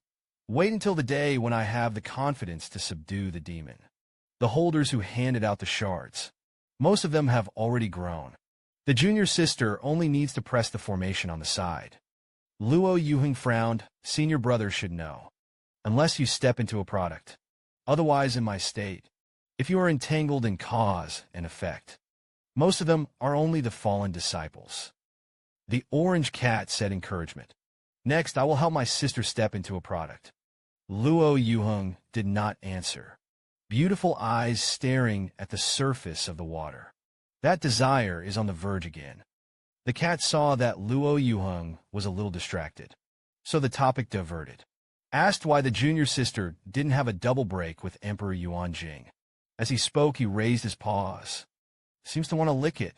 Wait until the day when I have the confidence to subdue the demon. The holders who handed out the shards. Most of them have already grown. The junior sister only needs to press the formation on the side. Luo Yuheng frowned. Senior brother should know. Unless you step into a product. Otherwise, in my state, if you are entangled in cause and effect, most of them are only the fallen disciples. The orange cat said encouragement. Next, I will help my sister step into a product. Luo Yuheng did not answer. Beautiful eyes staring at the surface of the water. That desire is on the verge again. The cat saw that Luo Yuheng was a little distracted, so the topic diverted. Asked why the junior sister didn't have a double break with Emperor Yuanjing. As he spoke, he raised his paws. Seems to want to lick it,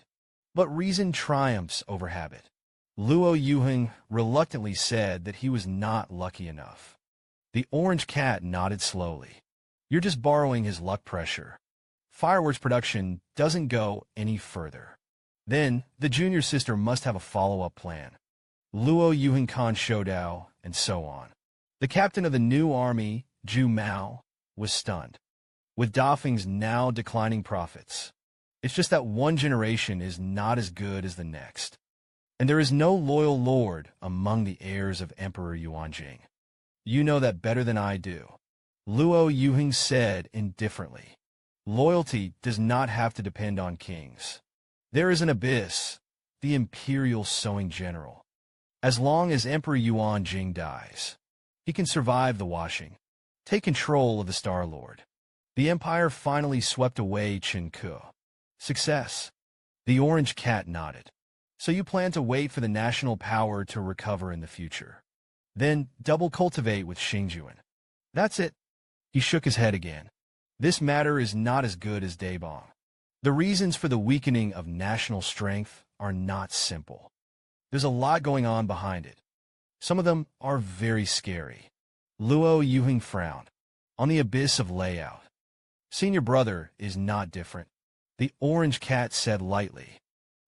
but reason triumphs over habit. Luo Yuheng reluctantly said that he was not lucky enough. The orange cat nodded slowly. You're just borrowing his luck pressure. Fireworks production doesn't go any further. Then, the junior sister must have a follow-up plan. Luo Yuheng Khan Shodao, and so on. The captain of the new army, Zhu Mao, was stunned. With Dafeng's now declining profits, it's just that one generation is not as good as the next. And there is no loyal lord among the heirs of Emperor Yuanjing. You know that better than I do. Luo Yuheng said indifferently. Loyalty does not have to depend on kings. There is an abyss, the imperial sewing general. As long as Emperor Yuanjing dies, he can survive the washing, take control of the Star Lord. The empire finally swept away Chen Ke. Success. The orange cat nodded. So you plan to wait for the national power to recover in the future. Then double cultivate with Xingjuan. That's it. He shook his head again. This matter is not as good as Daebong. The reasons for the weakening of national strength are not simple. There's a lot going on behind it. Some of them are very scary. Luo Yuheng frowned. On the abyss of layout. Senior brother is not different. The orange cat said lightly.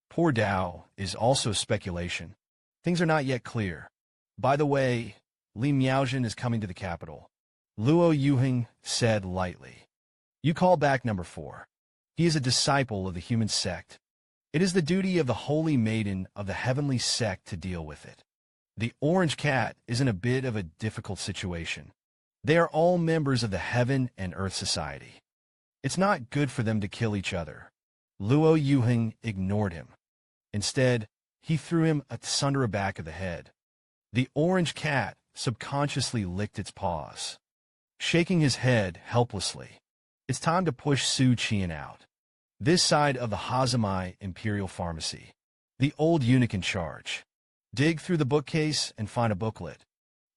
Poor Dao is also speculation. Things are not yet clear. By the way, Li Miaojin is coming to the capital. Luo Yuheng said lightly. You call back number 4. He is a disciple of the human sect. It is the duty of the holy maiden of the heavenly sect to deal with it. The orange cat is in a bit of a difficult situation. They are all members of the Heaven and Earth Society. It's not good for them to kill each other. Luo Yuheng ignored him. Instead, he threw him asunder a back of the head. The orange cat subconsciously licked its paws. shaking his head helplessly. It's time to push Xu Qian'an out. This side of the Hazamai Imperial Pharmacy. The old eunuch in charge. Dig through the bookcase and find a booklet.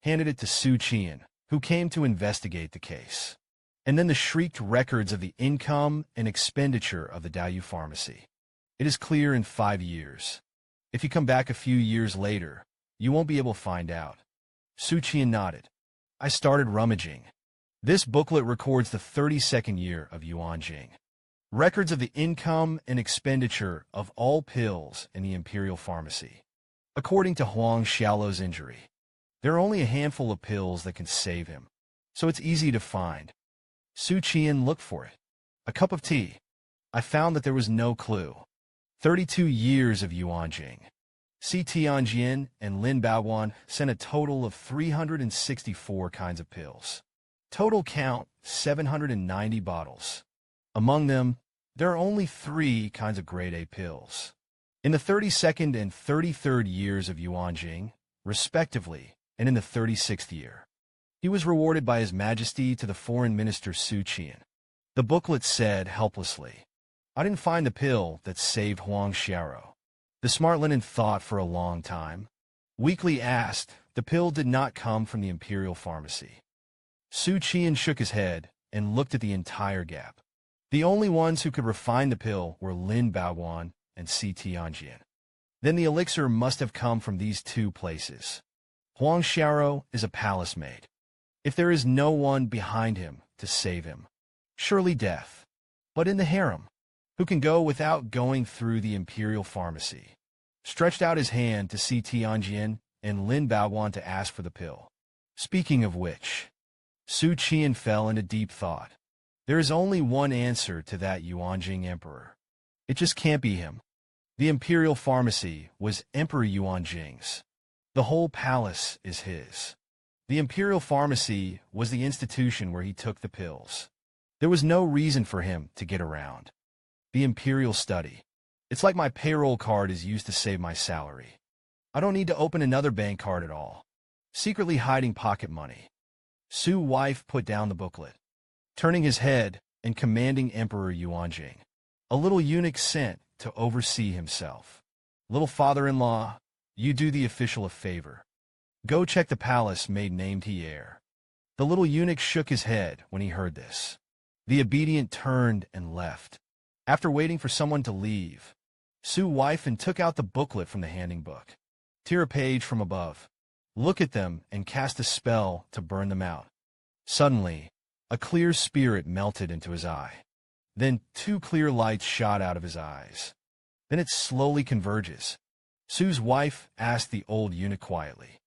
Handed it to Xu Qian'an, who came to investigate the case. And then the shrieked records of the income and expenditure of the Daoist pharmacy. It is clear in 5 years. If you come back a few years later, you won't be able to find out. Xu Qian'an nodded. I started rummaging. This booklet records the 32nd year of Yuanjing. Records of the income and expenditure of all pills in the imperial pharmacy. According to Huang Xiaolo's injury, there are only a handful of pills that can save him, so it's easy to find. Xu Qian'an looked for it. A cup of tea. I found that there was no clue. 32 years of Yuanjing. Si Tianjian and Lin Baoguan sent a total of 364 kinds of pills. Total count, 790 bottles. Among them, there are only 3 kinds of grade A pills. In the 32nd and 33rd years of Yuanjing, respectively, and in the 36th year, he was rewarded by His Majesty to the Foreign Minister Xu Qian'an. The booklet said helplessly, I didn't find the pill that saved Huang Xiaoro. The smart linen thought for a long time. Weakly asked, the pill did not come from the imperial pharmacy. Xu Qian'an shook his head and looked at the entire gap. The only ones who could refine the pill were Lin Baoguan and Si Tianjian. Then the elixir must have come from these 2 places. Huang Xiaoro is a palace maid. If there is no one behind him to save him, surely death. But in the harem, who can go without going through the imperial pharmacy? Stretched out his hand to Si Tianjian and Lin Baoguan to ask for the pill. Speaking of which, Xu Qian'an fell into deep thought. There is only one answer to that Yuanjing emperor. It just can't be him. The imperial pharmacy was Emperor Yuanjing's. The whole palace is his. The imperial pharmacy was the institution where he took the pills. There was no reason for him to get around. The imperial study. It's like my payroll card is used to save my salary. I don't need to open another bank card at all. Secretly hiding pocket money. Xu wife put down the booklet. Turning his head and commanding Emperor Yuanjing, a little eunuch sent to oversee himself. Little father-in-law, you do the official a favor. Go check the palace maid named Hier. The little eunuch shook his head when he heard this. The obedient turned and left. After waiting for someone to leave, Xu wife and took out the booklet from the handing book. Tear a page from above. Look at them and cast a spell to burn them out. Suddenly, a clear spirit melted into his eye. Then 2 clear lights shot out of his eyes. Then it slowly converges. Xu's wife asked the old eunuch quietly.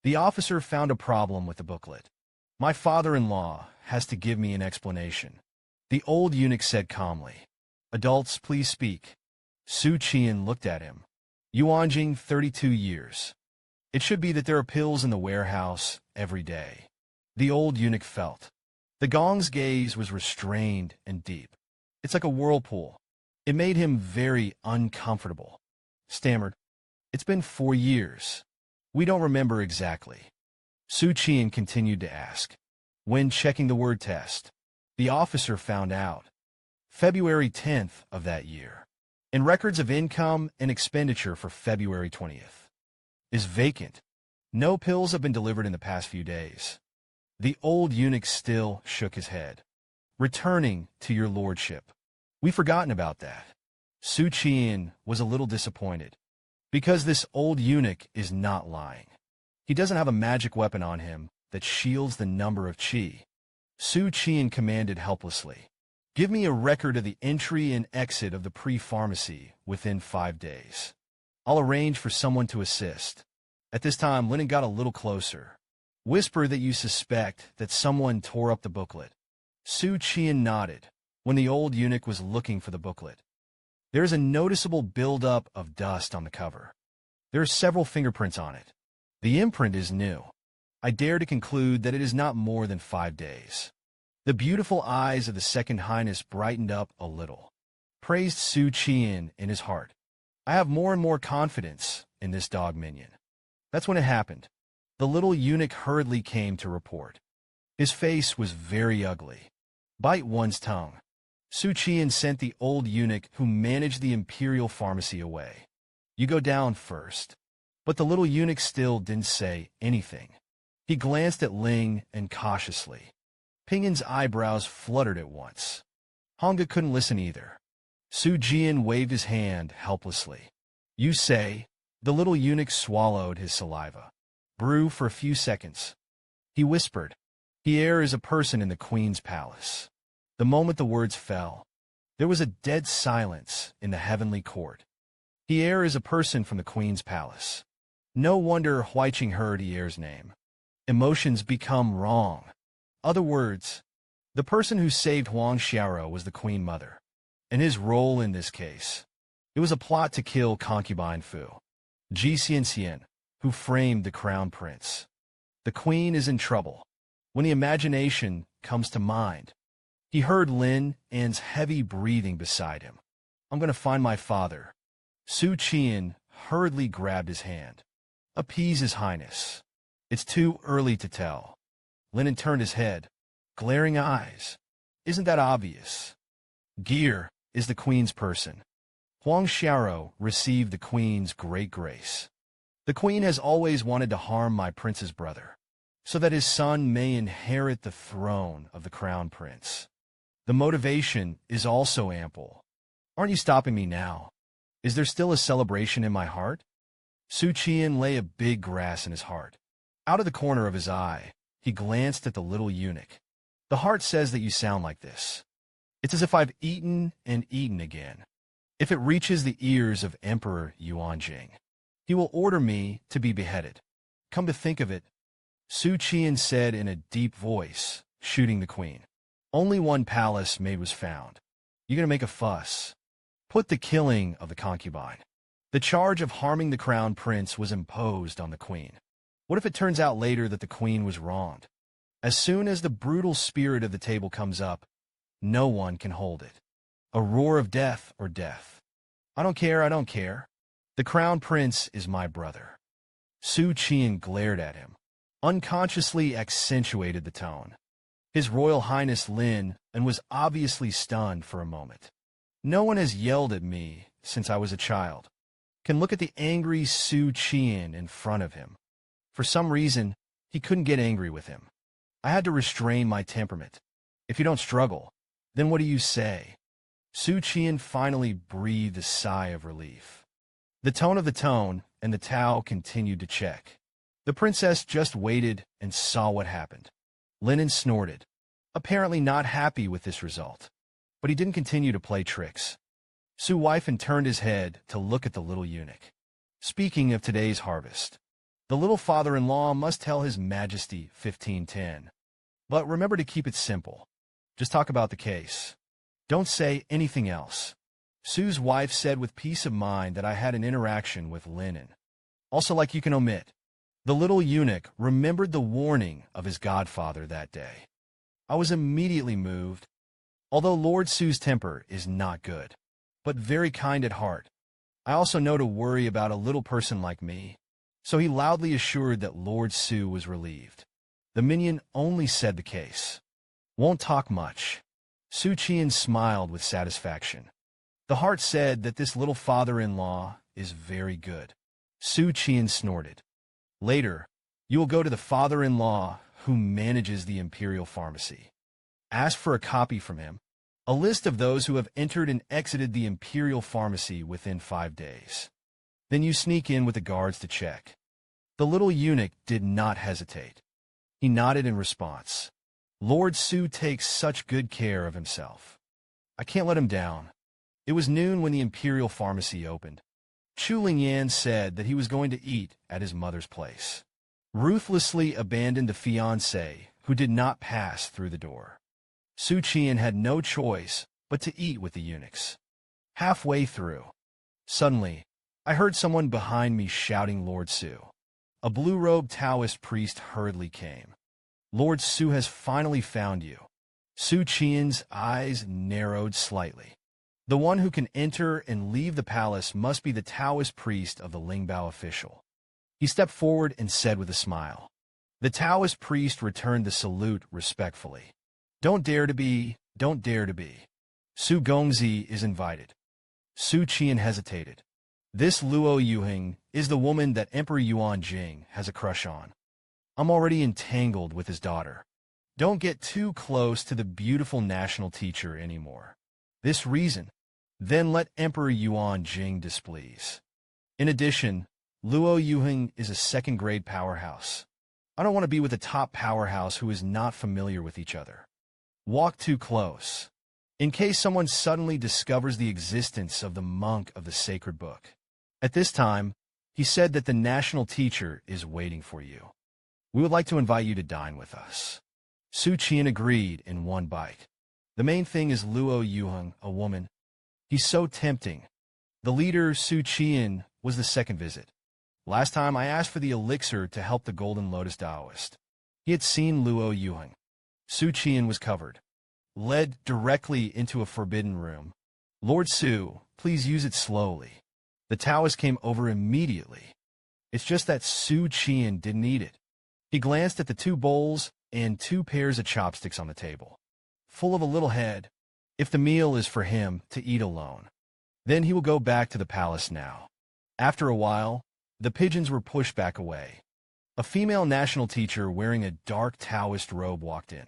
The officer found a problem with the booklet. My father-in-law has to give me an explanation. The old eunuch said calmly. Adults, please speak. Xu Qian'an looked at him. Yuanjing, 32 years. It should be that there are pills in the warehouse every day. The old eunuch felt. The gong's gaze was restrained and deep. It's like a whirlpool. It made him very uncomfortable. Stammered. It's been 4 years. We don't remember exactly. Xu Qian'an continued to ask. When checking the word test, the officer found out. February 10th of that year. And records of income and expenditure for February 20th. Is vacant. No pills have been delivered in the past few days. The old eunuch still shook his head. Returning to your lordship. We've forgotten about that. Xu Qian'an was a little disappointed. Because this old eunuch is not lying. He doesn't have a magic weapon on him that shields the number of qi. Xu Qian'an commanded helplessly. Give me a record of the entry and exit of the pre-pharmacy within 5 days. I'll arrange for someone to assist. At this time, Lennon got a little closer. Whisper that you suspect that someone tore up the booklet. Xu Qian'an nodded when the old eunuch was looking for the booklet. There is a noticeable buildup of dust on the cover. There are several fingerprints on it. The imprint is new. I dare to conclude that it is not more than 5 days. The beautiful eyes of the Second Highness brightened up a little. Praised Xu Qian'an in his heart. I have more and more confidence in this dog minion. That's when it happened. The little eunuch hurriedly came to report. His face was very ugly. Bite one's tongue. Xu Qian'an sent the old eunuch who managed the imperial pharmacy away. You go down first. But the little eunuch still didn't say anything. He glanced at Ling and cautiously. Ping'an's eyebrows fluttered at once. Hongga couldn't listen either. Xu Qian'an waved his hand helplessly. You say? The little eunuch swallowed his saliva. Brew for a few seconds. He whispered. Here is a person in the queen's palace. The moment the words fell, there was a dead silence in the heavenly court. Here is a person from the queen's palace. No wonder Huaiqing heard Hier's name. Emotions become wrong. Other words, the person who saved Huang Xiaoro was the queen mother. And his role in this case, it was a plot to kill concubine Fu Xianxian, who framed the crown prince. The queen is in trouble. When the imagination comes to mind, he heard Lin An's heavy breathing beside him. I'm going to find my father. Xu Qian'an hurriedly grabbed his hand. Appease his highness. It's too early to tell. Lin turned his head. Glaring eyes. Isn't that obvious? Gear is the queen's person. Huang Xiaoro received the queen's great grace. The queen has always wanted to harm my prince's brother, so that his son may inherit the throne of the crown prince. The motivation is also ample. Aren't you stopping me now? Is there still a celebration in my heart? Xu Qian'an lay a big grass in his heart. Out of the corner of his eye, he glanced at the little eunuch. The heart says that you sound like this. It's as if I've eaten and eaten again. If it reaches the ears of Emperor Yuanjing, he will order me to be beheaded. Come to think of it, Xu Qian'an said in a deep voice, shooting the queen. Only one palace maid was found. You're going to make a fuss. Put the killing of the concubine. The charge of harming the crown prince was imposed on the queen. What if it turns out later that the queen was wronged? As soon as the brutal spirit of the table comes up, no one can hold it. A roar of death or death. I don't care, I don't care. The crown prince is my brother. Xu Qian'an glared at him, unconsciously accentuated the tone. His Royal Highness Lin and was obviously stunned for a moment. No one has yelled at me since I was a child. Can look at the angry Xu Qian'an in front of him. For some reason, he couldn't get angry with him. I had to restrain my temperament. If you don't struggle, then what do you say? Xu Qian'an finally breathed a sigh of relief. The tone of the tone and the Tao continued to check. The princess just waited and saw what happened. Lin snorted, apparently not happy with this result. But he didn't continue to play tricks. Xu Weifan turned his head to look at the little eunuch. Speaking of today's harvest, the little father-in-law must tell His Majesty 1510. But remember to keep it simple. Just talk about the case. Don't say anything else. Xu's wife said with peace of mind that I had an interaction with Lin. Also, like you can omit. The little eunuch remembered the warning of his godfather that day. I was immediately moved. Although Lord Xu's temper is not good, but very kind at heart, I also know to worry about a little person like me. So he loudly assured that Lord Xu was relieved. The minion only said the case. Won't talk much. Xu Qian'an smiled with satisfaction. The heart said that this little father-in-law is very good. Xu Qian'an snorted. Later, you will go to the father-in-law who manages the imperial pharmacy. Ask for a copy from him, a list of those who have entered and exited the imperial pharmacy within 5 days. Then you sneak in with the guards to check. The little eunuch did not hesitate. He nodded in response. Lord Xu takes such good care of himself. I can't let him down. It was noon when the imperial pharmacy opened. Chu Lingyan said that he was going to eat at his mother's place. Ruthlessly abandoned the fiancé who did not pass through the door. Xu Qian'an had no choice but to eat with the eunuchs. Halfway through, suddenly, I heard someone behind me shouting Lord Xu. A blue-robed Taoist priest hurriedly came. Lord Xu has finally found you. Xu Qian's eyes narrowed slightly. The one who can enter and leave the palace must be the Taoist priest of the Lingbao official. He stepped forward and said with a smile, The Taoist priest returned the salute respectfully. Don't dare to be, don't dare to be. Su Gongzi is invited. Xu Qian'an hesitated. This Luo Yuheng is the woman that Emperor Yuan Jing has a crush on. I'm already entangled with his daughter. Don't get too close to the beautiful national teacher anymore. This reason, then let Emperor Yuan Jing displease. In addition, Luo Yuheng is a second-grade powerhouse. I don't want to be with a top powerhouse who is not familiar with each other. Walk too close. In case someone suddenly discovers the existence of the monk of the sacred book. At this time, he said that the national teacher is waiting for you. We would like to invite you to dine with us. Xu Qian'an agreed in one bite. The main thing is Luo Yuheng, a woman. He's so tempting. The leader, Xu Qian'an, was the second visit. Last time I asked for the elixir to help the Golden Lotus Daoist. He had seen Luo Yuheng. Xu Qian'an was covered. Led directly into a forbidden room. Lord Xu, please use it slowly. The Taoist came over immediately. It's just that Xu Qian'an didn't eat it. He glanced at the 2 bowls and 2 pairs of chopsticks on the table. Full of a little head, if the meal is for him to eat alone. Then he will go back to the palace now. After a while, the pigeons were pushed back away. A female national teacher wearing a dark Taoist robe walked in.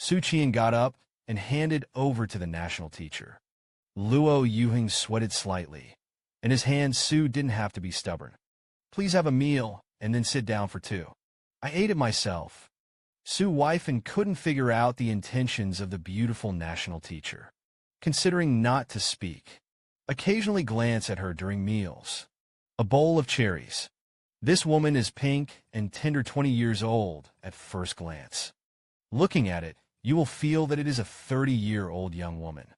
Xu Qian'an got up and handed over to the national teacher. Luo Yuheng sweated slightly. In his hand, Xu didn't have to be stubborn. Please have a meal and then sit down for 2. I ate it myself. Xu Weifan couldn't figure out the intentions of the beautiful national teacher. Considering not to speak. Occasionally glance at her during meals. A bowl of cherries. This woman is pink and tender 20 years old at first glance. Looking at it, you will feel that it is a 30-year-old young woman.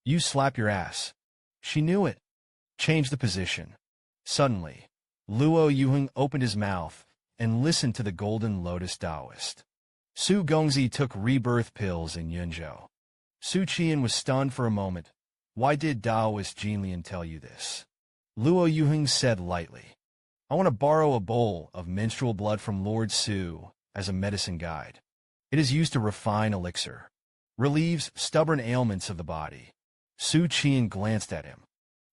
You slap your ass. She knew it. Change the position. Suddenly, Luo Yuheng opened his mouth and listened to the Golden Lotus Daoist. Su Gongzi took rebirth pills in Yunzhou. Xu Qian'an was stunned for a moment. Why did Daoist Jinlian tell you this? Luo Yuheng said lightly. I want to borrow a bowl of menstrual blood from Lord Xu as a medicine guide. It is used to refine elixir. Relieves stubborn ailments of the body. Xu Qian'an glanced at him.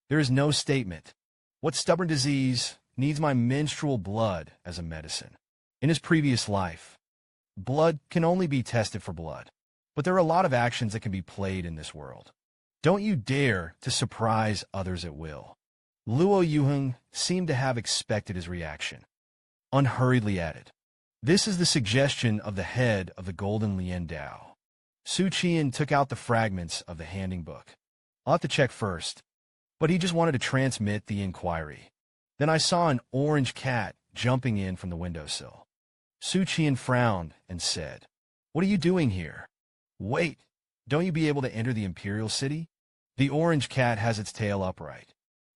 There is no statement. What stubborn disease needs my menstrual blood as a medicine? In his previous life, blood can only be tested for blood. But there are a lot of actions that can be played in this world. Don't you dare to surprise others at will. Luo Yuheng seemed to have expected his reaction. Unhurriedly added. This is the suggestion of the head of the Golden Lian Dao. Xu Qian'an took out the fragments of the handing book. I'll have to check first. But he just wanted to transmit the inquiry. Then I saw an orange cat jumping in from the windowsill. Xu Qian'an frowned and said, What are you doing here? Wait, don't you be able to enter the imperial city? The orange cat has its tail upright,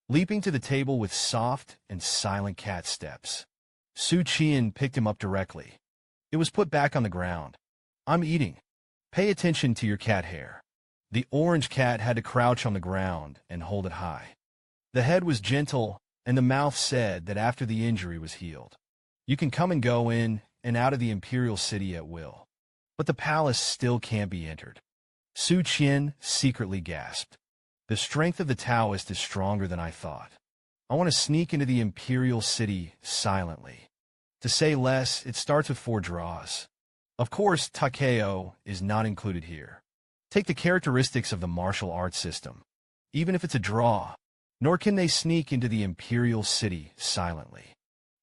leaping to the table with soft and silent cat steps. Xu Qian'an picked him up directly. It was put back on the ground. I'm eating. Pay attention to your cat hair. The orange cat had to crouch on the ground and hold it high. The head was gentle, and the mouth said that after the injury was healed, you can come and go in and out of the imperial city at will. But the palace still can't be entered. Xu Qian'an secretly gasped. The strength of the Taoist is stronger than I thought. I want to sneak into the imperial city silently. To say less, it starts with 4 draws. Of course, Takeo is not included here. Take the characteristics of the martial arts system. Even if it's a draw, nor can they sneak into the imperial city silently.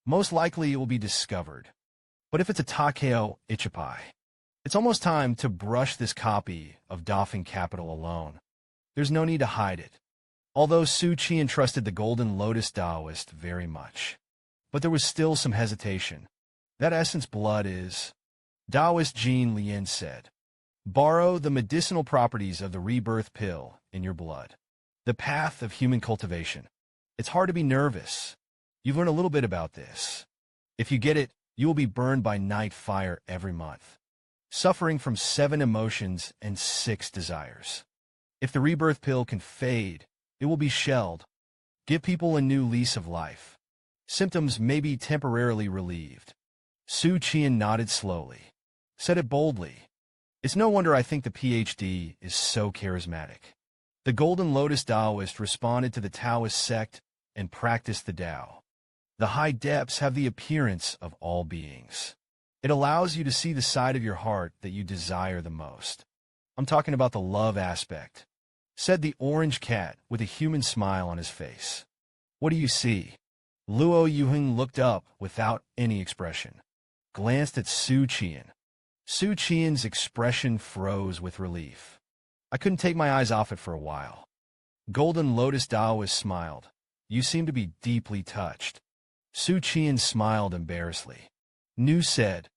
Most likely it will be discovered. But if it's a Takeo Ichipai, it's almost time to brush this copy of Dafeng capital alone. There's no need to hide it. Although Xu Qian'an trusted the Golden Lotus Daoist very much. But there was still some hesitation. That essence blood is... Daoist Jin Lian said. Borrow the medicinal properties of the rebirth pill in your blood. The path of human cultivation. It's hard to be nervous. You've learned a little bit about this. If you get it, you will be burned by night fire every month. Suffering from 7 emotions and 6 desires. If the rebirth pill can fade, it will be shelled. Give people a new lease of life. Symptoms may be temporarily relieved. Xu Qian'an nodded slowly, said it boldly. It's no wonder I think the PhD is so charismatic. The Golden Lotus Daoist responded to the Taoist sect and practiced the Tao. The high depths have the appearance of all beings. It allows you to see the side of your heart that you desire the most. I'm talking about the love aspect, said the orange cat with a human smile on his face. What do you see? Luo Yuheng looked up without any expression, glanced at Xu Qian. Xu Qian's expression froze with relief. I couldn't take my eyes off it for a while. Golden Lotus Daoist smiled. You seem to be deeply touched. Xu Qian smiled embarrassedly. Nu said,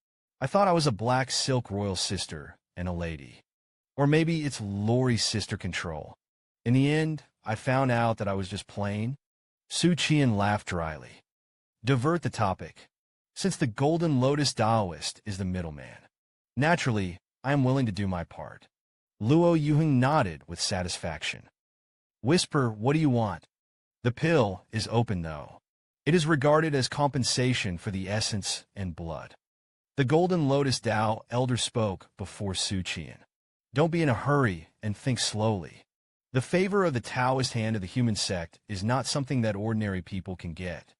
I thought I was a black silk royal sister and a lady. Or maybe it's Lori's sister control. In the end, I found out that I was just plain. Xu Qian laughed dryly. Divert the topic. Since the Golden Lotus Daoist is the middleman, naturally, I am willing to do my part. Luo Yuheng nodded with satisfaction. Whisper, what do you want? The pill is open, though. It is regarded as compensation for the essence and blood. The Golden Lotus Dao elder spoke before Xu Qian. Don't be in a hurry and think slowly. The favor of the Taoist hand of the human sect is not something that ordinary people can get.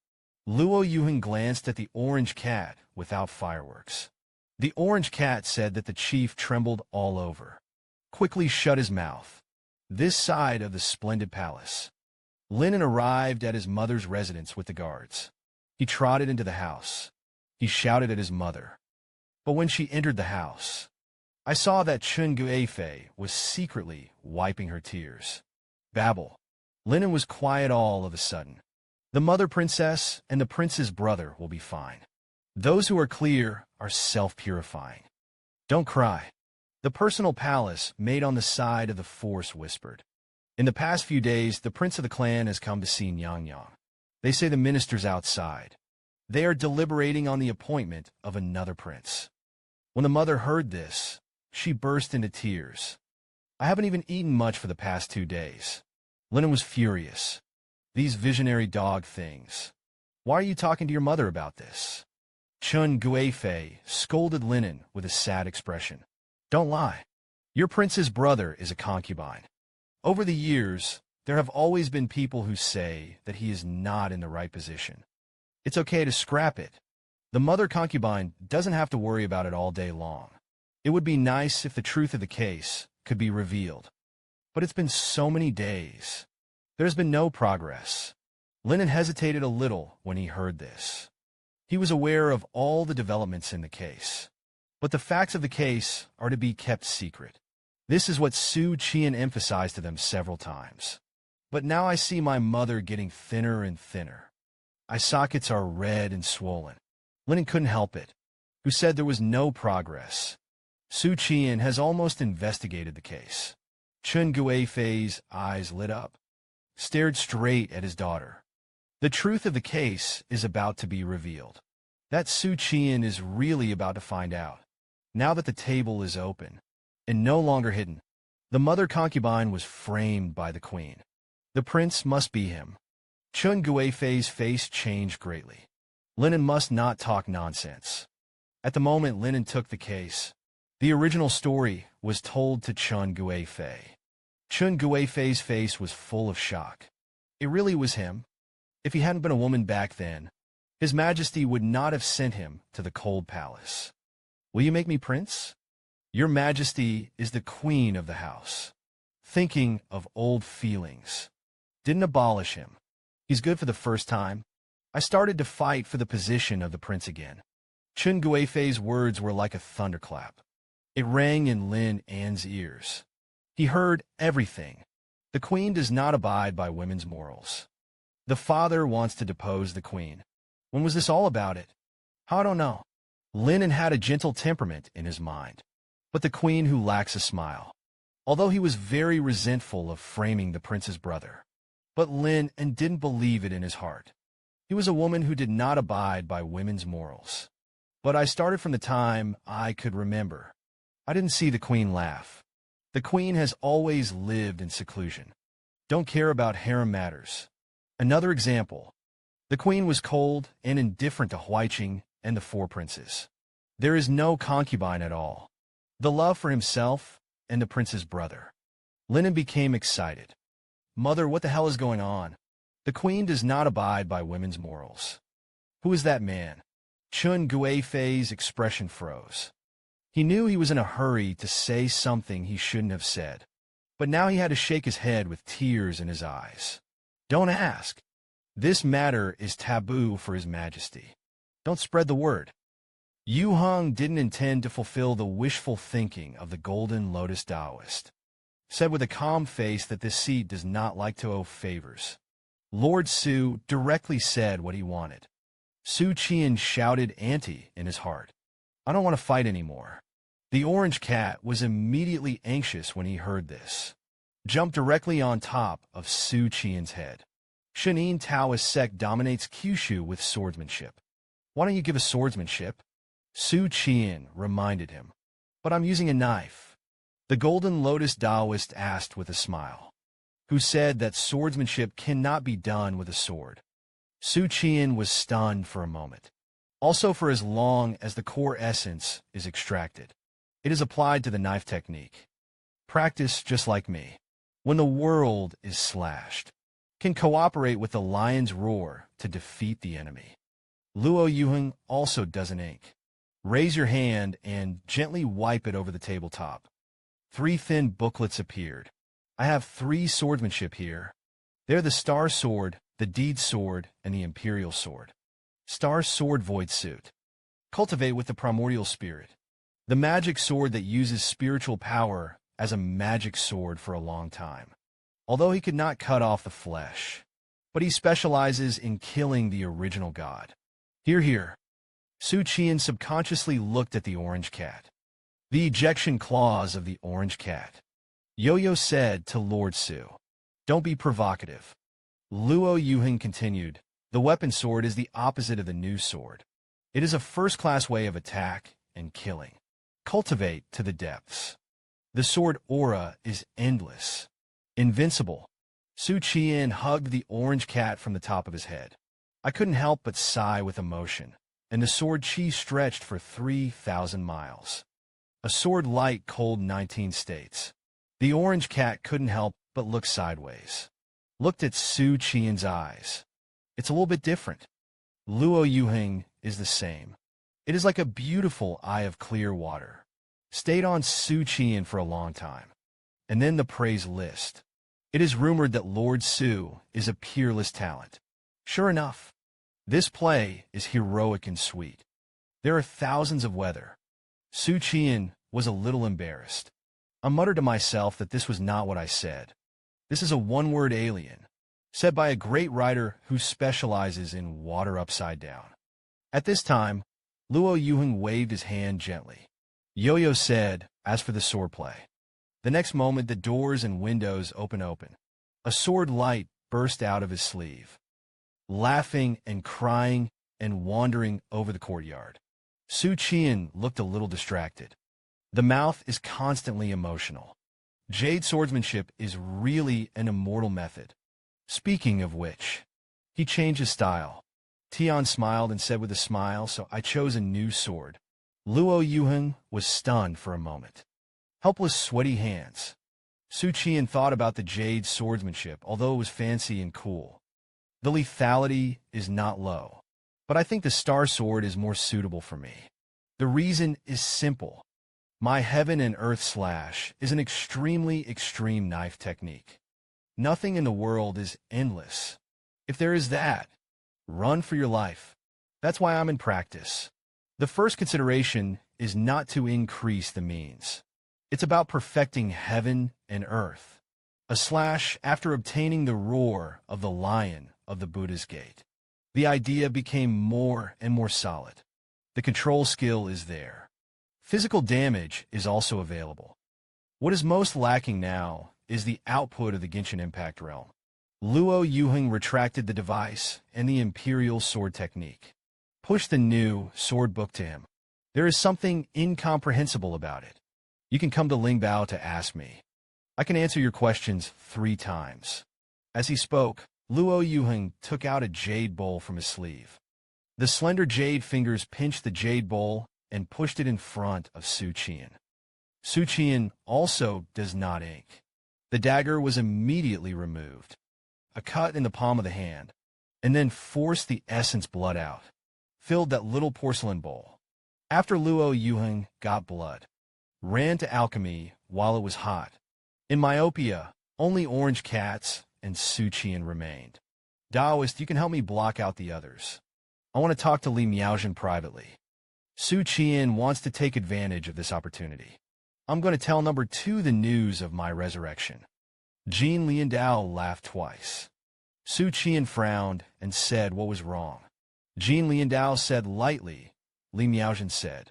Luo Yuheng glanced at the orange cat without fireworks. The orange cat said that the chief trembled all over. Quickly shut his mouth. This side of the splendid palace. Linen arrived at his mother's residence with the guards. He trotted into the house. He shouted at his mother. But when she entered the house, I saw that Chun Guifei was secretly wiping her tears. Babble. Linen was quiet all of a sudden. The mother princess and the prince's brother will be fine. Those who are clear are self-purifying. Don't cry. The personal palace made on the side of the force whispered. In the past few days, the prince of the clan has come to see Nyang. They say the minister's outside. They are deliberating on the appointment of another prince. When the mother heard this, she burst into tears. I haven't even eaten much for the past 2 days. Linen was furious. These visionary dog things. Why are you talking to your mother about this? Chun Guifei scolded Linen with a sad expression. Don't lie. Your prince's brother is a concubine. Over the years, there have always been people who say that he is not in the right position. It's okay to scrap it. The mother concubine doesn't have to worry about it all day long. It would be nice if the truth of the case could be revealed. But it's been so many days. There's been no progress. Linen hesitated a little when he heard this. He was aware of all the developments in the case. But the facts of the case are to be kept secret. This is what Xu Qian emphasized to them several times. But now I see my mother getting thinner and thinner. Eye sockets are red and swollen. Linen couldn't help it. Who said there was no progress? Xu Qian has almost investigated the case. Chun Guifei's eyes lit up, stared straight at his daughter. The truth of the case is about to be revealed. That Xu Qian is really about to find out. Now that the table is open, and no longer hidden, the mother concubine was framed by the queen. The prince must be him. Chun Guifei's face changed greatly. Linen must not talk nonsense. At the moment Linen took the case, the original story was told to Chun Guifei. Chun Guifei's face was full of shock. It really was him. If he hadn't been a woman back then, His Majesty would not have sent him to the cold palace. Will you make me prince? Your Majesty is the queen of the house. Thinking of old feelings. Didn't abolish him. He's good for the first time. I started to fight for the position of the prince again. Chun Guifei's words were like a thunderclap. It rang in Lin An's ears. He heard everything. The queen does not abide by women's morals. The father wants to depose the queen. When was this all about it? I don't know. Lin An had a gentle temperament in his mind, but the queen who lacks a smile. Although he was very resentful of framing the prince's brother. But Lin An didn't believe it in his heart. He was a woman who did not abide by women's morals. But I started from the time I could remember. I didn't see the queen laugh. The queen has always lived in seclusion. Don't care about harem matters. Another example. The queen was cold and indifferent to Huaiqing and the four princes. There is no concubine at all. The love for himself and the prince's brother. Linen became excited. Mother, what the hell is going on? The queen does not abide by women's morals. Who is that man? Chun Guifei's expression froze. He knew he was in a hurry to say something he shouldn't have said, but now he had to shake his head with tears in his eyes. Don't ask. This matter is taboo for His Majesty. Don't spread the word. Yu Heng didn't intend to fulfill the wishful thinking of the Golden Lotus Daoist. Said with a calm face that this seat does not like to owe favors. Lord Xu directly said what he wanted. Xu Qian'an shouted anti in his heart. I don't want to fight anymore. The orange cat was immediately anxious when he heard this. Jumped directly on top of Xu Qian'an's head. Shenin Taoist sect dominates Kyushu with swordsmanship. Why don't you give us swordsmanship? Xu Qian'an reminded him. But I'm using a knife. The Golden Lotus Daoist asked with a smile. Who said that swordsmanship cannot be done with a sword? Xu Qian'an was stunned for a moment. Also, for as long as the core essence is extracted, it is applied to the knife technique. Practice just like me. When the world is slashed, can cooperate with the lion's roar to defeat the enemy. Luo Yuheng also doesn't ink. Raise your hand and gently wipe it over the tabletop. 3 thin booklets appeared. I have 3 swordsmanship here. They're the Star Sword, the Deed Sword, and the Imperial Sword. Star Sword Void Suit. Cultivate with the primordial spirit. The magic sword that uses spiritual power as a magic sword for a long time. Although he could not cut off the flesh, but he specializes in killing the original god. Hear, hear. Xu Qian'an subconsciously looked at the orange cat. The ejection claws of the orange cat. Yo-Yo said to Lord Xu, don't be provocative. Luo Yuheng continued, the weapon sword is the opposite of the new sword. It is a first-class way of attack and killing. Cultivate to the depths. The sword aura is endless. Invincible. Xu Qian'an hugged the orange cat from the top of his head. I couldn't help but sigh with emotion, and the sword chi stretched for 3,000 miles. A sword light cold 19 states. The orange cat couldn't help but look sideways. Looked at Xu Qian'an's eyes. It's a little bit different. Luo Yuheng is the same. It is like a beautiful eye of clear water. Stayed on Xu Qian'an for a long time. And then the praise list. It is rumored that Lord Xu is a peerless talent. Sure enough, this play is heroic and sweet. There are thousands of weather. Xu Qian'an was a little embarrassed. I muttered to myself that this was not what I said. This is a one-word alien, said by a great writer who specializes in water upside down. At this time, Luo Yuheng waved his hand gently. Yo-Yo said, as for the swordplay. The next moment, the doors and windows open. A sword light burst out of his sleeve. Laughing and crying and wandering over the courtyard. Xu Qian'an looked a little distracted. The mouth is constantly emotional. Jade swordsmanship is really an immortal method. Speaking of which, he changed his style. Tian smiled and said with a smile, so I chose a new sword. Luo Yuheng was stunned for a moment. Helpless, sweaty hands. Xu Qian'an thought about the jade swordsmanship, although it was fancy and cool. The lethality is not low, but I think the star sword is more suitable for me. The reason is simple. My heaven and earth slash is an extremely extreme knife technique. Nothing in the world is endless. If there is that, run for your life. That's why I'm in practice. The first consideration is not to increase the means. It's about perfecting heaven and earth. A slash after obtaining the roar of the lion of the Buddha's gate. The idea became more and more solid. The control skill is there. Physical damage is also available. What is most lacking now is the output of the Genshin Impact realm. Luo Yuheng retracted the device and the Imperial Sword technique. Pushed the new sword book to him. There is something incomprehensible about it. You can come to Lingbao to ask me. I can answer your questions 3 times. As he spoke, Luo Yuheng took out a jade bowl from his sleeve. The slender jade fingers pinched the jade bowl and pushed it in front of Xu Qian. Xu Qian also does not ink. The dagger was immediately removed, a cut in the palm of the hand, and then forced the essence blood out, filled that little porcelain bowl. After Luo Yuheng got blood, ran to alchemy while it was hot. In myopia, only orange cats and Xu Qian remained. Daoist, you can help me block out the others. I want to talk to Li Miaozhen privately. Xu Qian wants to take advantage of this opportunity. I'm going to tell number 2 the news of my resurrection. Jin Liandao laughed twice. Xu Qian frowned and said what was wrong. Jin Liandao said lightly. Li Miaozhen said,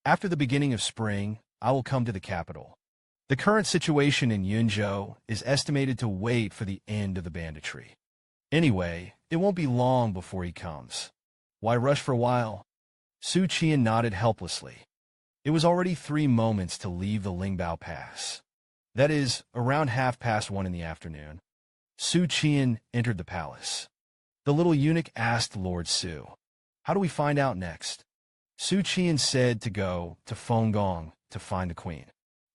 after the beginning of spring, I will come to the capital. The current situation in Yunzhou is estimated to wait for the end of the banditry. Anyway, it won't be long before he comes. Why rush for a while? Xu Qian nodded helplessly. It was already 3 moments to leave the Lingbao Pass. That is, around 1:30 in the afternoon. Xu Qian entered the palace. The little eunuch asked Lord Xu, how do we find out next? Xu Qian said to go to Fenggong to find the queen.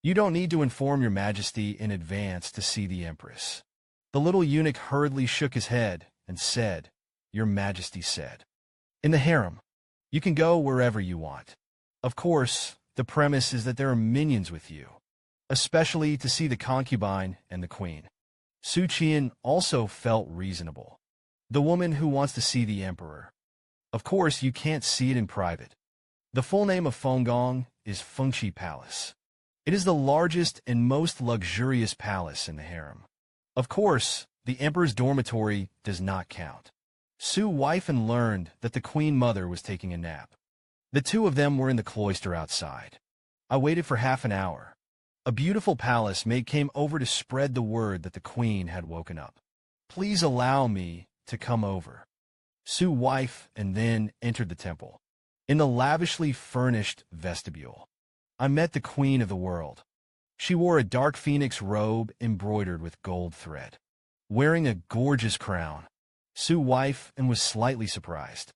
You don't need to inform your majesty in advance to see the empress. The little eunuch hurriedly shook his head and said, your majesty said. In the harem. You can go wherever you want. Of course, the premise is that there are minions with you, especially to see the concubine and the queen. Xu Qian also felt reasonable. The woman who wants to see the emperor. Of course, you can't see it in private. The full name of Fenggong is Fengqi Palace. It is the largest and most luxurious palace in the harem. Of course, the emperor's dormitory does not count. Xu Weifan learned that the queen mother was taking a nap. The 2 of them were in the cloister outside. I waited for half an hour. A beautiful palace maid came over to spread the word that the queen had woken up. Please allow me to come over. Xu wife and then entered the temple. In the lavishly furnished vestibule, I met the queen of the world. She wore a dark phoenix robe embroidered with gold thread, wearing a gorgeous crown. Xu wife and was slightly surprised.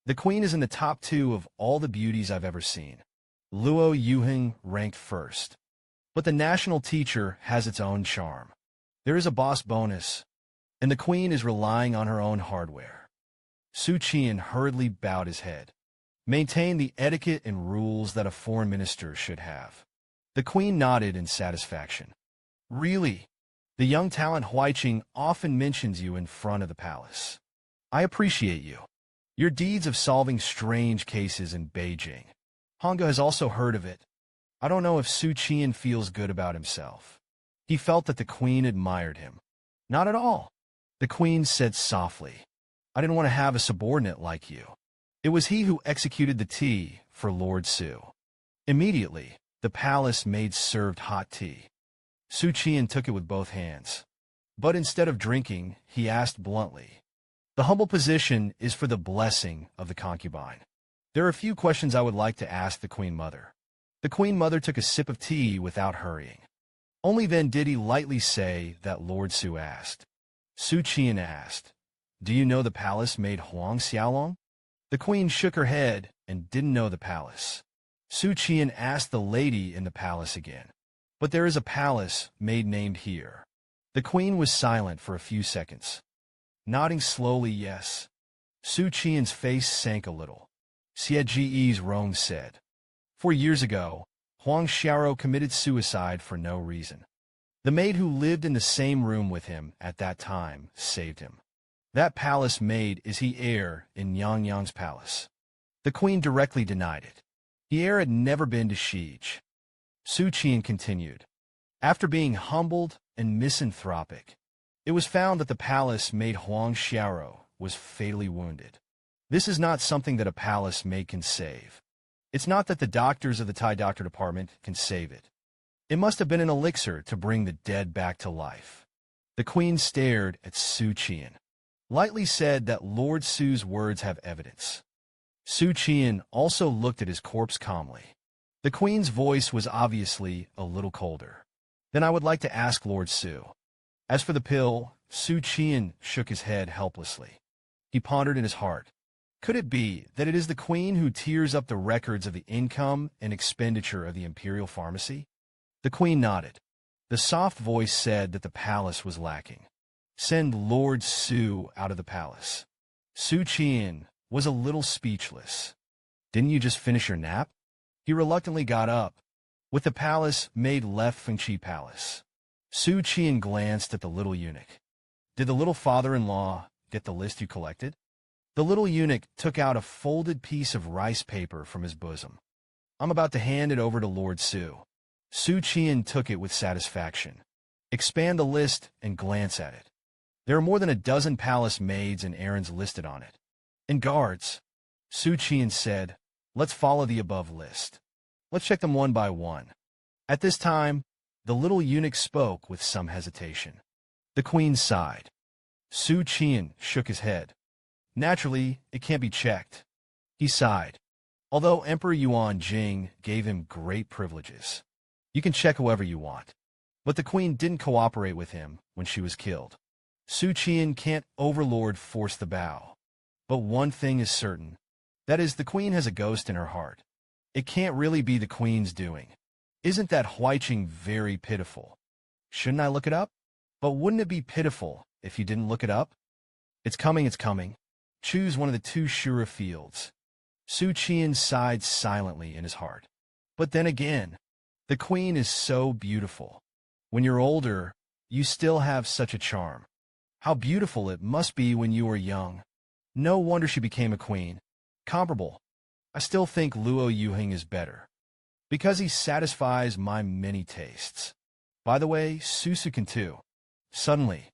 The queen is in the top 2 of all the beauties I've ever seen. Luo Yuheng ranked first. But the national teacher has its own charm. There is a boss bonus, and the queen is relying on her own hardware. Xu Qian hurriedly bowed his head. Maintain the etiquette and rules that a foreign minister should have. The queen nodded in satisfaction. Really? The young talent Huaiqing often mentions you in front of the palace. I appreciate you. Your deeds of solving strange cases in Beijing. Manga has also heard of it. I don't know if Xu Qian feels good about himself. He felt that the queen admired him. Not at all. The queen said softly, I didn't want to have a subordinate like you. It was he who executed the tea for Lord Xu. Immediately, the palace maid served hot tea. Xu Qian took it with both hands. But instead of drinking, he asked bluntly, the humble position is for the blessing of the concubine. There are a few questions I would like to ask the Queen Mother. The Queen Mother took a sip of tea without hurrying. Only then did he lightly say that Lord Xu asked. Xu Qian asked, do you know the palace maid Huang Xiaolong? The queen shook her head and didn't know the palace. Xu Qian asked the lady in the palace again. But there is a palace maid named here. The queen was silent for a few seconds. Nodding slowly yes. Xu Qian's face sank a little. Xieji's Rong said. 4 years ago, Huang Xiaoro committed suicide for no reason. The maid who lived in the same room with him at that time saved him. That palace maid is he heir in Yangyang's palace. The queen directly denied it. The heir had never been to Shij. Xu Qian continued. After being humbled and misanthropic, it was found that the palace maid Huang Xiaoro was fatally wounded. This is not something that a palace maid can save. It's not that the doctors of the Thai doctor department can save it. It must have been an elixir to bring the dead back to life. The queen stared at Xu Qian. Lightly said that Lord Xu's words have evidence. Xu Qian also looked at his corpse calmly. The queen's voice was obviously a little colder. Then I would like to ask Lord Xu. As for the pill, Xu Qian shook his head helplessly. He pondered in his heart. Could it be that it is the queen who tears up the records of the income and expenditure of the imperial pharmacy? The queen nodded. The soft voice said that the palace was lacking. Send Lord Xu out of the palace. Xu Qian'an was a little speechless. Didn't you just finish your nap? He reluctantly got up. With the palace made left Fengqi Palace. Xu Qian'an glanced at the little eunuch. Did the little father-in-law get the list you collected? The little eunuch took out a folded piece of rice paper from his bosom. I'm about to hand it over to Lord Xu. Xu Qian'an took it with satisfaction. Expand the list and glance at it. There are more than a dozen palace maids and errands listed on it. And guards, Xu Qian'an said, let's follow the above list. Let's check them one by one. At this time, the little eunuch spoke with some hesitation. The queen sighed. Xu Qian'an shook his head. Naturally, it can't be checked. He sighed. Although Emperor Yuan Jing gave him great privileges. You can check whoever you want. But the queen didn't cooperate with him when she was killed. Xu Qian'an can't overlord force the bow. But one thing is certain. That is, the queen has a ghost in her heart. It can't really be the queen's doing. Isn't that Huiqing very pitiful? Shouldn't I look it up? But wouldn't it be pitiful if you didn't look it up? It's coming, it's coming. Choose one of the two Shura fields. Xu Qian'an sighed silently in his heart. But then again, the queen is so beautiful. When you're older, you still have such a charm. How beautiful it must be when you were young. No wonder she became a queen. Comparable. I still think Luo Yuhing is better. Because he satisfies my many tastes. By the way, Susu can too. Suddenly,